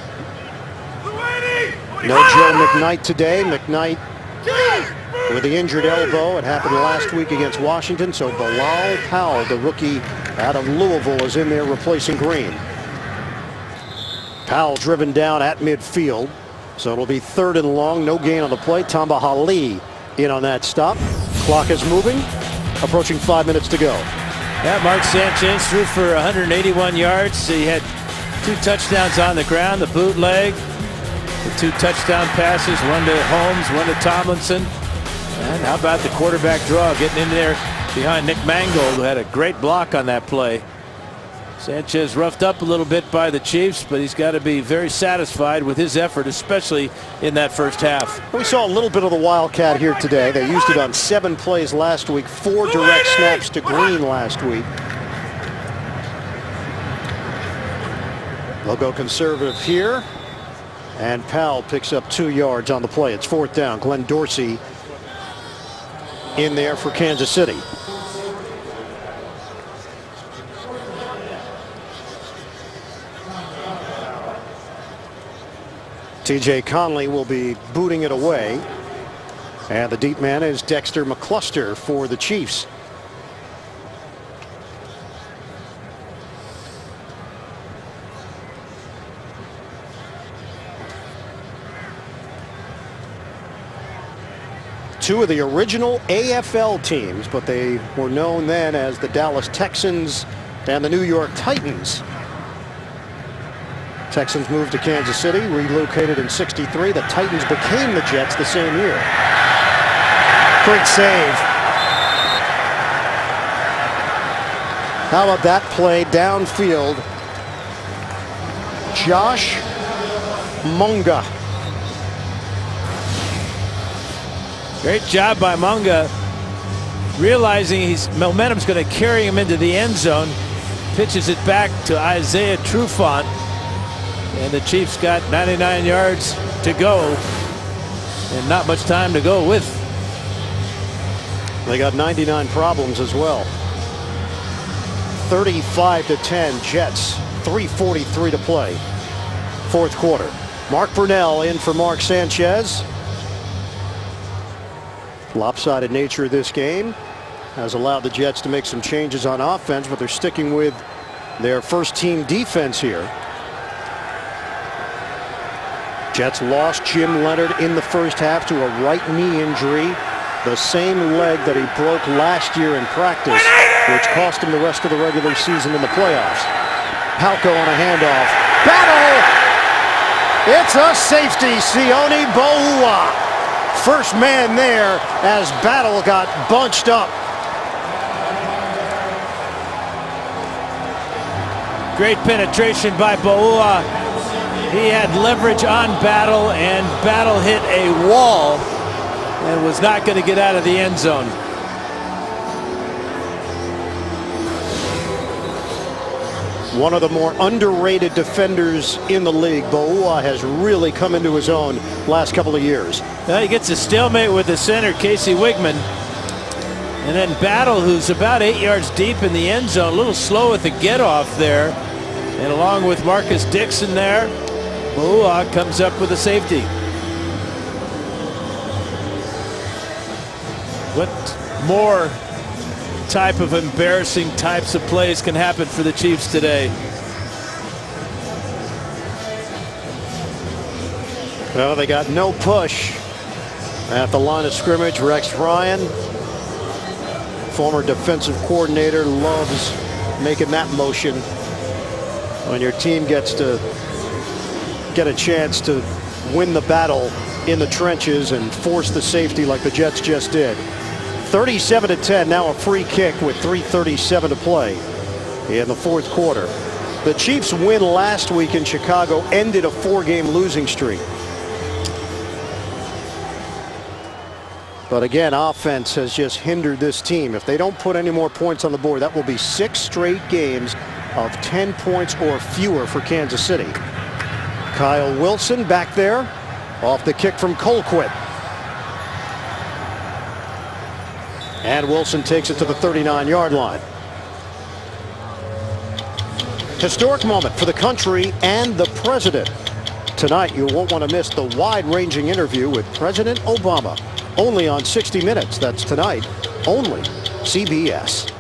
No Joe McKnight today. McKnight with the injured elbow. It happened last week against Washington. So Bilal Powell, the rookie out of Louisville, is in there replacing Green. Powell driven down at midfield. So it'll be 3rd and long. No gain on the play. Tamba Hali in on that stop. Clock is moving. Approaching 5 minutes to go. Yeah, Mark Sanchez threw for 181 yards. He had 2 touchdowns on the ground. The bootleg, the 2 touchdown passes, one to Holmes, one to Tomlinson. And how about the quarterback draw, getting in there behind Nick Mangold, who had a great block on that play. Sanchez roughed up a little bit by the Chiefs, but he's got to be very satisfied with his effort, especially in that first half. We saw a little bit of the Wildcat here today. They used it on 7 plays last week, 4 direct snaps to Green last week. They'll go conservative here, and Powell picks up 2 yards on the play. It's 4th down. Glenn Dorsey in there for Kansas City. TJ Conley will be booting it away. And the deep man is Dexter McCluster for the Chiefs. Two of the original AFL teams, but they were known then as the Dallas Texans and the New York Titans. Texans moved to Kansas City, relocated in '63. The Titans became the Jets the same year. Great save. How about that play downfield? Josh Munga. Great job by Munga. Realizing his momentum's going to carry him into the end zone. Pitches it back to Isaiah Trufant. And the Chiefs got 99 yards to go. And not much time to go with. They got 99 problems as well. 35-10 Jets. 3:43 to play. Fourth quarter. Mark Brunell in for Mark Sanchez. Lopsided nature of this game has allowed the Jets to make some changes on offense, but they're sticking with their first team defense here. Jets lost Jim Leonard in the first half to a right knee injury, the same leg that he broke last year in practice, which cost him the rest of the regular season in the playoffs. Palko on a handoff. Battle! It's a safety, Sione Boua. First man there as Battle got bunched up. Great penetration by Boua. He had leverage on Battle, and Battle hit a wall and was not going to get out of the end zone. One of the more underrated defenders in the league. Boua has really come into his own last couple of years. Well, he gets a stalemate with the center, Casey Wigman. And then Battle, who's about 8 yards deep in the end zone, a little slow at the get off there. And along with Marcus Dixon there, Boua comes up with a safety. What more type of embarrassing types of plays can happen for the Chiefs today? Well, they got no push at the line of scrimmage. Rex Ryan, former defensive coordinator, loves making that motion when your team gets to get a chance to win the battle in the trenches and force the safety like the Jets just did. 37-10, now a free kick with 3:37 to play in the fourth quarter. The Chiefs' win last week in Chicago ended a 4-game losing streak. But again, offense has just hindered this team. If they don't put any more points on the board, that will be 6 straight games of 10 points or fewer for Kansas City. Kyle Wilson back there off the kick from Colquitt. And Wilson takes it to the 39-yard line. Historic moment for the country and the president. Tonight, you won't want to miss the wide-ranging interview with President Obama. Only on 60 Minutes. That's tonight. Only CBS.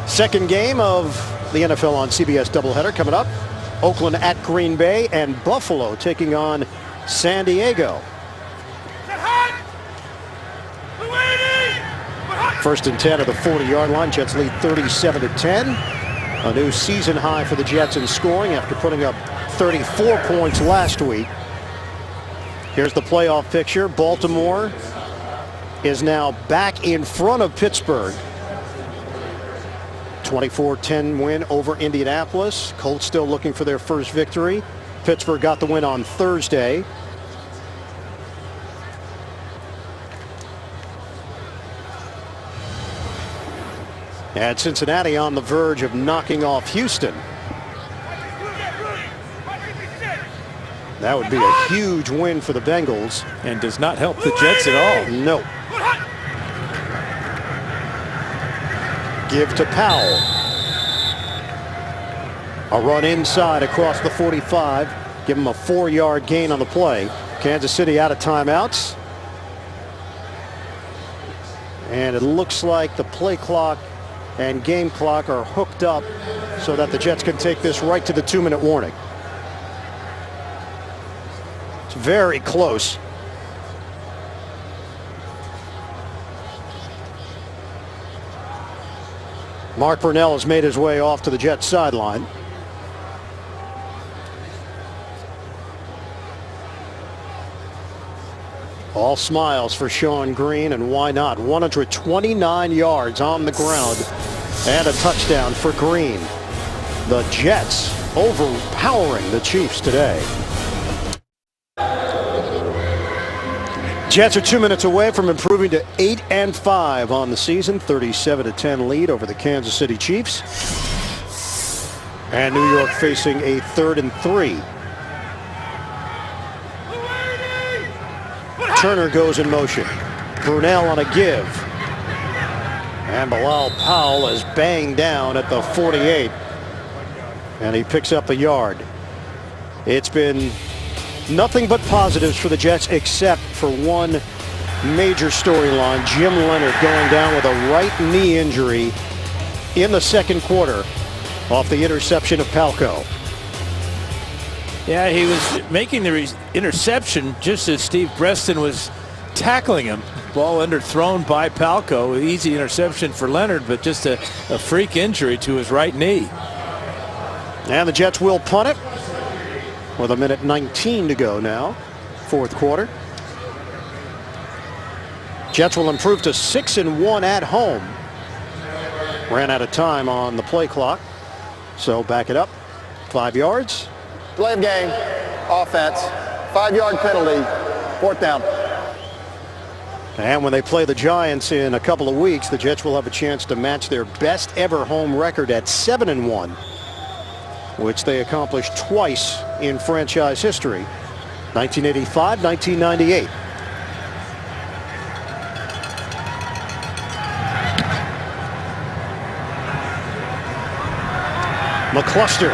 Second game of the NFL on CBS doubleheader coming up. Oakland at Green Bay and Buffalo taking on San Diego. First and 10 at the 40-yard line. Jets lead 37-10. A new season high for the Jets in scoring after putting up 34 points last week. Here's the playoff picture. Baltimore is now back in front of Pittsburgh. 24-10 win over Indianapolis. Colts still looking for their first victory. Pittsburgh got the win on Thursday. And Cincinnati on the verge of knocking off Houston. That would be a huge win for the Bengals. And does not help the Jets at all. No. Give to Powell. A run inside across the 45. Give him a 4-yard gain on the play. Kansas City out of timeouts. And it looks like the play clock and game clock are hooked up so that the Jets can take this right to the 2-minute warning. It's very close. Mark Brunell has made his way off to the Jets sideline. All smiles for Shawn Green, and why not? 129 yards on the ground and a touchdown for Green. The Jets overpowering the Chiefs today. Jets are 2 minutes away from improving to 8-5 on the season. 37-10 lead over the Kansas City Chiefs. And New York facing a 3rd and 3. Turner goes in motion. Brunell on a give. And Bilal Powell is banged down at the 48. And he picks up a yard. It's been nothing but positives for the Jets except for one major storyline. Jim Leonhard going down with a right knee injury in the second quarter off the interception of Palko. Yeah, he was making the interception just as Steve Breston was tackling him. Ball underthrown by Palko. Easy interception for Leonhard, but just a freak injury to his right knee. And the Jets will punt it with 1:19 to go now, fourth quarter. Jets will improve to 6-1 at home. Ran out of time on the play clock, so back it up. 5 yards. Delay of game, offense, 5-yard penalty, 4th down. And when they play the Giants in a couple of weeks, the Jets will have a chance to match their best ever home record at 7-1, which they accomplished twice in franchise history, 1985, 1998. McCluster.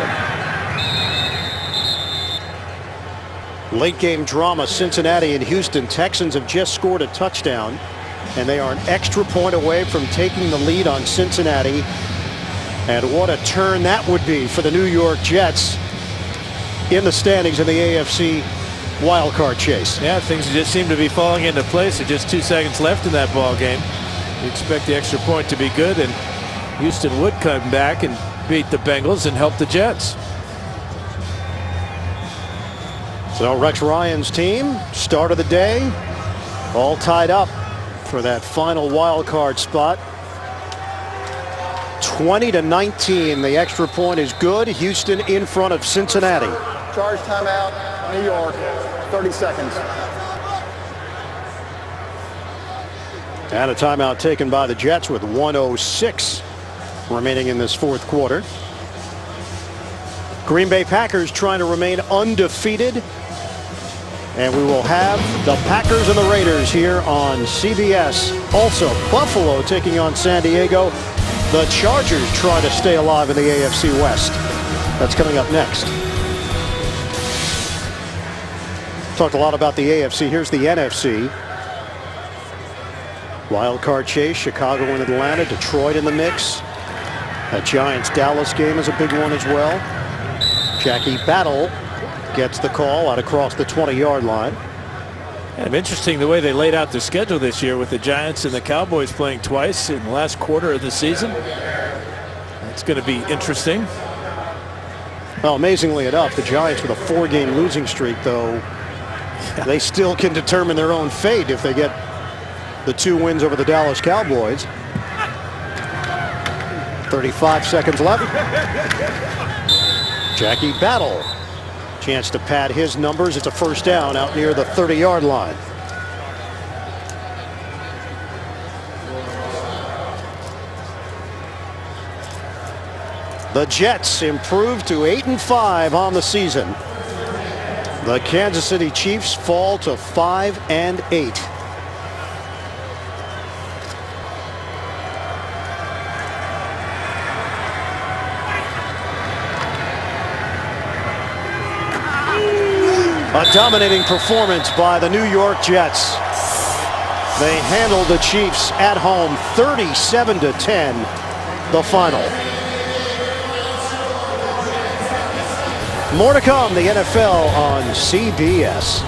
Late game drama, Cincinnati and Houston. Texans have just scored a touchdown, and they are an extra point away from taking the lead on Cincinnati. And what a turn that would be for the New York Jets in the standings in the AFC wildcard chase. Yeah, things just seem to be falling into place. With just 2 seconds left in that ball game. You expect the extra point to be good, and Houston would come back and beat the Bengals and help the Jets. So Rex Ryan's team, start of the day, all tied up for that final wild card spot. 20-19, the extra point is good. Houston in front of Cincinnati. Charge timeout, New York, 30 seconds. And a timeout taken by the Jets with 1:06 remaining in this fourth quarter. Green Bay Packers trying to remain undefeated. And we will have the Packers and the Raiders here on CBS. Also, Buffalo taking on San Diego. The Chargers try to stay alive in the AFC West. That's coming up next. Talked a lot about the AFC. Here's the NFC. Wild card chase, Chicago and Atlanta, Detroit in the mix. That Giants-Dallas game is a big one as well. Jackie Battle gets the call out across the 20-yard line. And interesting the way they laid out their schedule this year with the Giants and the Cowboys playing twice in the last quarter of the season. That's going to be interesting. Well, amazingly enough, the Giants with a 4-game losing streak, though, they still can determine their own fate if they get the 2 wins over the Dallas Cowboys. 35 seconds left. Jackie Battle. Chance to pad his numbers. It's a first down out near the 30-yard line. The Jets improve to 8-5 on the season. The Kansas City Chiefs fall to 5-8. A dominating performance by the New York Jets. They handled the Chiefs at home 37-10, the final. More to come, the NFL on CBS.